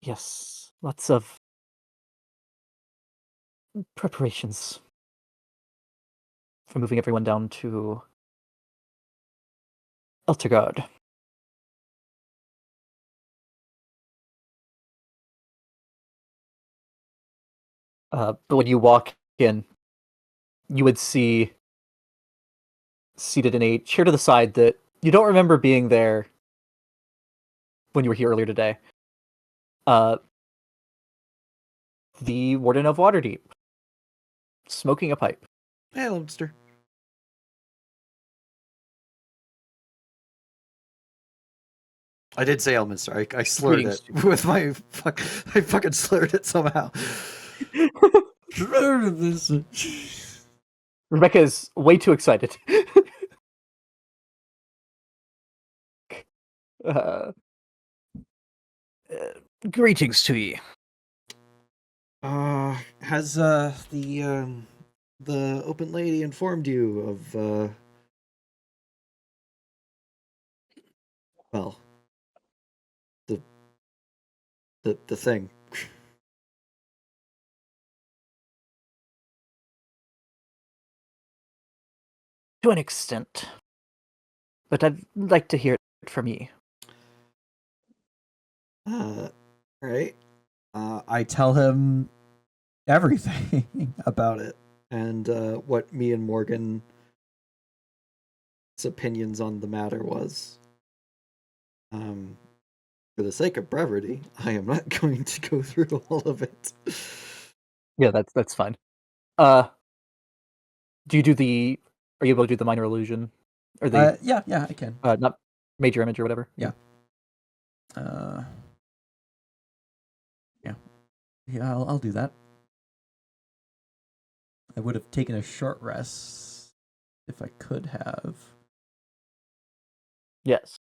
Yes, lots of preparations for moving everyone down to Eltergard. But when you walk in, you would see seated in a chair to the side that you don't remember being there when you were here earlier today. The Warden of Waterdeep, smoking a pipe. Hey, Elmster. I did say Elminster. I slurred Greetings. it with my fuck. I fucking slurred it somehow. Rebecca is way too excited. Greetings to ye. Has the open lady informed you of well, the thing? To an extent. But I'd like to hear it from ye. Right. I tell him everything about it and what me and Morgan's opinions on the matter was. For the sake of brevity, I am not going to go through all of it. Yeah, that's fine. Do you do the? Are you able to do the minor illusion, or the? Yeah, I can. Not major image or whatever. Yeah. Yeah, I'll do that. I would have taken a short rest if I could have. Yes.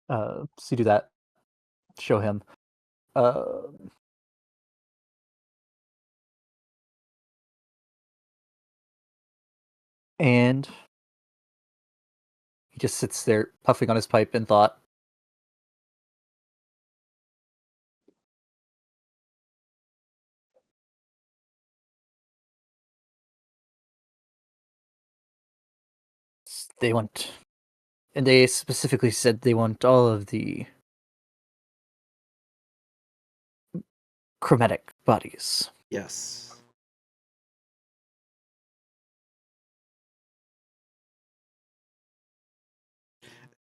So you do that. Show him. And he just sits there puffing on his pipe in thought. They want, and they specifically said they want all of the chromatic bodies. Yes.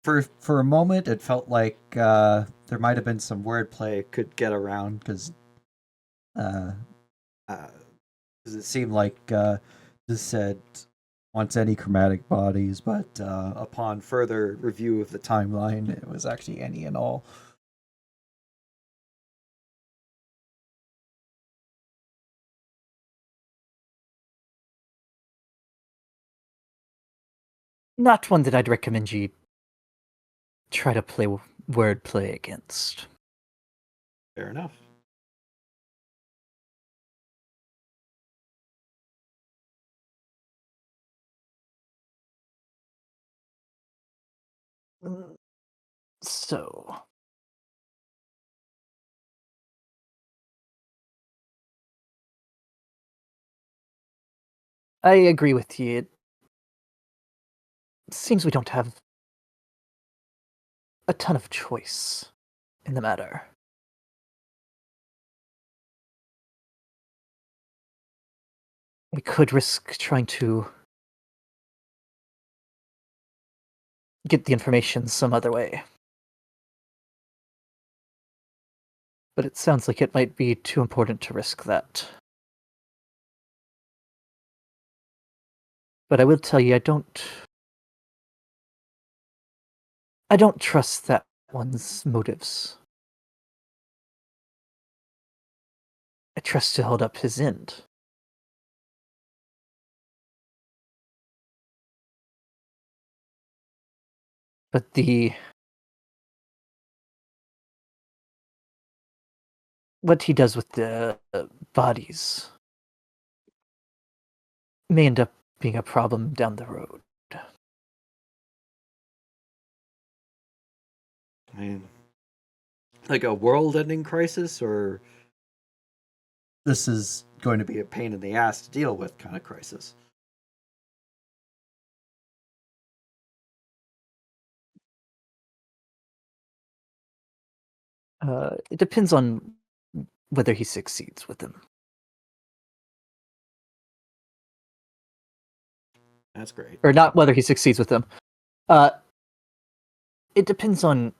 For a moment, it felt like there might have been some wordplay it could get around because it seemed like this said wants any chromatic bodies, but upon further review of the timeline, it was actually any and all. Not one that I'd recommend you try to play wordplay against. Fair enough. So, I agree with you. It seems we don't have a ton of choice in the matter. We could risk trying to get the information some other way. But it sounds like it might be too important to risk that. But I will tell you, I don't trust that one's motives. I trust to hold up his end. But what he does with the bodies may end up being a problem down the road. I mean, like a world-ending crisis, or this is going to be a pain in the ass to deal with kind of crisis. It depends on whether he succeeds with them. That's great. Or not whether he succeeds with them. It depends on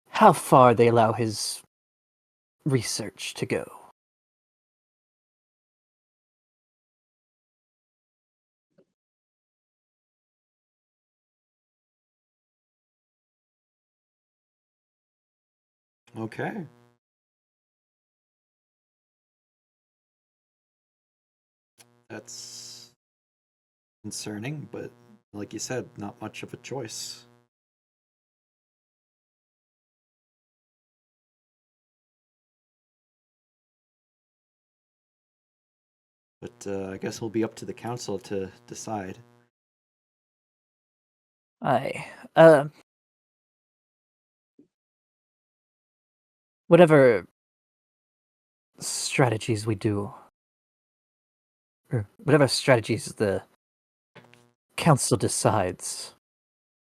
how far they allow his research to go. Okay. That's concerning, but like you said, not much of a choice. But I guess it'll be up to the council to decide. Whatever strategies we do, or whatever strategies the council decides,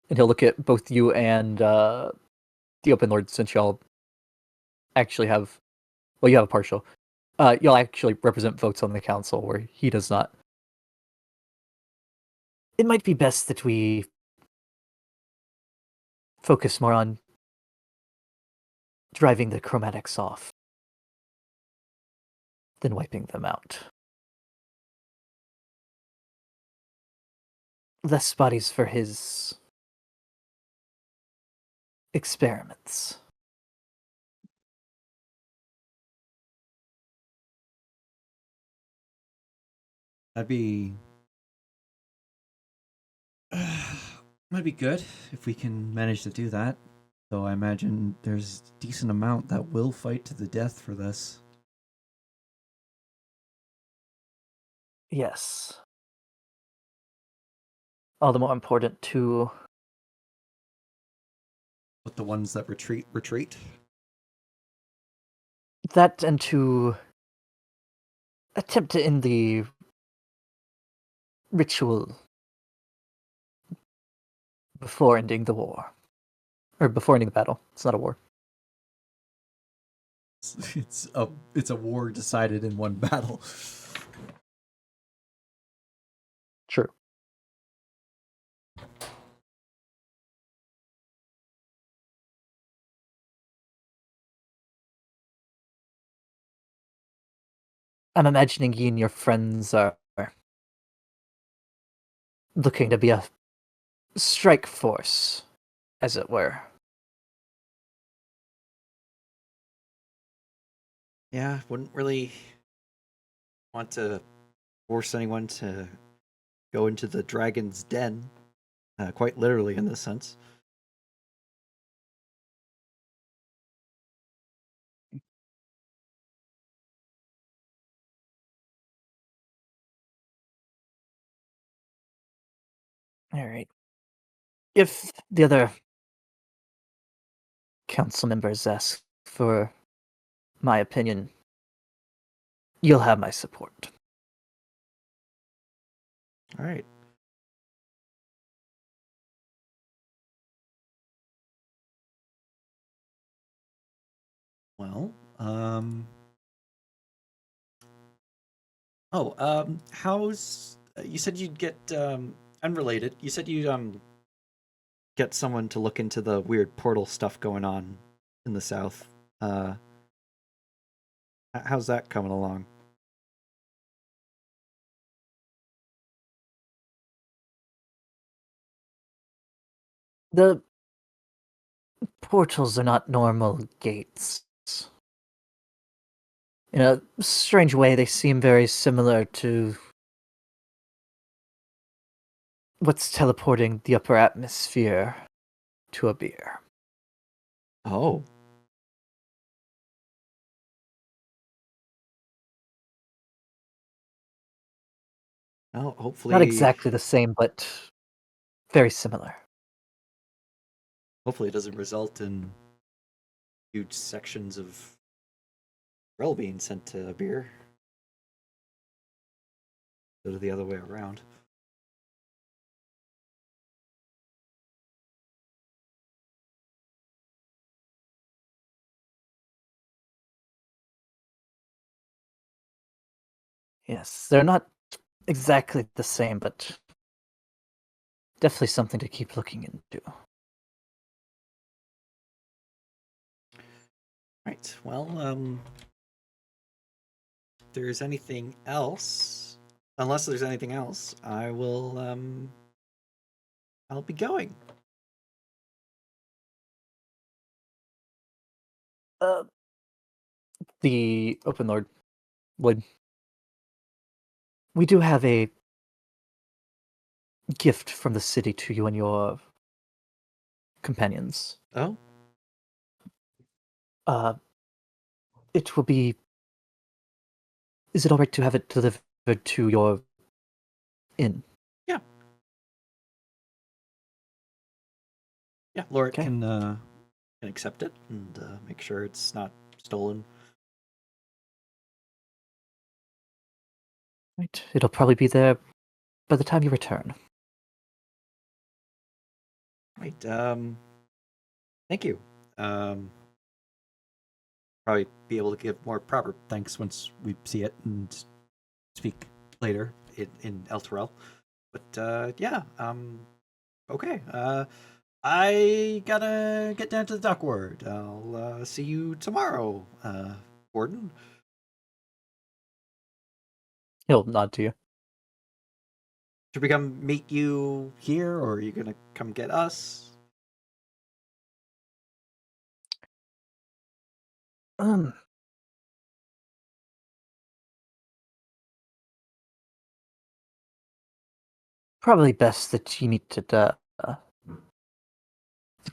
and he'll look at both you and the Open Lord, since y'all actually have, well, you have a partial. You'll actually represent votes on the council, where he does not. It might be best that we focus more on driving the chromatics off than wiping them out. Less bodies for his experiments. That'd be might be good if we can manage to do that. Though I imagine there's a decent amount that will fight to the death for this. Yes. all the more important to With the ones that retreat. that and to attempt to end the ritual before ending the war. Or before ending the battle. It's not a war. It's a war decided in one battle. True. I'm imagining you and your friends are looking to be a strike force, as it were. Yeah, wouldn't really want to force anyone to go into the dragon's den, quite literally in this sense. All right. If the other council members ask for my opinion, you'll have my support. All right. Well, how's you said you'd get unrelated. You said you'd get someone to look into the weird portal stuff going on in the south. How's that coming along? The portals are not normal gates. In a strange way, they seem very similar to what's teleporting the upper atmosphere to a beer. Oh. Well, hopefully, Not exactly the same, but very similar. hopefully it doesn't result in huge sections of Rel being sent to beer. Go to the other way around. Yes, they're not exactly the same, but definitely something to keep looking into. Right. Well, if there's anything else, unless there's anything else, I'll be going. Uh, the Open Lord would. We do have a gift from the city to you and your companions. Oh, Uh, it will be. Is it alright to have it delivered to your inn? yeah. Yeah, Lord Okay. can accept it and make sure it's not stolen. Right. It'll probably be there by the time you return. Right. Thank you. Probably be able to give more proper thanks once we see it and speak later in Elturel. But yeah. Okay. I gotta get down to the dock ward. I'll see you tomorrow, Gordon. He'll nod to you. Should we come meet you here, or are you gonna come get us? Um. Probably best that you need to that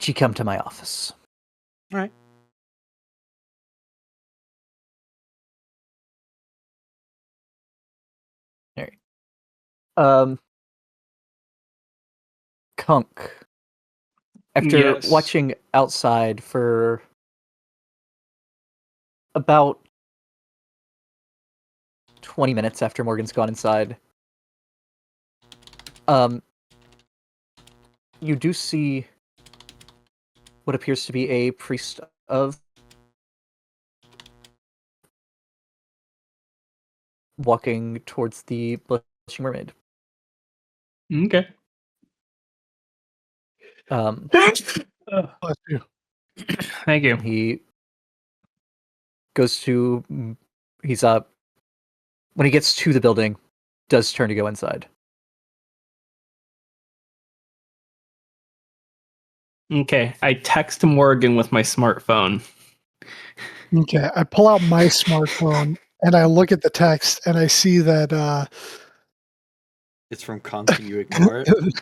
you come to my office. All right. All right. Um. Kunk, after Yes. watching outside for about 20 minutes after Morgan's gone inside, you do see what appears to be a priest of walking towards the blushing mermaid. Okay. Bless you. Thank you. He goes to he's when he gets to the building, does turn to go inside. Okay, I text Morgan with my smartphone. Okay, I pull out my smartphone and I look at the text and I see that It's from Conk and you ignore it.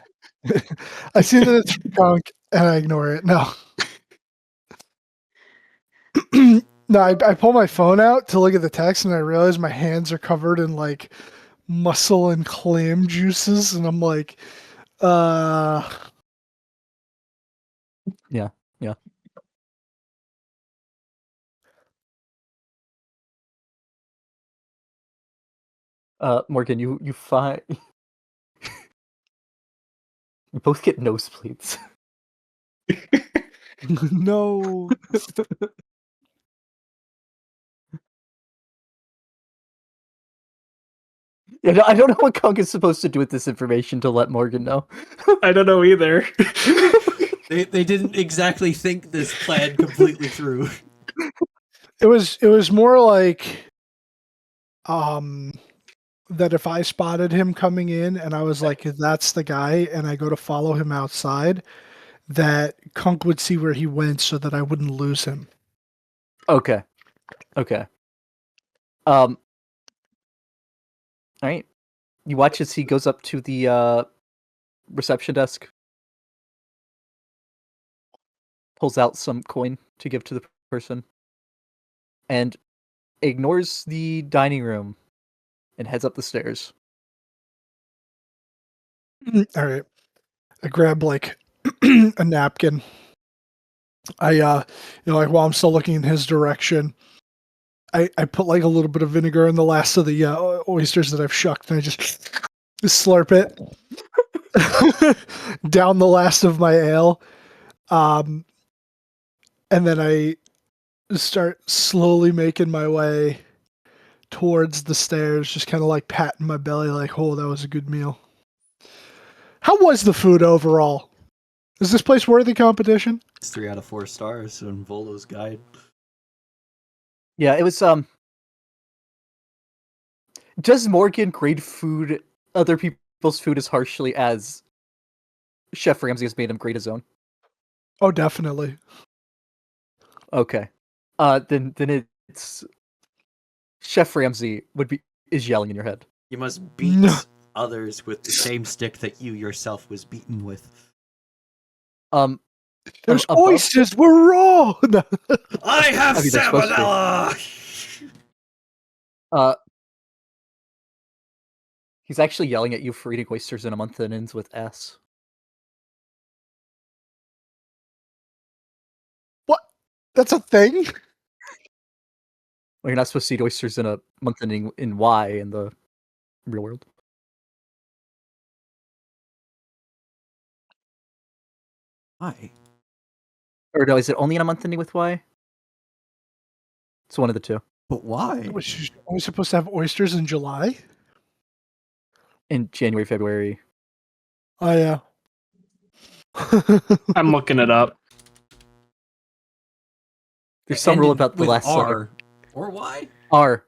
I see that it's from Gunk and I ignore it. No. No, I pull my phone out to look at the text and I realize my hands are covered in like muscle and clam juices and I'm like, Yeah. Morgan, you find you both get nosebleeds. no. Yeah, I don't know what Kunk is supposed to do with this information to let Morgan know. I don't know either. They didn't exactly think this plan completely through. It was more like that if I spotted him coming in and I was like, that's the guy, and I go to follow him outside, that Kunk would see where he went so that I wouldn't lose him. Okay. All right. You watch as he goes up to the reception desk, pulls out some coin to give to the person, and ignores the dining room and heads up the stairs. All right. I grab like a napkin. Like while I'm still looking in his direction, I put like a little bit of vinegar in the last of the oysters that I've shucked, and I just slurp it down the last of my ale. And then I start slowly making my way towards the stairs, just kind of like patting my belly, like, oh, that was a good meal. How was the food overall? Is this place worthy competition? It's 3 out of 4 stars on Volo's guide. Yeah, it was does Morgan grade food other people's food as harshly as Chef Ramsay has made him grade his own? Oh, definitely. Okay. Then it's Chef Ramsay is yelling in your head. You must beat No. others with the same stick that you yourself was beaten with. Those above- oysters were raw. No. I have I mean, they're supposed to be. salmonella! He's actually yelling at you for eating oysters in a month that ends with S. What? That's a thing? Well, you're not supposed to eat oysters in a month ending in Y in the real world. Why? Or no, is it only in a month ending with Y? It's one of the two. But why? Was you only supposed to have oysters in July? In January, February. Oh, yeah. I'm looking it up. There's some rule Ended about the with last R. letter. Or Y? R.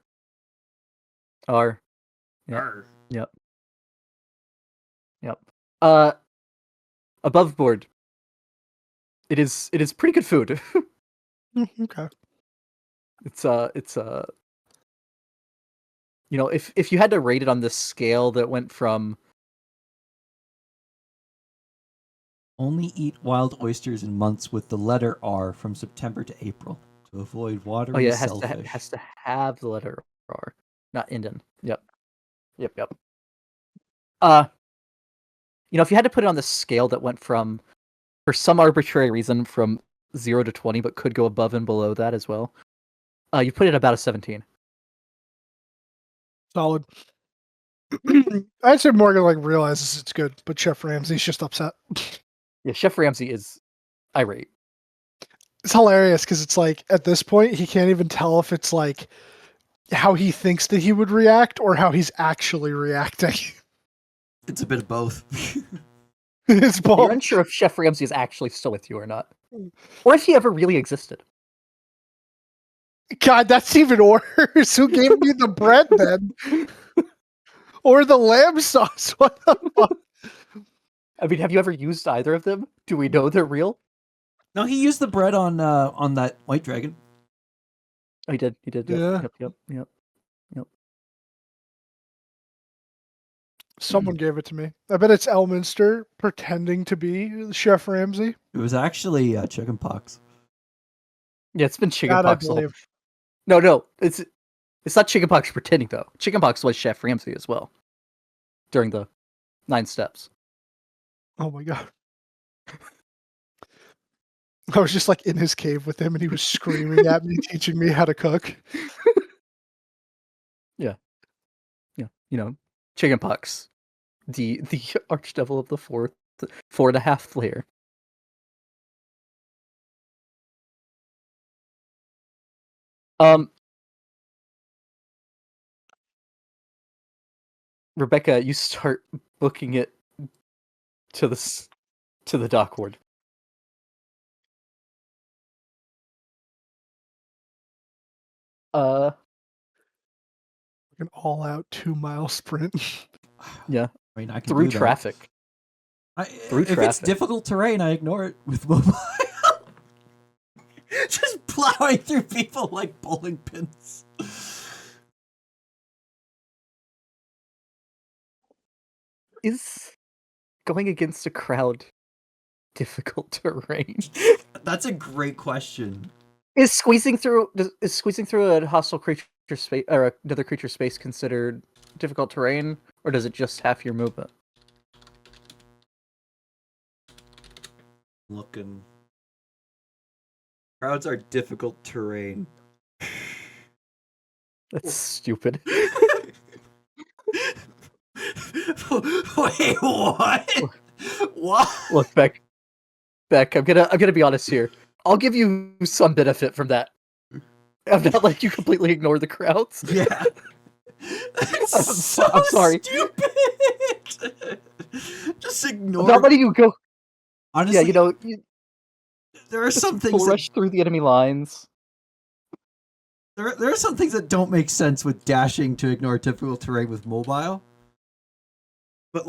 Yep. R. Yep. Above board. It is pretty good food. Okay. It's if you had to rate it on this scale that went from Only eat wild oysters in months with the letter R from September to April to avoid watery it shellfish. has to have the letter R, not Indian. Yep. if you had to put it on the scale that went from, for some arbitrary reason, from 0 to 20, but could go above and below that as well, you put it about a 17. Solid. I'd say Morgan realizes it's good, but Chef Ramsay's just upset. Yeah, Chef Ramsay is irate. It's hilarious because it's at this point he can't even tell if it's how he thinks that he would react or how he's actually reacting. It's a bit of both. It's both. You're unsure if Chef Ramsay is actually still with you or not, or if he ever really existed. God, that's even worse. Who gave me the bread then? Or the lamb sauce? What the fuck? I mean, have you ever used either of them? Do we know they're real? No, he used the bread on that white dragon. Oh, he did. He did. Yeah. Yep. Someone gave it to me. I bet it's Elminster pretending to be Chef Ramsay. It was actually chicken pox. Yeah, it's been That I chickenpox. believe. No, it's not chickenpox pretending though. Chickenpox was Chef Ramsay as well during the 9 steps. Oh my god. I was just in his cave with him and he was screaming at me, teaching me how to cook. Yeah, chickenpox, the archdevil of the 4.5 layer. Rebecca, you start booking it to the dock ward. An all-out 2-mile sprint. Yeah, I mean, I can through do that. traffic. If it's traffic. difficult terrain, I ignore it with mobile. Just plowing through people like bowling pins. Is going against a crowd difficult terrain? That's a great question. Is squeezing through a hostile creature space or another creature space considered difficult terrain, or does it just half your movement? Looking. Crowds are difficult terrain. That's stupid. Wait, what? What? Look, Beck, I'm gonna be honest here. I'll give you some benefit from that. I'm not letting you completely ignore the crowds. Yeah. That's I'm sorry. Stupid. Just ignore. I'm not letting you go. Honestly, Yeah, there are some full things that, rush through the enemy lines. there are some things that don't make sense with dashing to ignore typical terrain with mobile. But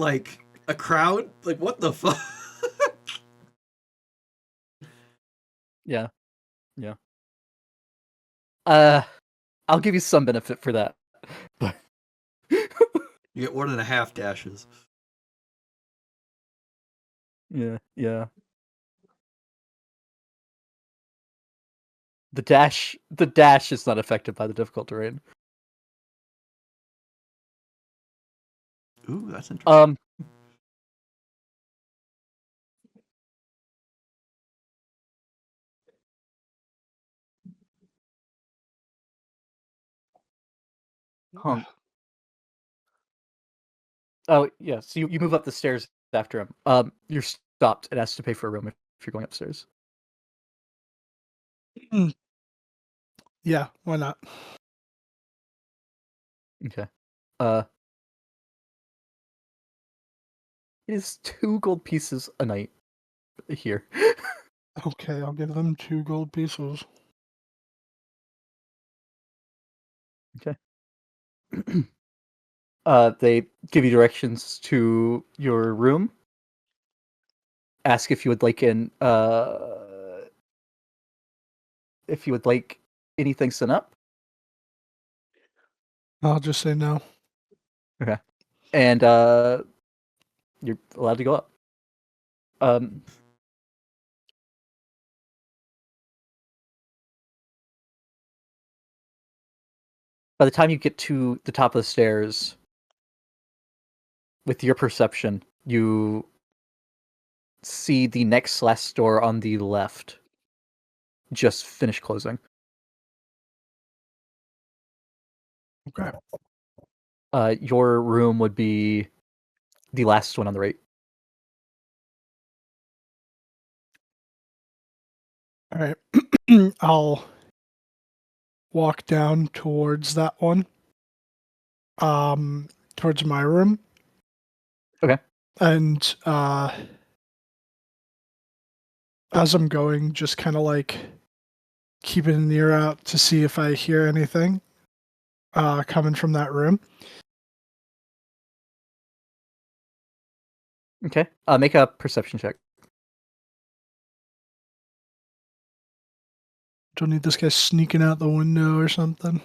a crowd, what the fuck? Yeah. I'll give you some benefit for that. But You get 1.5 dashes. yeah. The dash is not affected by the difficult terrain. Ooh, that's interesting. Oh yeah, so you move up the stairs after him. You're stopped and asked to pay for a room if you're going upstairs. Yeah, why not? Okay. It is 2 gold pieces a night here. Okay, I'll give them 2 gold pieces. Okay. They give you directions to your room. Ask if you would like anything sent up. I'll just say no. Okay. And you're allowed to go up. By the time you get to the top of the stairs, with your perception, you see the next last door on the left just finish closing. Okay. Your room would be the last one on the right. All right. I'll walk down towards that one. Towards my room. Okay. And as I'm going, just kind of like keeping an ear out to see if I hear anything coming from that room. Okay. Make a perception check. Don't need this guy sneaking out the window or something.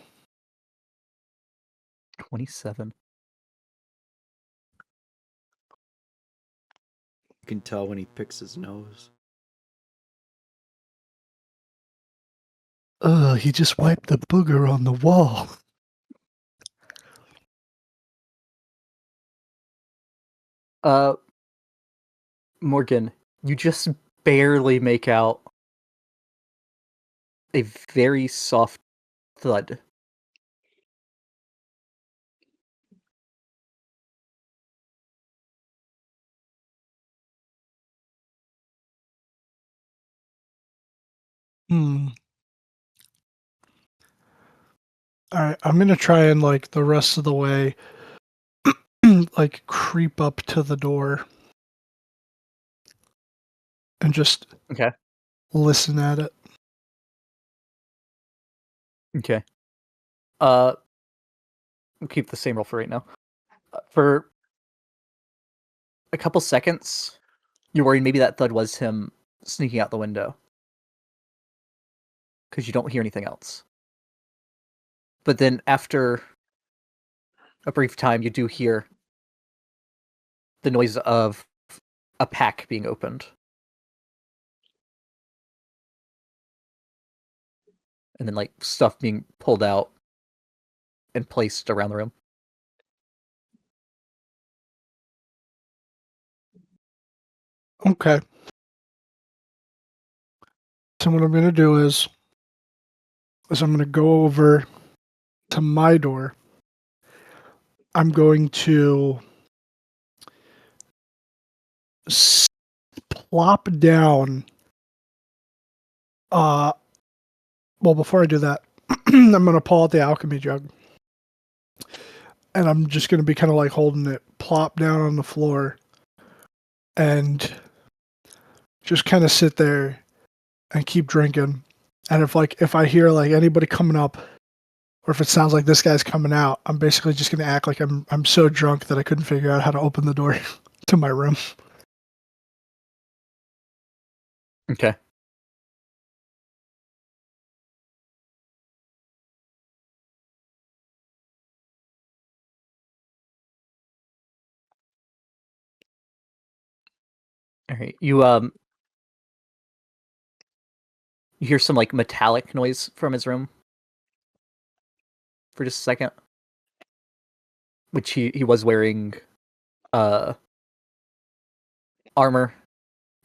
27. You can tell when he picks his nose. Ugh, he just wiped the booger on the wall. Morgan, you just barely make out a very soft thud. Hmm. All right, I'm gonna try and like the rest of the way, like creep up to the door and just Okay. listen at it. Okay. We'll keep the same roll for right now. For a couple seconds, you're worried maybe that thud was him sneaking out the window. Because you don't hear anything else. But then after a brief time, you do hear the noise of a pack being opened. And then, like, stuff being pulled out and placed around the room. Okay. So what I'm gonna do is I'm gonna go over to my door. I'm going to plop down. Well, before I do that, I'm gonna pull out the alchemy jug, and I'm just gonna be kind of like holding it plop down on the floor, and just kind of sit there and keep drinking. And if I hear like anybody coming up, or if it sounds like this guy's coming out, I'm basically just gonna act like I'm so drunk that I couldn't figure out how to open the door to my room. Okay. All right. You hear some like metallic noise from his room for just a second, which he was wearing armor.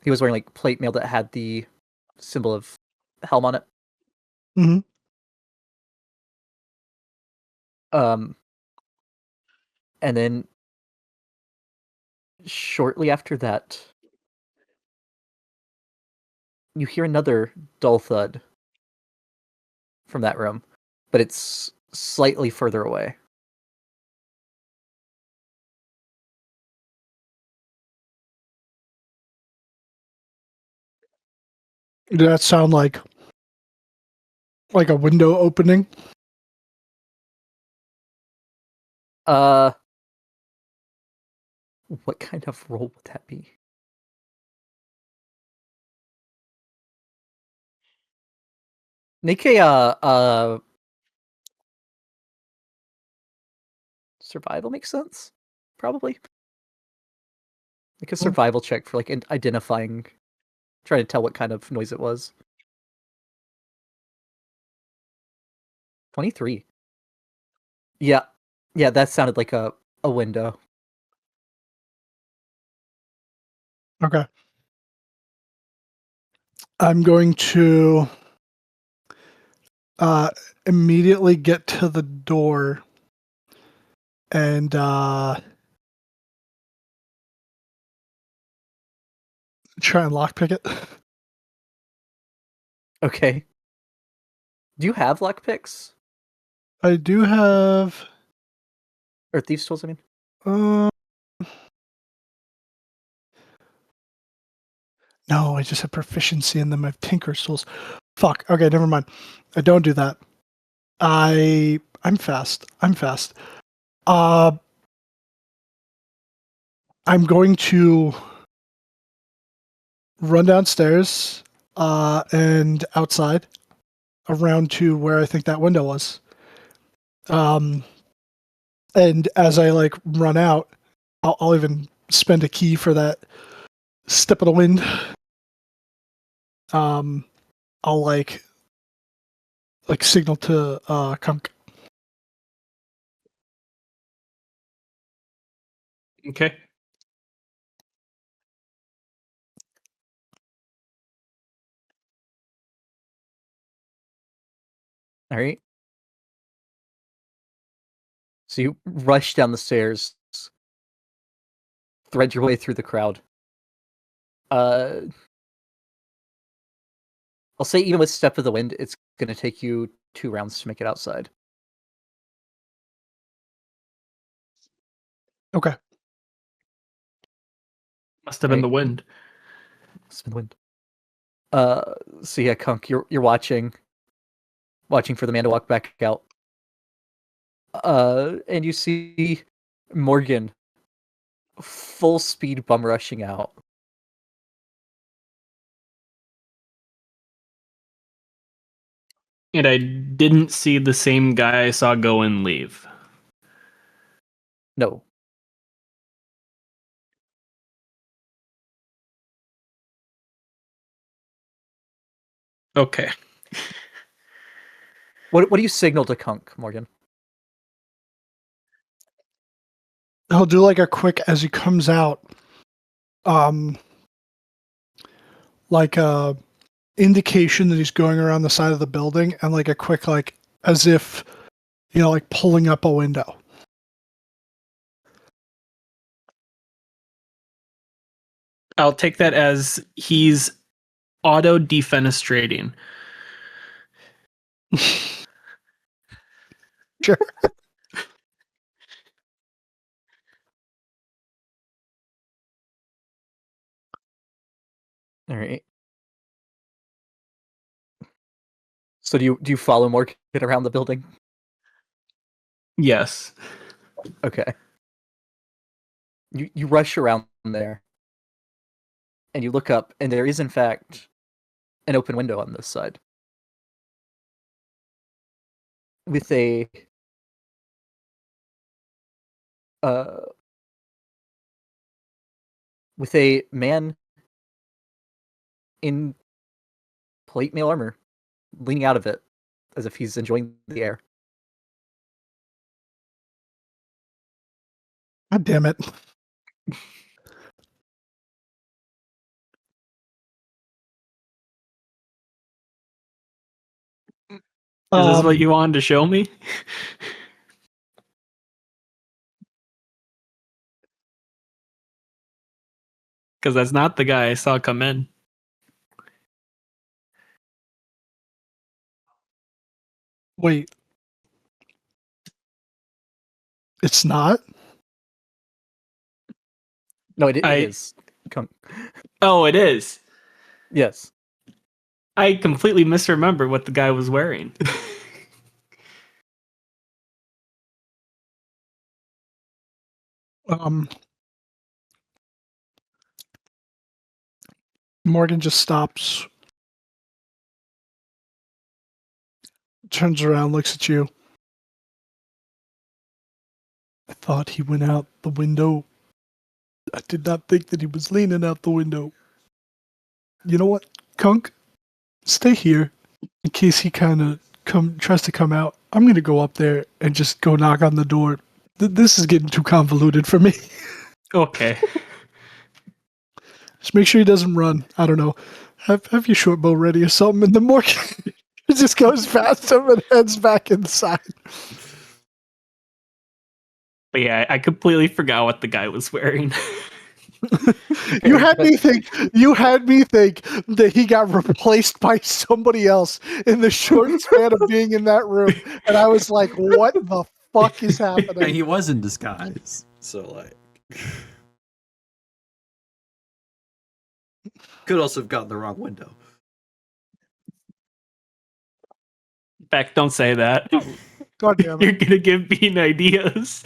He was wearing like plate mail that had the symbol of helm on it. Mm-hmm. And then shortly after that, you hear another dull thud from that room, but it's slightly further away. Did that sound like a window opening? What kind of roll would that be? Make a survival makes sense, probably. Make a survival check for like identifying, trying to tell what kind of noise it was. 23. Yeah, that sounded like a window. Okay. I'm going to immediately get to the door and try and lockpick it. Okay. Do you have lockpicks? I do have. Or thieves' tools, I mean? No, I just have proficiency in them. I have Tinker's tools. Fuck. Okay, never mind. I don't do that. I'm fast. I'm going to run downstairs and outside around to where I think that window was. And as I like run out, I'll even spend a key for that step of the wind. I'll like signal to Kunk. Okay. All right. So you rush down the stairs, thread your way through the crowd. I'll say even with Step of the Wind, it's going to take you 2 rounds to make it outside. Okay. Must have been Right. the wind. Step of the Wind. So yeah, Kunk, you're watching for the man to walk back out. And you see Morgan full speed bum rushing out. And I didn't see the same guy I saw go and leave. No. Okay. What do you signal to Kunk, Morgan? He'll do like a quick as he comes out, like a indication that he's going around the side of the building, and like a quick like as if like pulling up a window. I'll take that as he's auto defenestrating. Sure. All right. So do you follow Morgan around the building? Yes. Okay. You rush around there, and you look up, and there is in fact an open window on this side with a man in plate mail armor leaning out of it as if he's enjoying the air. God damn it. Is this what you wanted to show me? Because that's not the guy I saw come in. Wait. It's not? No, it is. Oh, it is. Yes. I completely misremembered what the guy was wearing. Morgan just stops, turns around, looks at you. I thought he went out the window. I did not think that he was leaning out the window. You know what, Kunk? Stay here in case he kind of tries to come out. I'm gonna go up there and just go knock on the door. This is getting too convoluted for me. Okay. Just make sure he doesn't run. I don't know. Have your short bow ready or something. And the Morgan just goes past him and heads back inside. But yeah, I completely forgot what the guy was wearing. You had me think that he got replaced by somebody else in the short span of being in that room, and I was like, "What the fuck is And happening?" he was in disguise, so like, could also have gotten the wrong window. Beck, don't say that. God damn You're it! gonna give Bean ideas.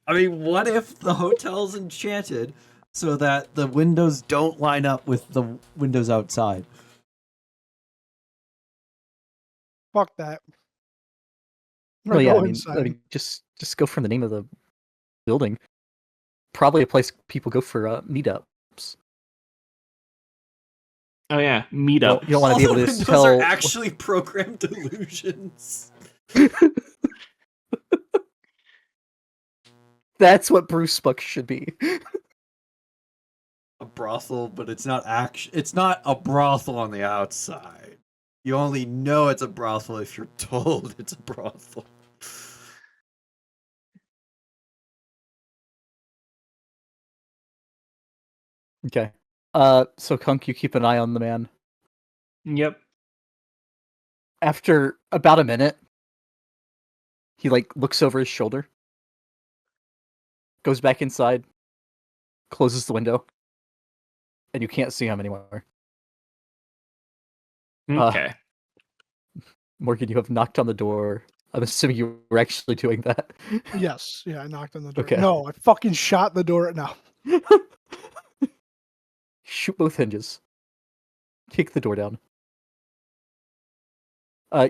I mean, what if the hotel's enchanted so that the windows don't line up with the windows outside? Fuck that. Well, I yeah, go I mean, inside. just go from the name of the building. Probably a place people go for meetups. Oh yeah, You meetup. don't want to All be able the to windows tell. are actually programmed illusions. That's what Bruce Buck should be. A brothel, but it's not it's not a brothel on the outside. You only know it's a brothel if you're told it's a brothel. Okay. So Kunk, you keep an eye on the man. Yep. After about a minute, he like looks over his shoulder, goes back inside, closes the window, and you can't see him anymore. Okay. Morgan, you have knocked on the door. I'm assuming you were actually doing that. Yes, yeah, I knocked on the door. Okay. No, I fucking shot the door. No, Shoot both hinges. Kick the door down.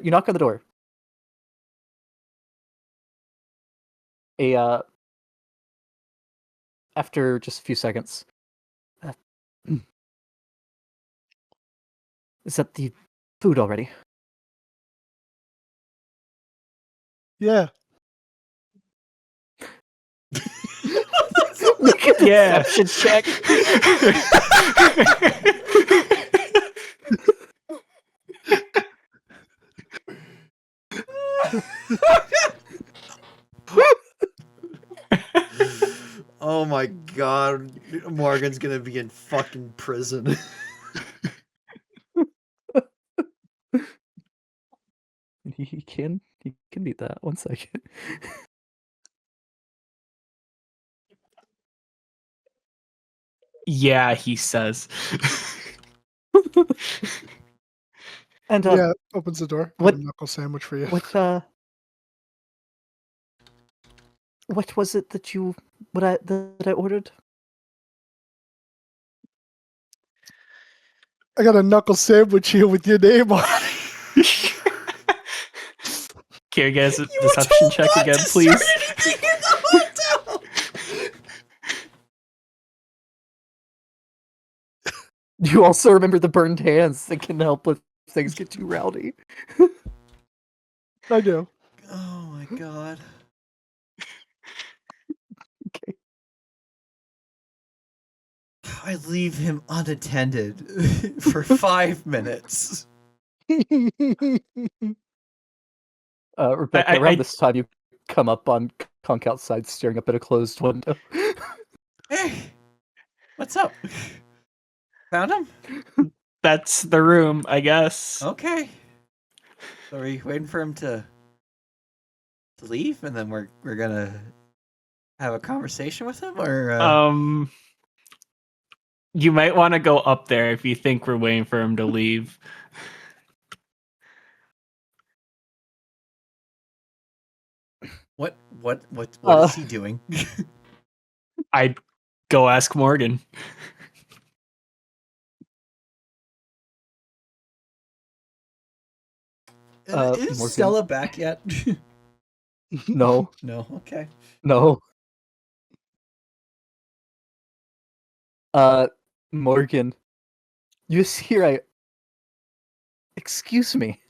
You knock on the door. After just a few seconds. Is that the food already? yeah, Make a Yeah. deception check. Oh my god, Morgan's gonna be in fucking prison. He can beat that. 1 second. Yeah, he says. And yeah. Opens the door. what- Got a knuckle sandwich for you. what was it that I ordered? I got a knuckle sandwich here with your name on it. Can you guys a You were deception told check not again, to please? start anything in the hotel. You also remember the burned hands that can help if things get too rowdy. I do. Oh my god. Okay. I leave him unattended for 5 minutes. Rebecca, I- around this time you come up on Kunk outside staring up at a closed window. Hey, what's up? Found him? That's the room, I guess. Okay. So are you waiting for him to leave, and then we're gonna have a conversation with him, or You might want to go up there if you think we're waiting for him to leave. what is he doing? I'd go ask Morgan. Is Morgan. Stella back yet? No, No. Okay. no. Morgan, you see here, excuse me.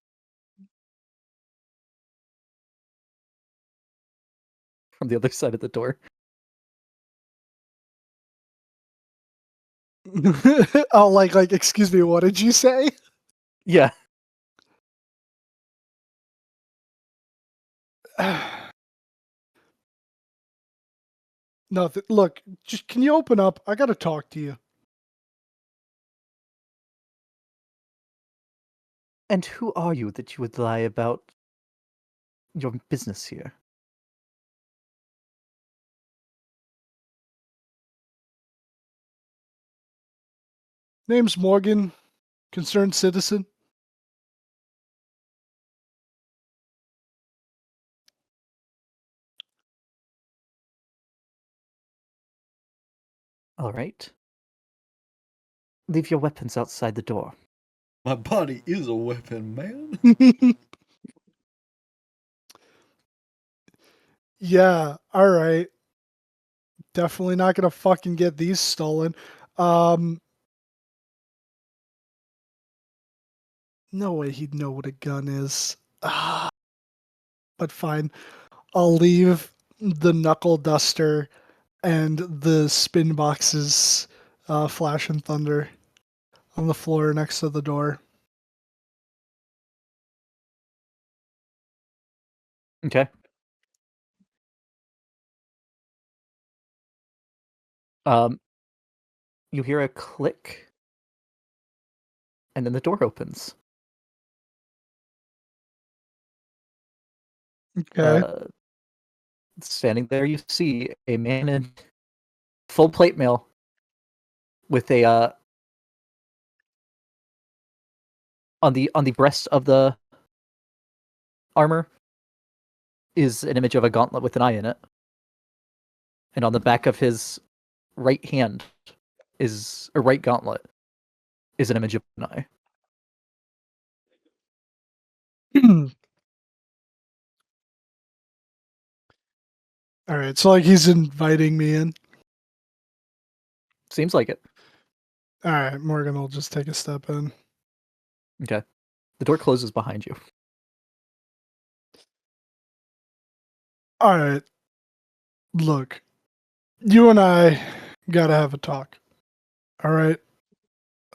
From the other side of the door. Oh, like, excuse me, what did you say? Yeah. No, look, just can you open up? I gotta talk to you. And who are you that you would lie about your business here? Name's Morgan, concerned citizen. All right. Leave your weapons outside the door. My body is a weapon, man. Yeah, all right. Definitely not gonna fucking get these stolen. No way he'd know what a gun is. But fine. I'll leave the knuckle duster and the spin boxes, Flash and Thunder, on the floor next to the door. Okay. You hear a click, and then the door opens. Okay. Standing there, you see a man in full plate mail with a on the breast of the armor is an image of a gauntlet with an eye in it, and on the back of his right hand is a right gauntlet is an image of an eye. All right, so like he's inviting me in. Seems like it. All right, Morgan will just take a step in. Okay. The door closes behind you. All right, look, you and I gotta have a talk. All right,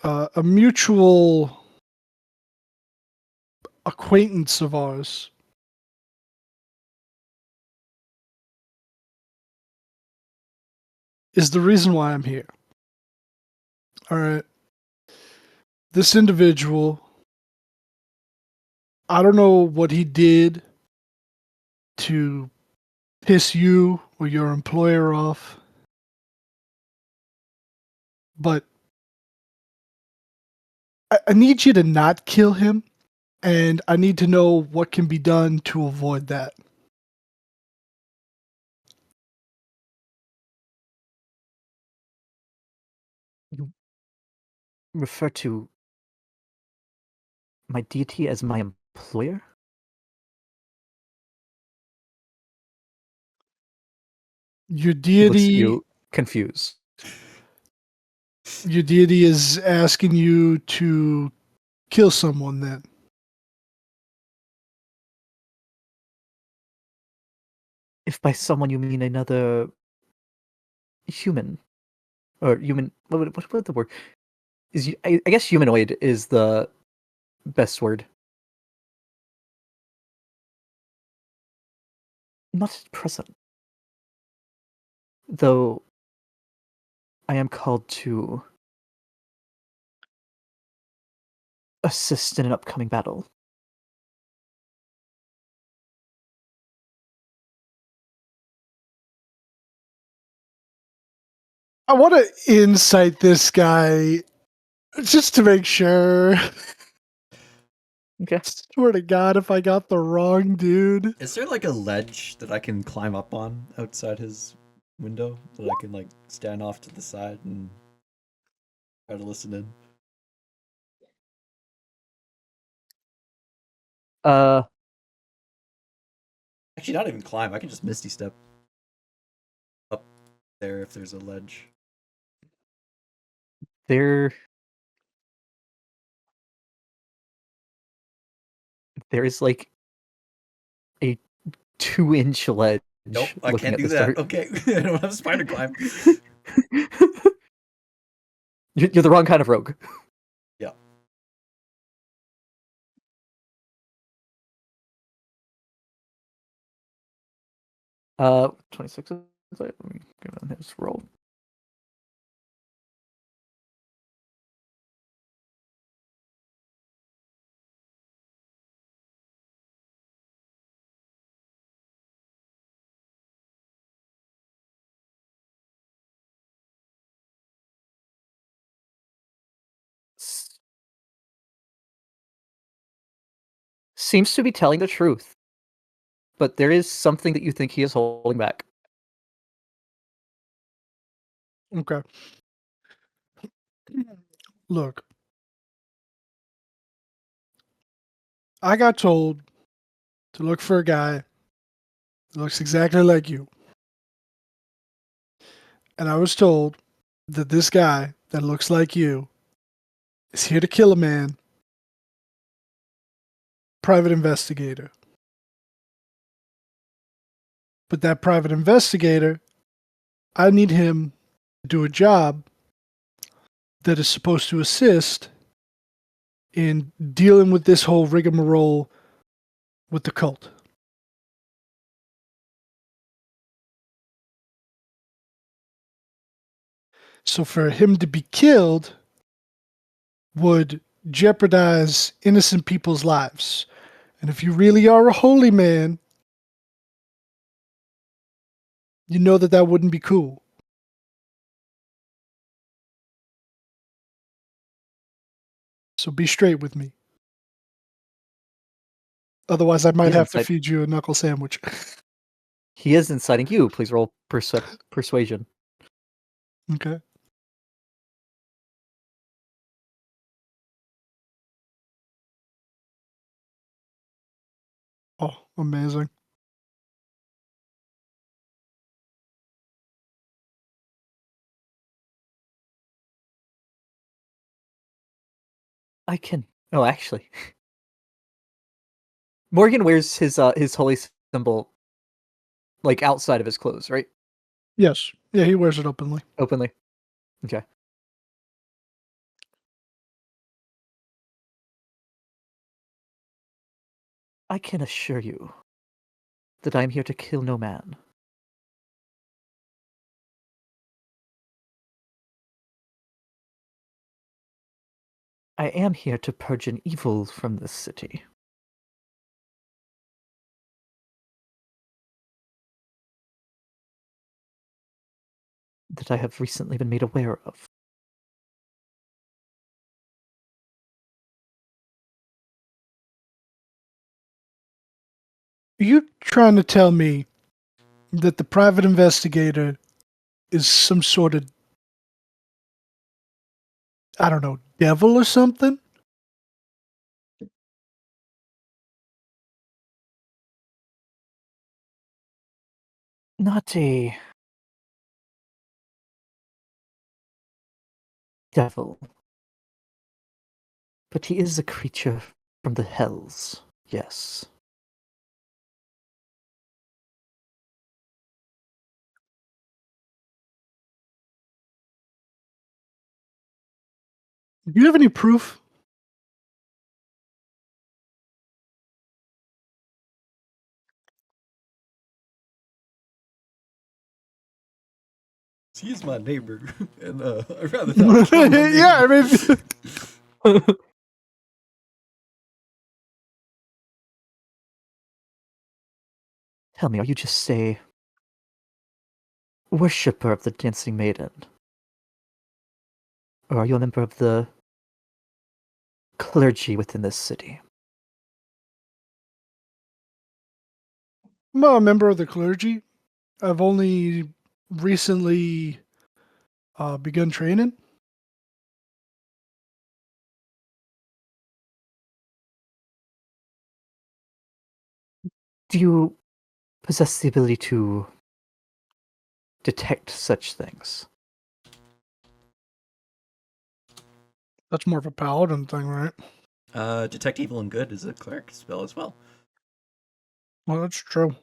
a mutual acquaintance of ours is the reason why I'm here. All right, this individual, I don't know what he did to piss you or your employer off, but I need you to not kill him, and I need to know what can be done to avoid that. You refer to my deity as my employer? Your He looks at deity, you confused. your deity is asking you to kill someone then. If by someone you mean another human, or human, what the word is? I guess humanoid is the best word. Not at present, though. I am called to assist in an upcoming battle. I want to insight this guy just to make sure. Okay. Swear to God, if I got the wrong dude. Is there like a ledge that I can climb up on outside his window that I can like stand off to the side and try to listen in? Uh, Actually, not even climb. I can just misty step up there if there's a ledge. there is like a 2-inch ledge. Nope, I looking can't at do the that. start. Okay, I don't have spider climb. You're the wrong kind of rogue. Yeah. Uh, 26 is it? Let me give him his roll. Seems to be telling the truth, but there is something that you think he is holding back. Okay. Look, I got told to look for a guy that looks exactly like you. And I was told that this guy that looks like you is here to kill a man, private investigator. But that private investigator, I need him to do a job that is supposed to assist in dealing with this whole rigmarole with the cult. So for him to be killed would jeopardize innocent people's lives. And if you really are a holy man, you know that that wouldn't be cool. So be straight with me. Otherwise, I might He's have to inside- feed you a knuckle sandwich. He is inciting you. Please roll persuasion. Okay. Oh, amazing. I can. Oh, actually, Morgan wears his holy symbol like outside of his clothes, right? Yes. Yeah, he wears it openly. Openly. Okay. I can assure you that I am here to kill no man. I am here to purge an evil from this city. That I have recently been made aware of. Are you trying to tell me that the private investigator is some sort of, I don't know, devil or something? Not a devil, but he is a creature from the hells, yes. Do you have any proof? He's my neighbor, and I'd rather not kill my Yeah, I neighbor. mean, Tell me, are you just a worshipper of the dancing maiden? Or are you a member of the clergy within this city? I'm a member of the clergy. I've only recently begun training. Do you possess the ability to detect such things? That's more of a paladin thing, right? Detect evil and good is a cleric spell as well. Well, that's true.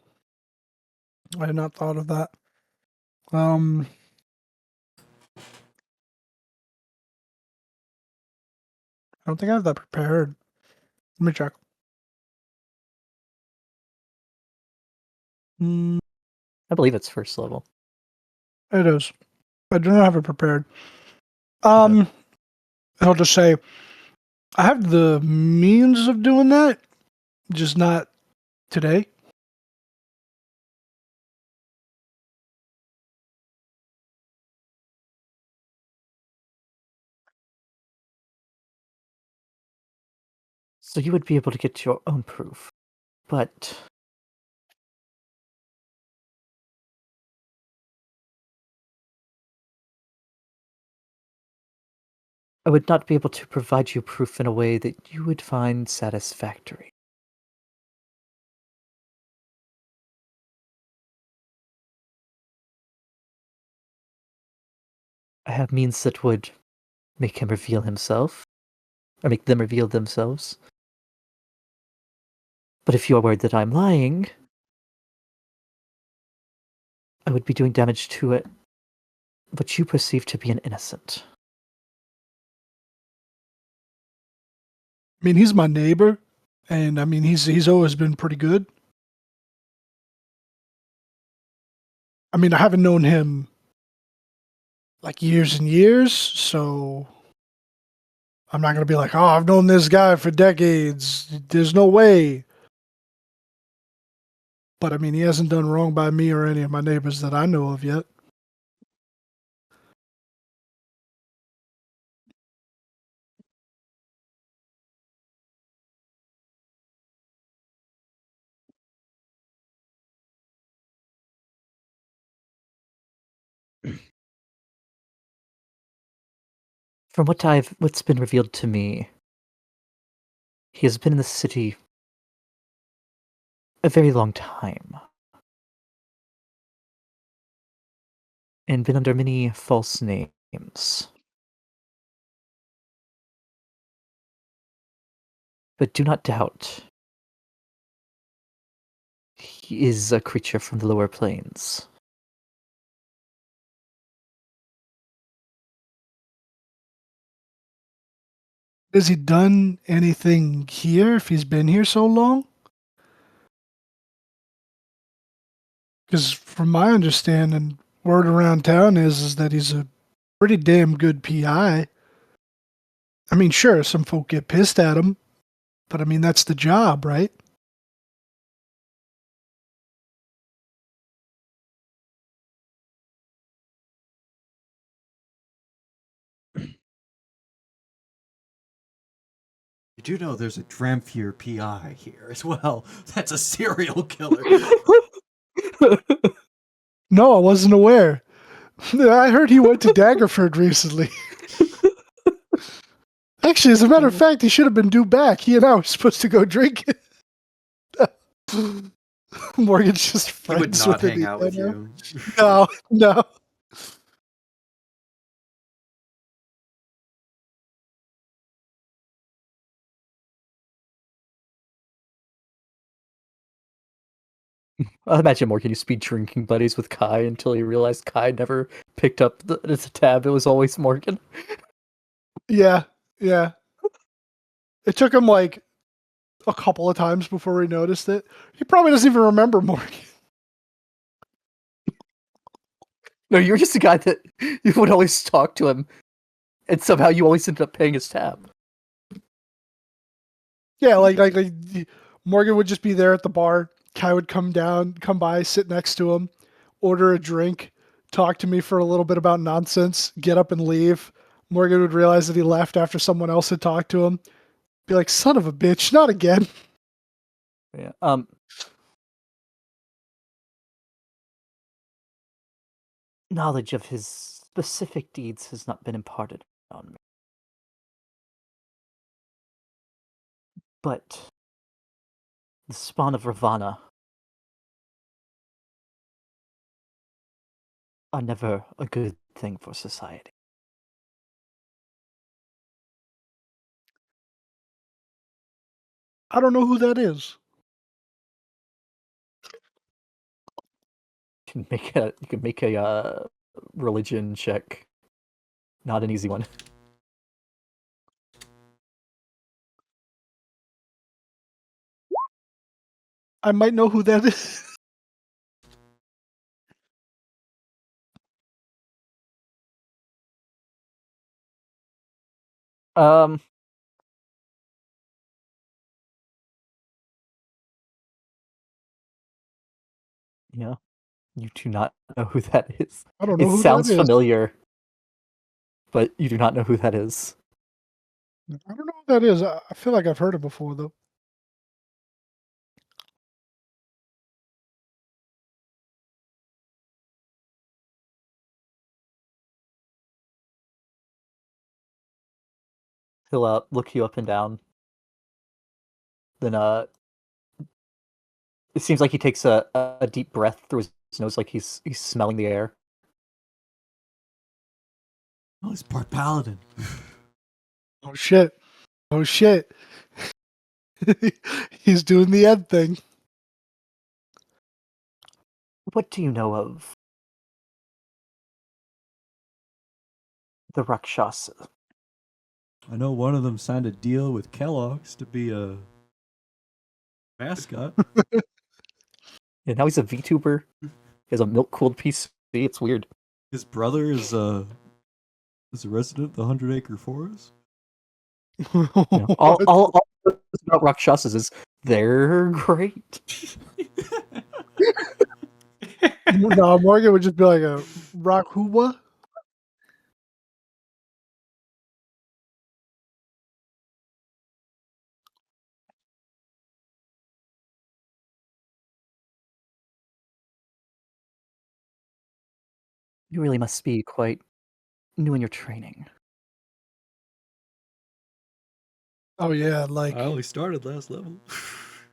I had not thought of that. Um, I don't think I have that prepared. Let me check. I believe it's first level. It is. I do not have it prepared. I'll just say I have the means of doing that, just not today. So you would be able to get your own proof, but I would not be able to provide you proof in a way that you would find satisfactory. I have means that would make him reveal himself, or make them reveal themselves. But if you are worried that I'm lying, I would be doing damage to it, what you perceive to be an innocent. I mean, he's my neighbor, and I mean, he's always been pretty good. I mean, I haven't known him like years and years, so I'm not gonna be like, oh, I've known this guy for decades. There's no way. But I mean, he hasn't done wrong by me or any of my neighbors that I know of yet. From what's been revealed to me, he has been in the city a very long time, and been under many false names. But do not doubt, he is a creature from the lower planes. Has he done anything here if he's been here so long? Because from my understanding, word around town is that he's a pretty damn good PI. I mean, sure, some folk get pissed at him, but I mean, that's the job, right? You do know there's a Dramphir PI here as well. That's a serial killer. No, I wasn't aware. I heard he went to Daggerford recently. Actually, as a matter of fact, he should have been due back. He and I were supposed to go drinking. Morgan's just He would friends not with hang out with Indiana. you. No, no. I imagine Morgan used to be drinking buddies with Kai until he realized Kai never picked up the tab. It was always Morgan. Yeah, yeah. It took him like a couple of times before he noticed it. He probably doesn't even remember Morgan. No, you were just a guy that you would always talk to him, and somehow you always ended up paying his tab. Yeah, like Morgan would just be there at the bar. Kai would come by, sit next to him, order a drink, talk to me for a little bit about nonsense, get up and leave. Morgan would realize that he left after someone else had talked to him. Be like, son of a bitch, not again. Yeah. Knowledge of his specific deeds has not been imparted on me. But the spawn of Ravana are never a good thing for society. I don't know who that is. You can make a religion check. Not an easy one. I might know who that is. Um. Yeah, you do not know who that is. I don't know It who sounds that is. familiar, but you do not know who that is. I don't know who that is. I feel like I've heard it before, though. He'll look you up and down. Then it seems like he takes a deep breath through his nose, like he's smelling the air. Oh, he's part paladin. Oh shit! Oh shit! He's doing the Ed thing. What do you know of the Rakshasa? I know one of them signed a deal with Kellogg's to be a mascot. Yeah, now he's a VTuber. He has a milk-cooled PC. It's weird. His brother is a resident of the 100-acre forest. You know, all about Rakshasas is they're great. No, Morgan would just be like a rock hooba. You really must be quite new in your training. Oh yeah, like I only started last level.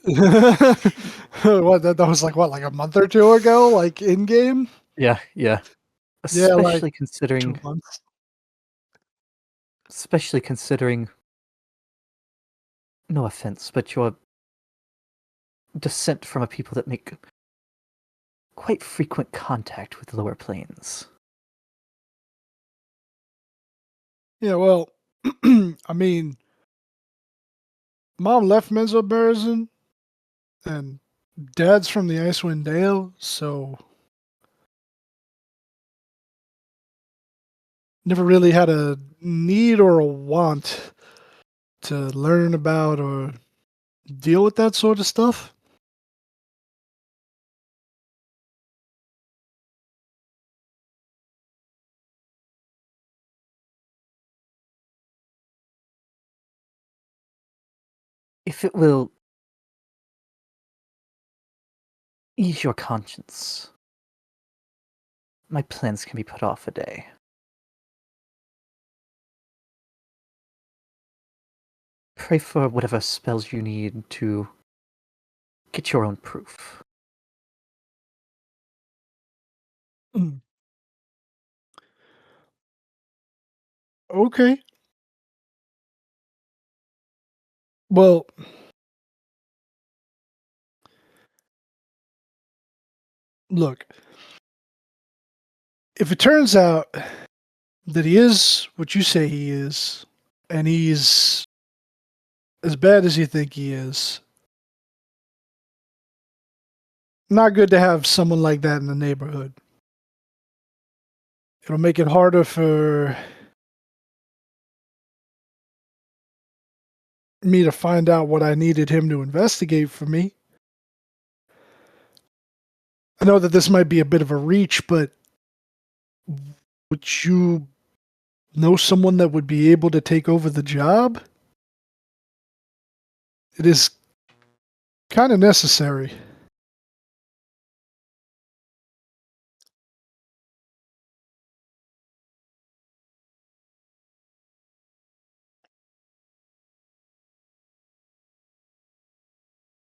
what? That was like what, like a month or two ago, like in game. Yeah. Yeah, Especially like considering 2 months. especially considering, no offense, but your descent from a people that make quite frequent contact with the lower planes. Yeah, well, I mean, mom left Mesobarazin, and dad's from the Icewind Dale, so never really had a need or a want to learn about or deal with that sort of stuff. If it will ease your conscience, my plans can be put off a day. Pray for whatever spells you need to get your own proof. Okay. Well, look, if it turns out that he is what you say he is, and he's as bad as you think he is, not good to have someone like that in the neighborhood. It'll make it harder for me to find out what I needed him to investigate for me. I know that this might be a bit of a reach, but would you know someone that would be able to take over the job? It is kind of necessary.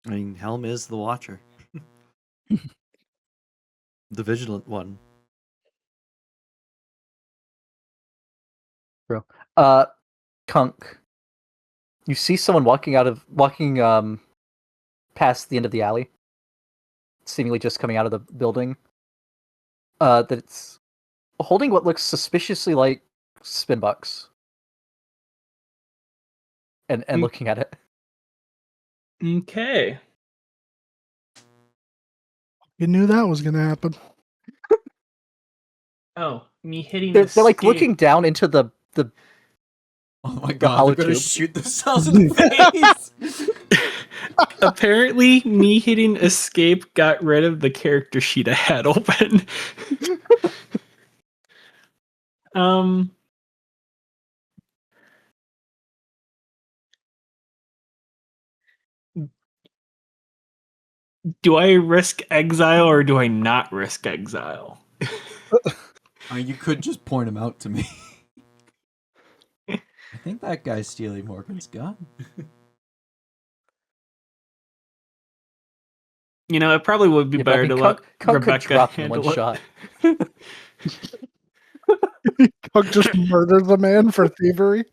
I mean, Helm is the Watcher. The vigilant one. Bro. Kunk. You see someone walking past the end of the alley, seemingly just coming out of the building. That's holding what looks suspiciously like spin bucks. And looking at it. Okay. You knew that was gonna happen. Oh, me hitting They're like escape. looking down into the Oh my The god, hollow they're gonna tube. shoot themselves in the face. Apparently, me hitting escape got rid of the character sheet I had open. um. Do I risk exile or do I not risk exile? You could just point him out to me. I think that guy's stealing Morgan's gun. You know, it probably would be Yeah, but I better think to let Kunk could Rebecca drop in one handle it. shot. Pug just murdered the man for thievery.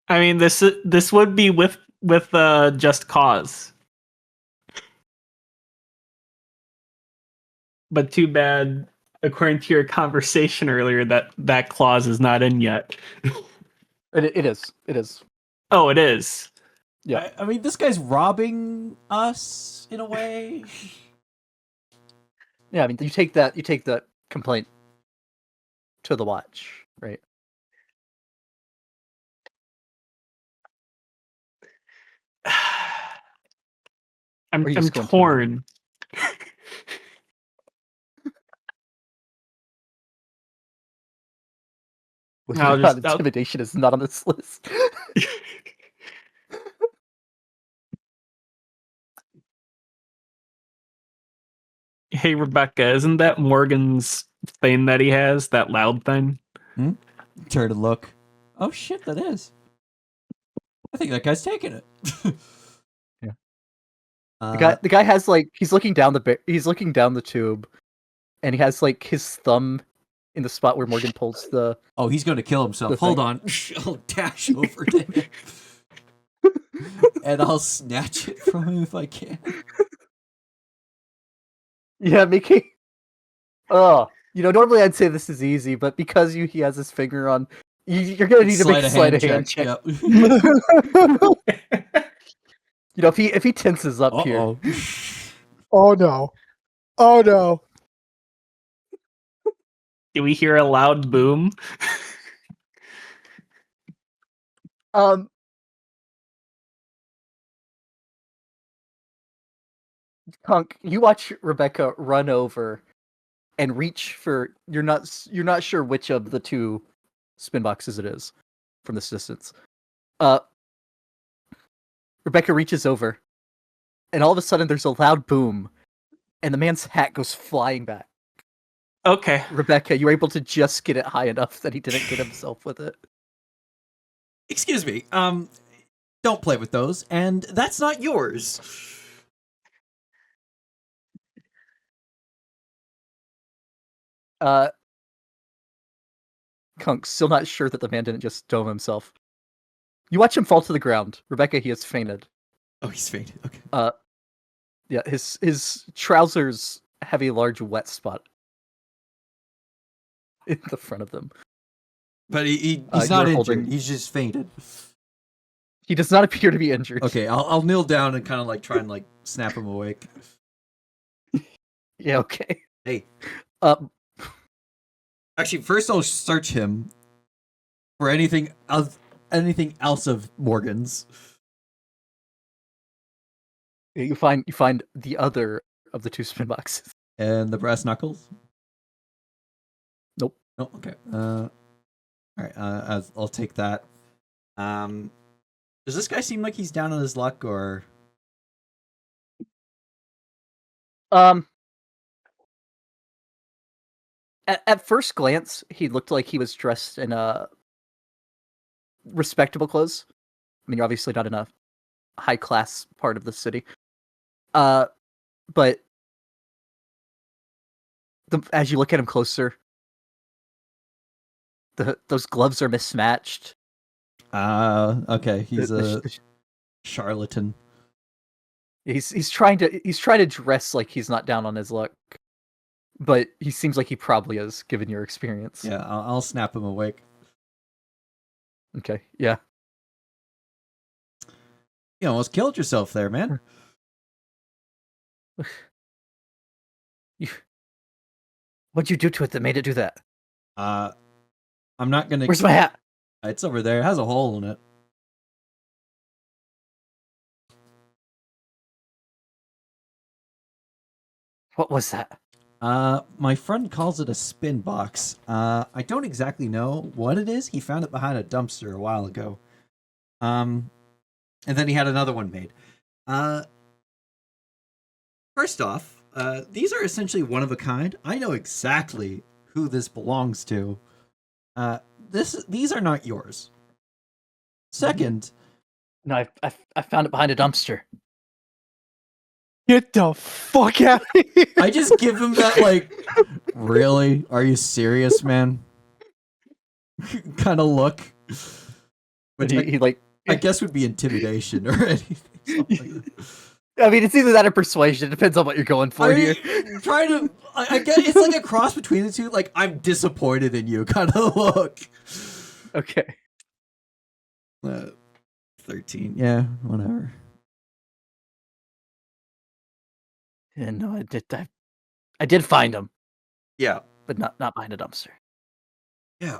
I mean, this would be with just cause, but too bad. According to your conversation earlier, that clause is not in yet. It is. It is. Oh, it is. Yeah. I mean, this guy's robbing us in a way. Yeah, I mean, you take that complaint to the watch, right? I'm Or you just go into torn. Believe I'll it or not, just- I'll- intimidation is not on this list. Hey, Rebecca, isn't that Morgan's thing that he has, that loud thing? Turn to look. Oh shit, that is. I think that guy's taking it. Yeah. Uh, The guy has like he's looking down the tube, and he has like his thumb in the spot where Morgan pulls the. oh, he's going to kill himself. The Hold thing. on. I'll dash over to him. And I'll snatch it from him if I can. Yeah, making. Oh, normally I'd say this is easy, but because he has his finger on, you're gonna need to make a sleight of hand check. Yep. If he tenses up here, Uh-oh. Oh no. Oh no. Do we hear a loud boom? Kunk, you watch Rebecca run over and reach for. You're not sure which of the two spin boxes it is from this distance. Rebecca reaches over, and all of a sudden there's a loud boom, and the man's hat goes flying back. Okay. Rebecca, you were able to just get it high enough that he didn't get himself with it. Excuse me. Don't play with those, and that's not yours. Kunk, still not sure that the man didn't just dome himself. You watch him fall to the ground. Rebecca, he has fainted. Oh, he's fainted. Okay. Yeah, his trousers have a large wet spot in the front of them. But he's you're not injured. holding- He's just fainted. He does not appear to be injured. Okay, I'll kneel down and kind of like try and like snap him awake. Yeah, okay. Hey. Actually, first I'll search him for anything else of Morgan's. you find the other of the two spin boxes. And the brass knuckles? Nope. Oh, okay. All right. I'll take that. Does this guy seem like he's down on his luck, or? At first glance, he looked like he was dressed in respectable clothes. I mean, you're obviously not in a high class part of the city. But as you look at him closer, those gloves are mismatched. Okay. He's a The- charlatan. He's trying to dress like he's not down on his luck, but he seems like he probably is, given your experience. Yeah, I'll snap him awake. Okay. Yeah. You almost killed yourself there, man. You, what'd you do to it that made it do that? I'm not gonna. Where's my hat? It's over there. It has a hole in it. What was that? My friend calls it a spin box. I don't exactly know what it is. He found it behind a dumpster a while ago. And then he had another one made. First off, these are essentially one of a kind. I know exactly who this belongs to. These are not yours. Second, No, I found it behind a dumpster. Get the fuck out of here! I just give him that like, really? Are you serious, man? kind of look. Which He like. I guess would be intimidation or anything. Something like that. I mean, it's either that or persuasion. It depends on what you're going for here. Trying to, I get it's like a cross between the two. Like I'm disappointed in you, kind of look. Okay. 13. Yeah, whatever. Yeah, no, I did find him, Yeah, but not behind a dumpster. yeah.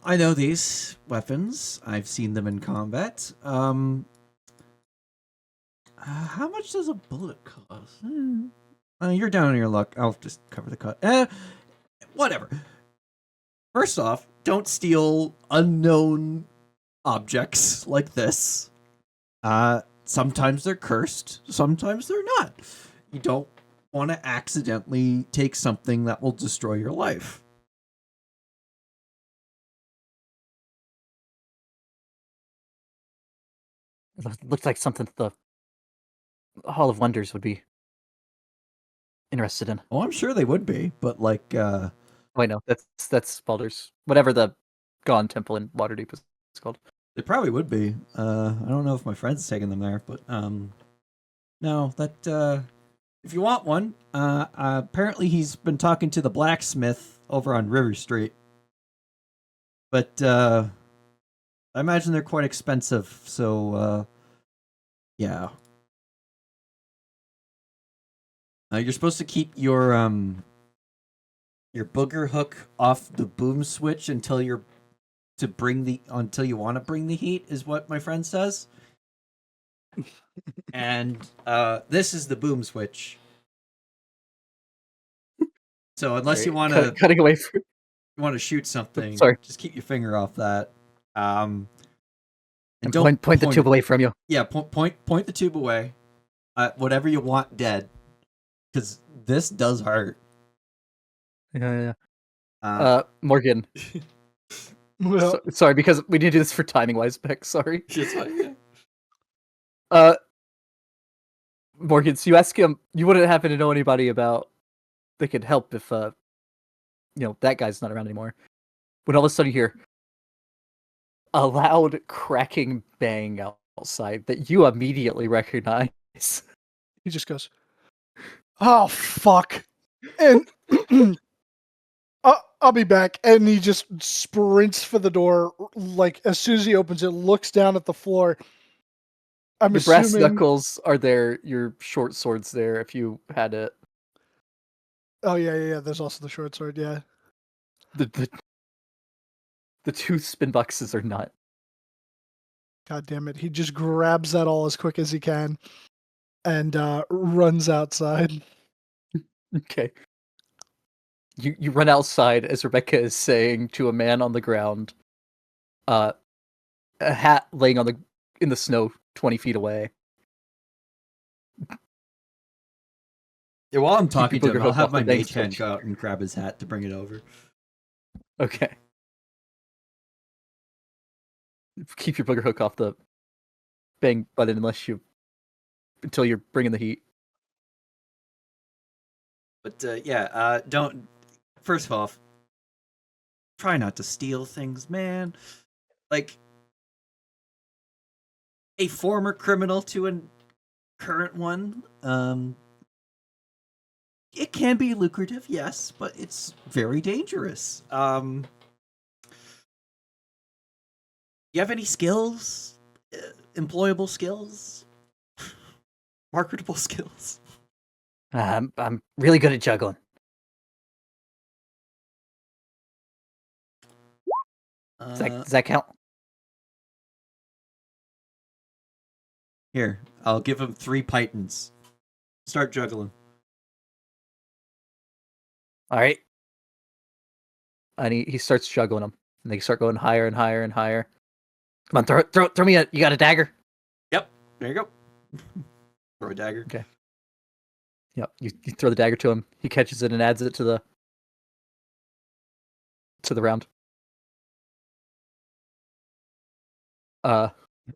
I know these weapons. I've seen them in combat. How much does a bullet cost? You're down on your luck. I'll just cover the cut. Whatever. First off, don't steal unknown objects like this. Sometimes they're cursed, sometimes they're not. You don't want to accidentally take something that will destroy your life. It looks like something the Hall of Wonders would be interested in. Oh, I'm sure they would be, but like, Wait, no, that's Baldur's, whatever the Gone Temple in Waterdeep is called. they probably would be. I don't know if my friend's taking them there, but no, that if you want one, apparently he's been talking to the blacksmith over on River Street. But I imagine they're quite expensive, so yeah. You're supposed to keep your booger hook off the boom switch until you want to bring the heat, is what my friend says. And this is the boom switch. So unless you want to cutting away from, shoot something, sorry, just keep your finger off that. And don't point the tube away from you. Yeah, point the tube away. Whatever you want dead, because this does hurt. Yeah. Uh, Morgan. Well, Sorry, because we need to do this for timing wise, Beck. Sorry. It's fine, Morgan, so you ask him, you wouldn't happen to know anybody about that could help if that guy's not around anymore. When all of a sudden you hear a loud cracking bang outside that you immediately recognize. he just goes, "Oh fuck!" and I'll be back. And he just sprints for the door. Like as soon as he opens it, looks down at the floor. I'm Your brass assuming. knuckles are there. Your short sword's there. If you had it, Oh yeah. There's also the short sword. Yeah. the two spin boxes are not. God damn it! He just grabs that all as quick as he can, and runs outside. Okay. You run outside as Rebecca is saying to a man on the ground, a hat laying in the snow 20 feet away. Yeah, while I'm talking to booger him, I'll hook have off my the bang mage hand switch. go out and grab his hat to bring it over. Okay. Keep your booger hook off the bang button until you're bringing the heat. But don't. First off, try not to steal things, man. Like a former criminal to a current one. It can be lucrative, yes, but it's very dangerous. You have any skills? Employable skills? Marketable skills? I'm really good at juggling. Does that count? Here, I'll give him 3 pythons. Start juggling. All right. And he starts juggling them, and they start going higher and higher and higher. Come on, throw me a. You got a dagger? Yep, there you go. Throw a dagger. Okay. Yep. You throw the dagger to him. He catches it and adds it to the round.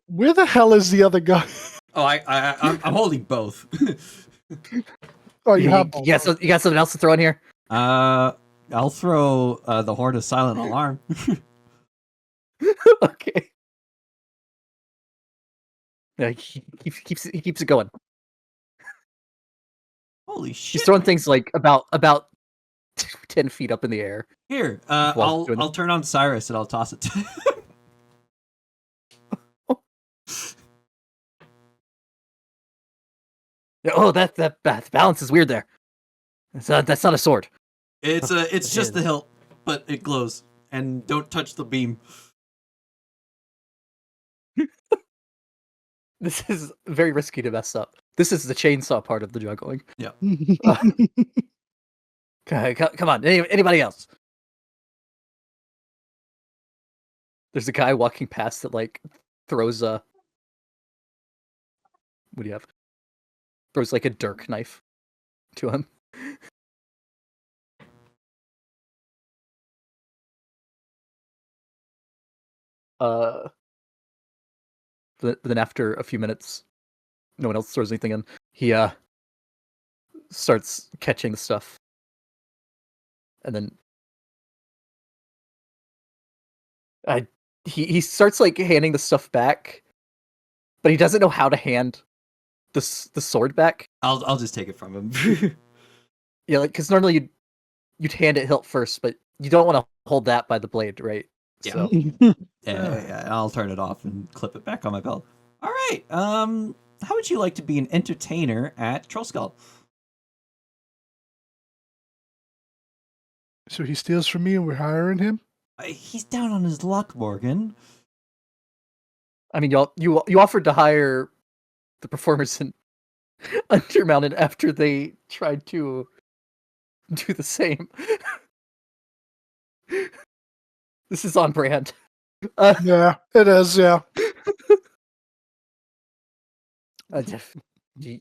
Where the hell is the other guy? Oh, I'm holding both. Oh, you have. you got something else to throw in here? I'll throw the Horn of Silent Alarm. Okay. Yeah, he keeps it going. Holy shit! He's throwing things like about 10 feet up in the air. Here, While doing I'll turn on Cyrus and I'll toss it to him. Oh, that balance is weird there. That's not a sword. It's just the hilt, but it glows. And don't touch the beam. This is very risky to mess up. This is the chainsaw part of the juggling. Yeah. Okay, come on. Anybody else? There's a guy walking past that like throws a. What do you have? Throws like a dirk knife to him. Then after a few minutes, no one else throws anything in. He starts catching the stuff, and then he starts like handing the stuff back, but he doesn't know how to hand the sword back. I'll just take it from him. Yeah, like because normally you'd hand it hilt first, but you don't want to hold that by the blade, right? Yeah. So Yeah, I'll turn it off and clip it back on my belt. All right. How would you like to be an entertainer at Troll Skull? So he steals from me, and we're hiring him. He's down on his luck, Morgan. I mean, you offered to hire the performers in Undermountain after they tried to do the same. This is on brand. Yeah, it is. Yeah.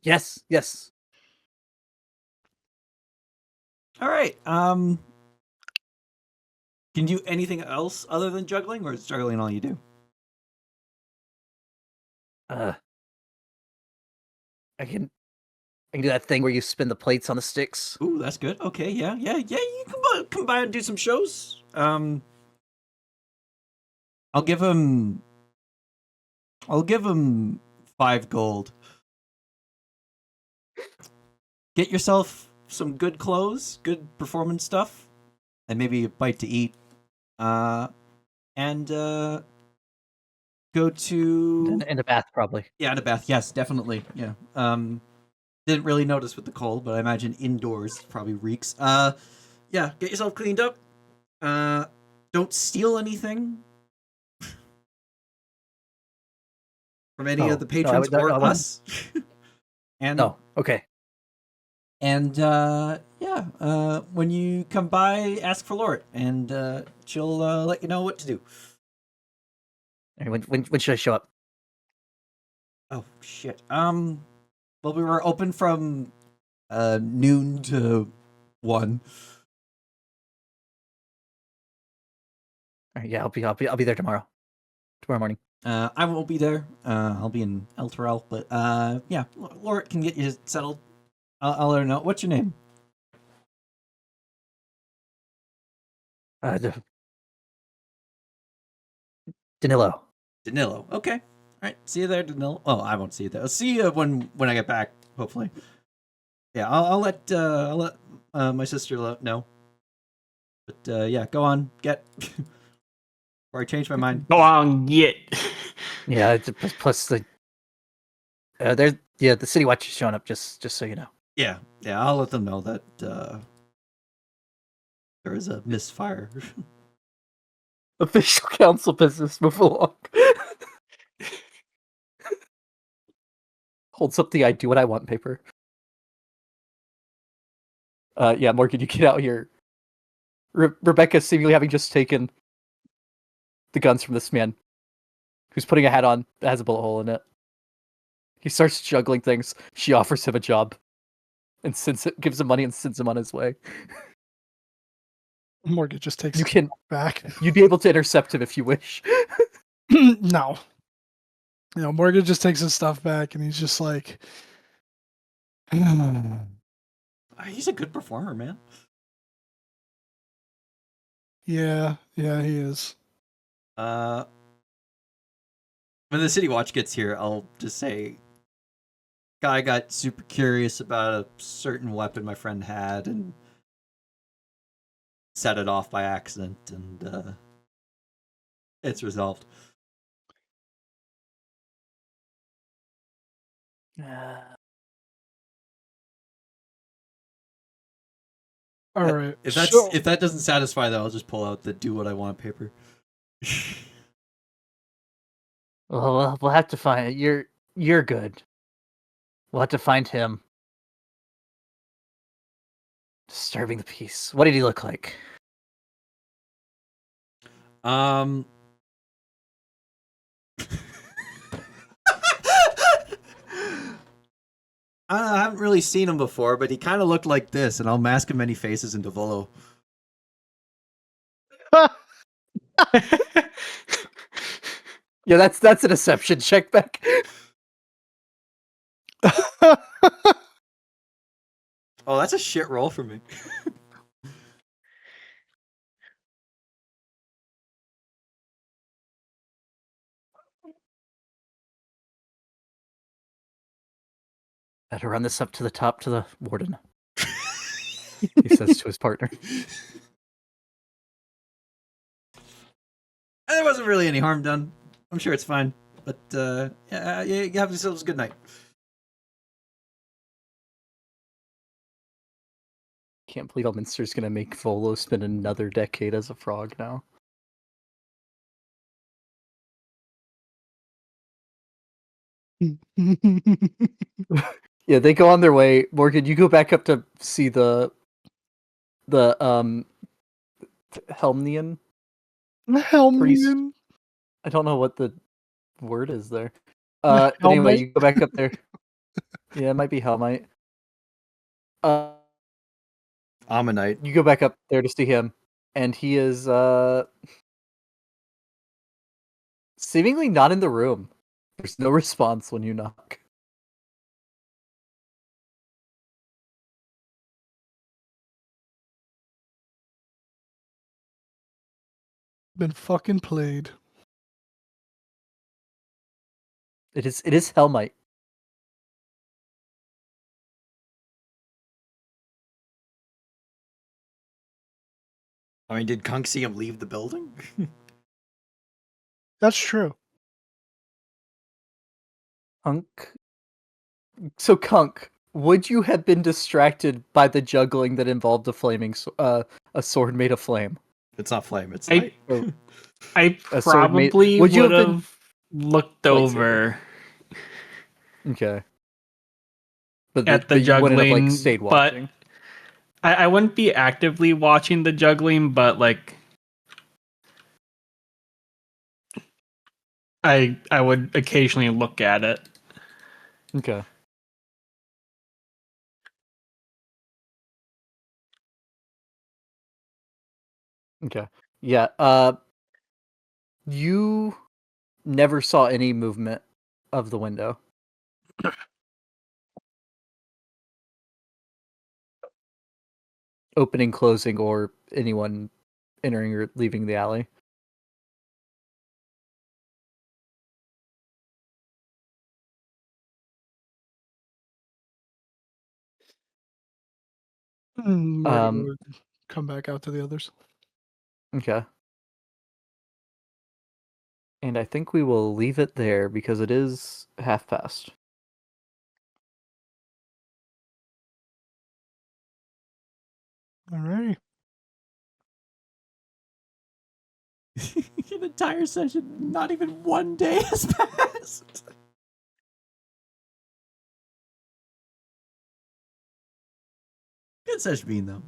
Yes. All right. Can you do anything else other than juggling, or is juggling all you do? I can do that thing where you spin the plates on the sticks. Ooh, that's good. Okay, yeah. You can come by and do some shows. I'll give him 5 gold. Get yourself some good clothes, good performance stuff, and maybe a bite to eat. And go to And a bath, probably. and a bath. Yes, definitely. Yeah. Didn't really notice with the cold, but I imagine indoors probably reeks. Yeah, get yourself cleaned up. Don't steal anything from any of the patrons or us. And No, okay. And when you come by, ask for Lort, and she'll let you know what to do. When should I show up? Oh shit. Well, we were open from noon to 1. All right, yeah, I'll be there tomorrow morning. I won't be there. I'll be in El Terrell, but yeah, Lort can get you settled. I'll let her know. What's your name? Danilo. Danilo. Okay. All right. See you there, Danilo. Oh, I won't see you there. I'll see you when I get back. Hopefully. Yeah, I'll let my sister know. But yeah, go on, get. Or I change my mind. Go on, get. Yeah, plus the the city watch is showing up. Just so you know. Yeah, I'll let them know that there is a misfire. Official council business, move along. Holds up the I do what I want paper. Yeah, Morgan, you get out here. Rebecca, seemingly having just taken the guns from this man, who's putting a hat on that has a bullet hole in it. He starts juggling things. She offers him a job, and gives him money and sends him on his way. Morgan just takes You it can. back. You'd be able to intercept him if you wish. No. Morgan just takes his stuff back, and he's just like, He's a good performer, man. yeah, he is. When the City Watch gets here, I'll just say, guy got super curious about a certain weapon my friend had and set it off by accident, and it's resolved. All right. If that doesn't satisfy, though, I'll just pull out the do what I want paper. Well, we'll have to find it. You're good. We'll have to find him. Disturbing the peace. What did he look like? I haven't really seen him before, but he kind of looked like this, and I'll mask him many faces into Volo. Yeah, that's a deception check back. Oh, that's a shit roll for me. Better run this up to the top to the warden. He says to his partner. There wasn't really any harm done. I'm sure it's fine. But yeah, you have yourselves a good night. Can't believe Elminster's gonna make Volo spend another decade as a frog now. Yeah, they go on their way. Morgan, you go back up to see the Helmnian. Helmnian. I don't know what the word is there. But anyway, you go back up there. Yeah, it might be Helmite. Ammonite. You go back up there to see him, and he is seemingly not in the room. There's no response when you knock. Been fucking played. It is Helmite. I mean, did Kunk see him leave the building? That's true. Kunk. So Kunk, would you have been distracted by the juggling that involved a sword made of flame? It's not flame. It's light. I A sword made- probably Would you would have been- have looked Lightsaber. over Okay. But at the but you wouldn't have juggling, stayed but watching. I wouldn't be actively watching the juggling, but like I would occasionally look at it. Okay. Okay. Yeah. You never saw any movement of the window. Opening, closing, or anyone entering or leaving the alley. Morgan would come back out to the others. Okay. And I think we will leave it there because it is past. Alrighty. An entire session, not even one day has passed. Good session being though.